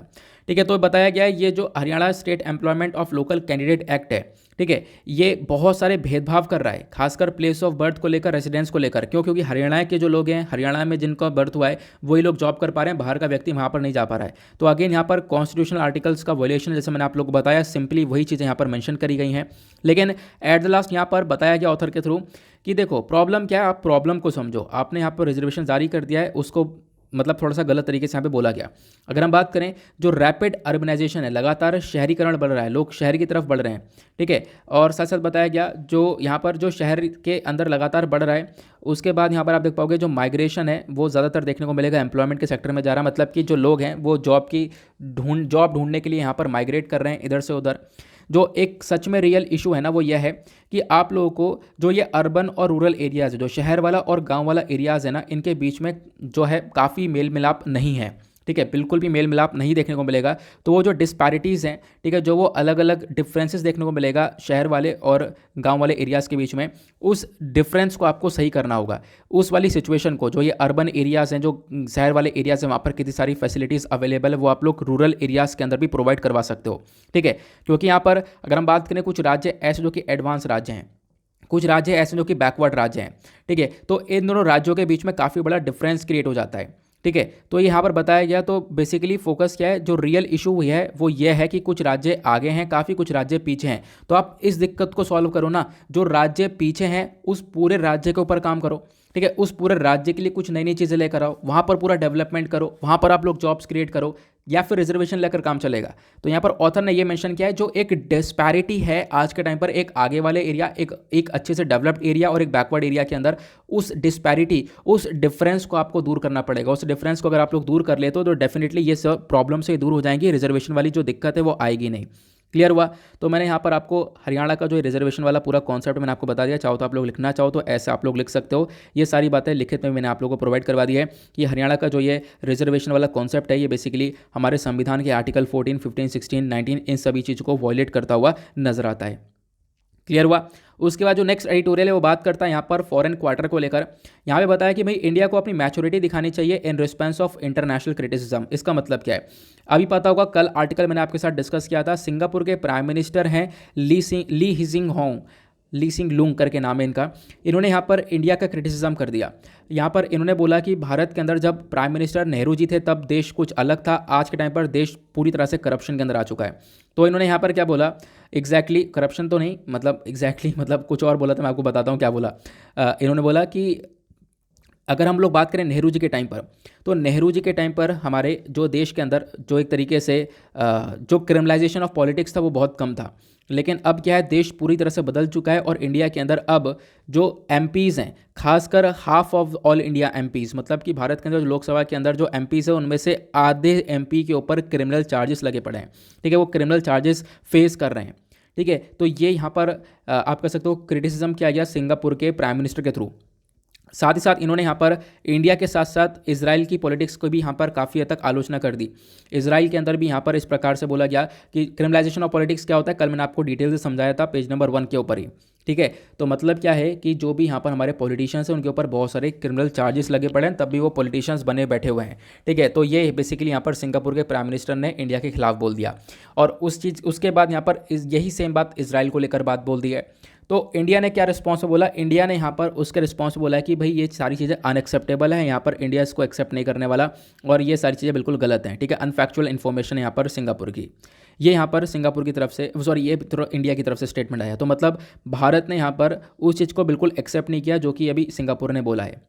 ठीक है, तो बताया गया है ये जो Haryana state employment of local candidate act है, ठीक है, ये बहुत सारे भेदभाव कर रहा है, खासकर प्लेस ऑफ बर्थ को लेकर, रेसिडेंस को लेकर। क्यों? क्योंकि हरियाणा के जो लोग हैं, हरियाणा में जिनका बर्थ हुआ है वही लोग जॉब कर पा रहे हैं, बाहर का व्यक्ति वहाँ पर नहीं जा पा रहा है। तो अगेन यहाँ पर कॉन्स्टिट्यूशनल आर्टिकल्स का वॉयलेशन, जैसे मैंने आप लोग को बताया, सिंपली वही चीज़ें यहाँ पर मेंशन करी गई हैं। लेकिन एट द लास्ट यहाँ पर बताया गया ऑथर के थ्रू कि देखो प्रॉब्लम क्या है, आप प्रॉब्लम को समझो। आपने यहाँ पर रिजर्वेशन जारी कर दिया है, उसको मतलब थोड़ा सा गलत तरीके से यहाँ पे बोला गया। अगर हम बात करें, जो रैपिड अर्बनाइजेशन है, लगातार शहरीकरण बढ़ रहा है, लोग शहर की तरफ बढ़ रहे हैं। ठीक है, और साथ साथ बताया गया जो यहाँ पर जो शहर के अंदर लगातार बढ़ रहा है, उसके बाद यहाँ पर आप देख पाओगे जो माइग्रेशन है वो ज़्यादातर देखने को मिलेगा एम्प्लॉयमेंट के सेक्टर में जा रहा है। मतलब कि जो लोग हैं वो जॉब ढूंढने के लिए यहाँ पर माइग्रेट कर रहे हैं इधर से उधर। जो एक सच में रियल इशू है ना, वो यह है कि आप लोगों को जो ये अर्बन और रूरल एरियाज़ है, जो शहर वाला और गांव वाला एरियाज़ है ना, इनके बीच में जो है काफ़ी मेल मिलाप नहीं है। ठीक है, बिल्कुल भी मेल मिलाप नहीं देखने को मिलेगा। तो वो जो डिस्पैरिटीज़ हैं, ठीक है, जो वो अलग अलग डिफरेंसेस देखने को मिलेगा शहर वाले और गांव वाले एरियाज़ के बीच में, उस डिफरेंस को आपको सही करना होगा। उस वाली सिचुएशन को, जो ये अर्बन एरियाज़ हैं, जो शहर वाले एरियाज़ हैं, वहाँ पर कितनी सारी फैसिलिटीज़ अवेलेबल है, वो आप लोग रूरल एरियाज़ के अंदर भी प्रोवाइड करवा सकते हो। ठीक है, क्योंकि यहाँ पर अगर हम बात करें, कुछ राज्य ऐसे जो कि एडवांस राज्य हैं, कुछ राज्य ऐसे जो कि बैकवर्ड राज्य हैं। ठीक है, तो इन दोनों राज्यों के बीच में काफ़ी बड़ा डिफरेंस क्रिएट हो जाता है। ठीक है, तो यहाँ पर बताया गया, तो बेसिकली फोकस क्या है, जो रियल इशू है वो ये है कि कुछ राज्य आगे हैं काफ़ी, कुछ राज्य पीछे हैं। तो आप इस दिक्कत को सॉल्व करो ना, जो राज्य पीछे हैं उस पूरे राज्य के ऊपर काम करो। ठीक है, उस पूरे राज्य के लिए कुछ नई नई चीज़ें लेकर आओ, वहाँ पर पूरा डेवलपमेंट करो, वहाँ पर आप लोग जॉब्स क्रिएट करो, या फिर रिजर्वेशन लेकर काम चलेगा। तो यहाँ पर ऑथर ने ये मेंशन किया है, जो एक डिस्पैरिटी है आज के टाइम पर, एक आगे वाले एरिया, एक अच्छे से डेवलप्ड एरिया और एक बैकवर्ड एरिया के अंदर, उस डिस्पैरिटी, उस डिफरेंस को आपको दूर करना पड़ेगा। उस डिफरेंस को अगर आप लोग दूर कर लेते हो तो डेफिनेटली ये सब प्रॉब्लम से दूर हो जाएंगी, रिजर्वेशन वाली जो दिक्कत है वो आएगी नहीं। क्लियर हुआ? तो मैंने यहाँ पर आपको हरियाणा का जो रिजर्वेशन वाला पूरा कॉन्सेप्ट मैंने आपको बता दिया। चाहो तो आप लोग लिखना चाहो तो ऐसे आप लोग लिख सकते हो। ये सारी बातें लिखित में मैंने आप लोगों को प्रोवाइड करवा दी है कि हरियाणा का जो ये रिजर्वेशन वाला कॉन्सेप्ट है, ये बेसिकली हमारे संविधान के आर्टिकल 14, 15, 16, 19 इन सभी चीज़ों को वॉयलेट करता हुआ नजर आता है। क्लियर हुआ? उसके बाद जो नेक्स्ट एडिटोरियल है वो बात करता है यहाँ पर फॉरेन क्वार्टर को लेकर। यहाँ पे बताया कि भाई इंडिया को अपनी मैच्योरिटी दिखानी चाहिए in response of international criticism. इसका मतलब क्या है? अभी पता होगा, कल आर्टिकल मैंने आपके साथ डिस्कस किया था, सिंगापुर के प्राइम मिनिस्टर हैं ली हिजिंग होंग, ली सिंग लूंग करके नाम है इनका। इन्होंने यहाँ पर इंडिया का क्रिटिसिज्म कर दिया। यहाँ पर इन्होंने बोला कि भारत के अंदर जब प्राइम मिनिस्टर नेहरू जी थे तब देश कुछ अलग था, आज के टाइम पर देश पूरी तरह से करप्शन के अंदर आ चुका है। तो इन्होंने यहाँ पर क्या बोला, एग्जैक्टली करप्शन तो नहीं, मतलब एग्जैक्टली मतलब कुछ और बोला था, मैं आपको बताता हूँ क्या बोला। इन्होंने बोला कि अगर हम लोग बात करें नेहरू जी के टाइम पर, तो नेहरू जी के टाइम पर हमारे जो देश के अंदर जो एक तरीके से जो क्रिमिनलाइजेशन ऑफ पॉलिटिक्स था वो बहुत कम था। लेकिन अब क्या है, देश पूरी तरह से बदल चुका है और इंडिया के अंदर अब जो एमपीज़ हैं, खासकर half of all India MPs, मतलब कि भारत के अंदर जो लोकसभा के अंदर जो एमपीज़ है उनमें से आधे एमपी के ऊपर क्रिमिनल चार्जेस लगे पड़े हैं। ठीक है, वो क्रिमिनल चार्जेस फेस कर रहे हैं। ठीक है, तो ये यहाँ पर आप कह सकते हो क्रिटिसिज्म किया गया सिंगापुर के प्राइम मिनिस्टर के थ्रू। साथ ही साथ इन्होंने यहाँ पर इंडिया के साथ साथ इजराइल की पॉलिटिक्स को भी यहाँ पर काफ़ी हद तक आलोचना कर दी। इजराइल के अंदर भी यहाँ पर इस प्रकार से बोला गया कि क्रिमिनलाइजेशन ऑफ पॉलिटिक्स क्या होता है, कल मैंने आपको डिटेल से समझाया था पेज नंबर 1 के ऊपर ही। ठीक है, तो मतलब क्या है कि जो भी यहाँ पर हमारे पॉलिटिशियंस हैं उनके ऊपर बहुत सारे क्रिमिनल चार्जेस लगे पड़े हैं, तब भी वो पॉलिटिशियंस बने बैठे हुए हैं। ठीक है, तो ये बेसिकली यहाँ पर सिंगापुर के प्राइम मिनिस्टर ने इंडिया के खिलाफ बोल दिया। और उसके बाद यहाँ पर यही सेम बात इसराइल को लेकर बात बोल दी है। तो इंडिया ने क्या रिस्पॉन्स बोला, इंडिया ने यहाँ पर उसके रिस्पॉन्स बोला है कि भाई ये सारी चीज़ें अनएक्सेप्टेबल है, यहाँ पर इंडिया इसको एक्सेप्ट नहीं करने वाला और ये सारी चीज़ें बिल्कुल गलत हैं। ठीक है, अनफैक्चुअल इन्फॉर्मेशन है यहाँ पर सिंगापुर की। ये यहाँ पर सिंगापुर की तरफ से, सॉरी ये इंडिया की तरफ से स्टेटमेंट आया। तो मतलब भारत ने यहाँ पर उस चीज़ को बिल्कुल एक्सेप्ट नहीं किया जो कि अभी सिंगापुर ने बोला है।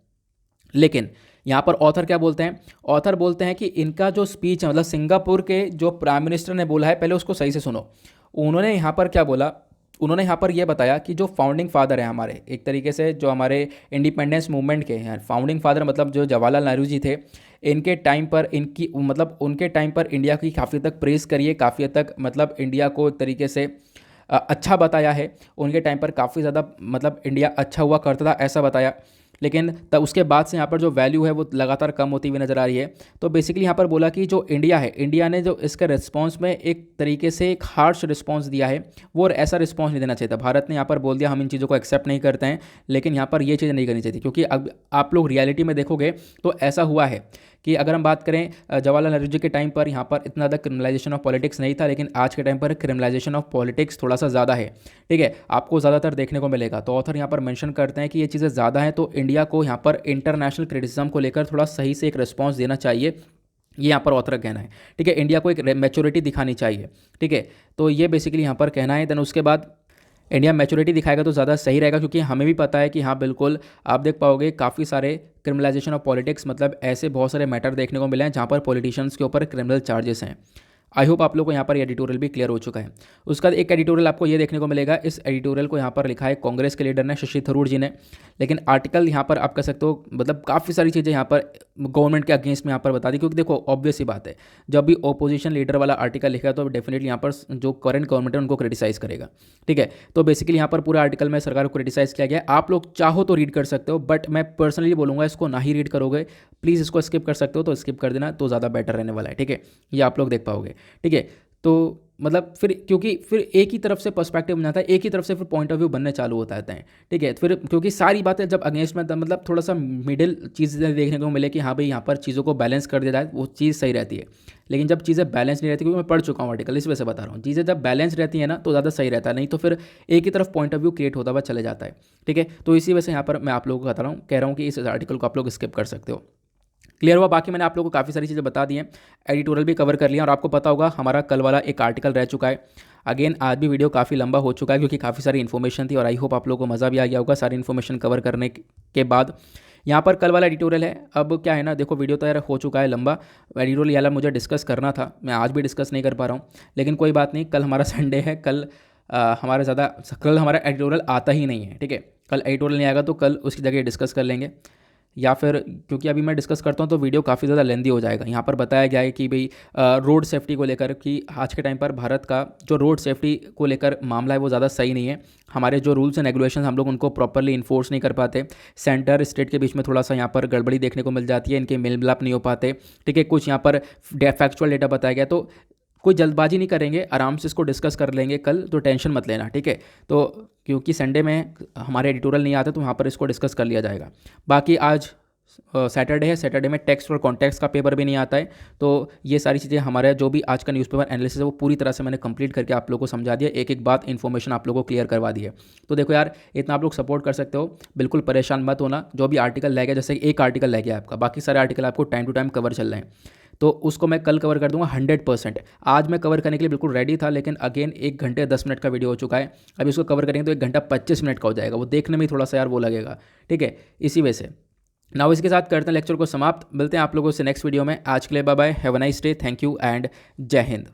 लेकिन यहाँ पर ऑथर क्या बोलते हैं, ऑथर बोलते हैं कि इनका जो स्पीच है, मतलब सिंगापुर के जो प्राइम मिनिस्टर ने बोला है, पहले उसको सही से सुनो। उन्होंने यहाँ पर क्या बोला, उन्होंने यहाँ पर यह बताया कि जो फाउंडिंग फादर है हमारे, एक तरीके से जो हमारे इंडिपेंडेंस मूवमेंट के हैं फाउंडिंग फादर, मतलब जो जवाहरलाल नेहरू जी थे, इनके टाइम पर इनकी मतलब उनके टाइम पर इंडिया की काफ़ी हद तक प्रेज़ करिए, काफ़ी हद तक मतलब इंडिया को एक तरीके से अच्छा बताया है। उनके टाइम पर काफ़ी ज़्यादा मतलब इंडिया अच्छा हुआ करता था ऐसा बताया। लेकिन तब उसके बाद से यहाँ पर जो वैल्यू है वो लगातार कम होती हुई नज़र आ रही है। तो बेसिकली यहाँ पर बोला कि जो इंडिया है, इंडिया ने जो इसका रिस्पांस में एक तरीके से एक हार्श रिस्पांस दिया है, वो ऐसा रिस्पांस नहीं देना चाहिए था। भारत ने यहाँ पर बोल दिया हम इन चीज़ों को एक्सेप्ट नहीं करते हैं, लेकिन यहाँ पर ये चीज़ें नहीं करनी चाहिए थी, क्योंकि अब आप लोग रियलिटी में देखोगे तो ऐसा हुआ है कि अगर हम बात करें जवाहरलाल नेहरू जी के टाइम पर यहाँ पर इतना ज़्यादा क्रिमिनलाइजेशन ऑफ पॉलिटिक्स नहीं था, लेकिन आज के टाइम पर क्रिमिनलाइजेशन ऑफ पॉलिटिक्स थोड़ा सा ज़्यादा है। ठीक है, आपको ज़्यादातर देखने को मिलेगा। तो ऑथर यहाँ पर मेंशन करते हैं कि ये चीज़ें ज़्यादा हैं, तो इंडिया को यहाँ पर इंटरनेशनल क्रिटिसिज्म को लेकर थोड़ा सही से एक रिस्पॉन्स देना चाहिए, ये यहाँ पर ऑथर का कहना है। ठीक है, इंडिया को एक मैच्योरिटी दिखानी चाहिए। ठीक है, तो ये बेसिकली यहाँ पर कहना है। देन उसके बाद इंडिया मैच्योरिटी दिखाएगा तो ज़्यादा सही रहेगा, क्योंकि हमें भी पता है कि हाँ बिल्कुल आप देख पाओगे काफ़ी सारे क्रिमिनलाइजेशन ऑफ पॉलिटिक्स, मतलब ऐसे बहुत सारे मैटर देखने को मिले हैं जहाँ पर पॉलिटिशियंस के ऊपर क्रिमिनल चार्जेस हैं। आई होप आप लोग को यहाँ पर एडिटोरियल भी क्लियर हो चुका है। उसका एक एडिटोरियल आपको ये देखने को मिलेगा, इस एडिटोरियल को यहाँ पर लिखा है कांग्रेस के लीडर ने, शशि थरूर जी ने। लेकिन आर्टिकल यहाँ पर आप कह सकते हो मतलब काफ़ी सारी चीज़ें यहाँ पर गवर्नमेंट के अगेंस्ट में यहाँ पर बता दी, क्योंकि देखो ऑब्वियस ही बात है, जब भी ओपोजिशन लीडर वाला आर्टिकल लिखा तो डेफिनेटली यहाँ पर जो करंट गवर्नमेंट है उनको क्रिटिसाइज़ करेगा। ठीक है, तो बेसिकली यहाँ पर पूरा आर्टिकल में सरकार को क्रिटिसाइज़ किया गया है। आप लोग चाहो तो रीड कर सकते हो, बट मैं पर्सनली बोलूँगा इसको ना ही रीड करोगे प्लीज़ इसको स्किप कर सकते हो तो स्किप कर देना, तो ज़्यादा बेटर रहने वाला है, ठीक है। ये आप लोग देख पाओगे, ठीक है। तो मतलब फिर क्योंकि फिर एक ही तरफ से पर्सपेक्टिव बन जाता है, एक ही तरफ से फिर पॉइंट ऑफ व्यू बनने चालू होता है, ठीक है। फिर क्योंकि सारी बातें जब अगेंस्ट में, तब मतलब थोड़ा सा मिडिल चीज़ें देखने को मिले कि हाँ भाई यहाँ पर चीज़ों को बैलेंस कर दिया जाए, वो चीज़ सही रहती है। लेकिन जब चीज़ें बैलेंस नहीं रहती, क्योंकि मैं पढ़ चुका हूँ आर्टिकल, इस वजह से बता रहा हूँ, चीज़ें जब बैलेंस रहती है ना तो ज़्यादा सही रहता है, नहीं तो फिर एक ही तरफ पॉइंट ऑफ व्यू क्रिएट होता हुआ चले जाता है, ठीक है। तो इसी वजह से यहाँ पर मैं आप लोगों को बता रहा हूँ, कह रहा हूँ कि इस आर्टिकल को आप लोग स्किप कर सकते हो। क्लियर हुआ? बाकी मैंने आप लोगों को काफ़ी सारी चीज़ें बता दी हैं, एडिटोरियल भी कवर कर लिया, और आपको पता होगा हमारा कल वाला एक आर्टिकल रह चुका है। अगेन आज भी वीडियो काफ़ी लंबा हो चुका है क्योंकि काफ़ी सारी इन्फॉर्मेशन थी, और आई होप आप लोगों को मज़ा भी आ गया होगा सारी इन्फॉर्मेशन कवर करने के बाद। यहाँ पर कल वाला एडिटोरियल है। अब क्या है ना, देखो वीडियो तो यार हो चुका है लंबा, एडिटोरियल वाला मुझे डिस्कस करना था, मैं आज भी डिस्कस नहीं कर पा रहा हूँ, लेकिन कोई बात नहीं, कल हमारा संडे है, कल कल हमारा एडिटोरियल आता ही नहीं है, ठीक है। कल एडिटोरियल नहीं आएगा तो कल उसकी जगह डिस्कस कर लेंगे, या फिर क्योंकि अभी मैं डिस्कस करता हूँ तो वीडियो काफ़ी ज़्यादा लेंदी हो जाएगा। यहाँ पर बताया गया है कि भाई रोड सेफ्टी को लेकर, कि आज के टाइम पर भारत का जो रोड सेफ्टी को लेकर मामला है वो ज़्यादा सही नहीं है। हमारे जो रूल्स एंड रेगुलेशन हम लोग उनको प्रॉपरली इन्फोर्स नहीं कर पाते, सेंटर स्टेट के बीच में थोड़ा सा यहाँ पर गड़बड़ी देखने को मिल जाती है, इनके मेल मिलाप नहीं हो पाते, ठीक है। कुछ यहाँ पर फैक्चुअल डेटा बताया गया, तो कोई जल्दबाजी नहीं करेंगे, आराम से इसको डिस्कस कर लेंगे कल, तो टेंशन मत लेना, ठीक है। तो क्योंकि संडे में हमारे एडिटोरियल नहीं आते तो वहाँ पर इसको डिस्कस कर लिया जाएगा। बाकी आज सैटरडे है, सैटरडे में टेक्स्ट और कॉन्टेक्स्ट का पेपर भी नहीं आता है, तो ये सारी चीज़ें हमारे जो भी आज का न्यूज़पेपर एनालिसिस है वो पूरी तरह से मैंने कंप्लीट करके आप लोगों को समझा दिया, एक एक बात इन्फॉर्मेशन आप लोगों को क्लियर करवा दी है। तो देखो यार, इतना आप लोग सपोर्ट कर सकते हो, बिल्कुल परेशान मत होना। जो भी आर्टिकल रह गया, जैसे एक आर्टिकल रह गया आपका, बाकी सारे आर्टिकल आपको टाइम टू टाइम कवर चल रहे हैं, तो उसको मैं कल कवर कर दूंगा 100%। आज मैं कवर करने के लिए बिल्कुल रेडी था, लेकिन अगेन 1 घंटे 10 मिनट का वीडियो हो चुका है, अभी इसको कवर करेंगे तो 1 घंटा 25 मिनट का हो जाएगा, वो देखने में थोड़ा सा यार वो लगेगा, ठीक है। इसी वजह से नाउ इसके साथ करते हैं लेक्चर को समाप्त, मिलते हैं आप लोगों से नेक्स्ट वीडियो में। आज के लिए bye bye, have a nice day, thank you and Jai Hind.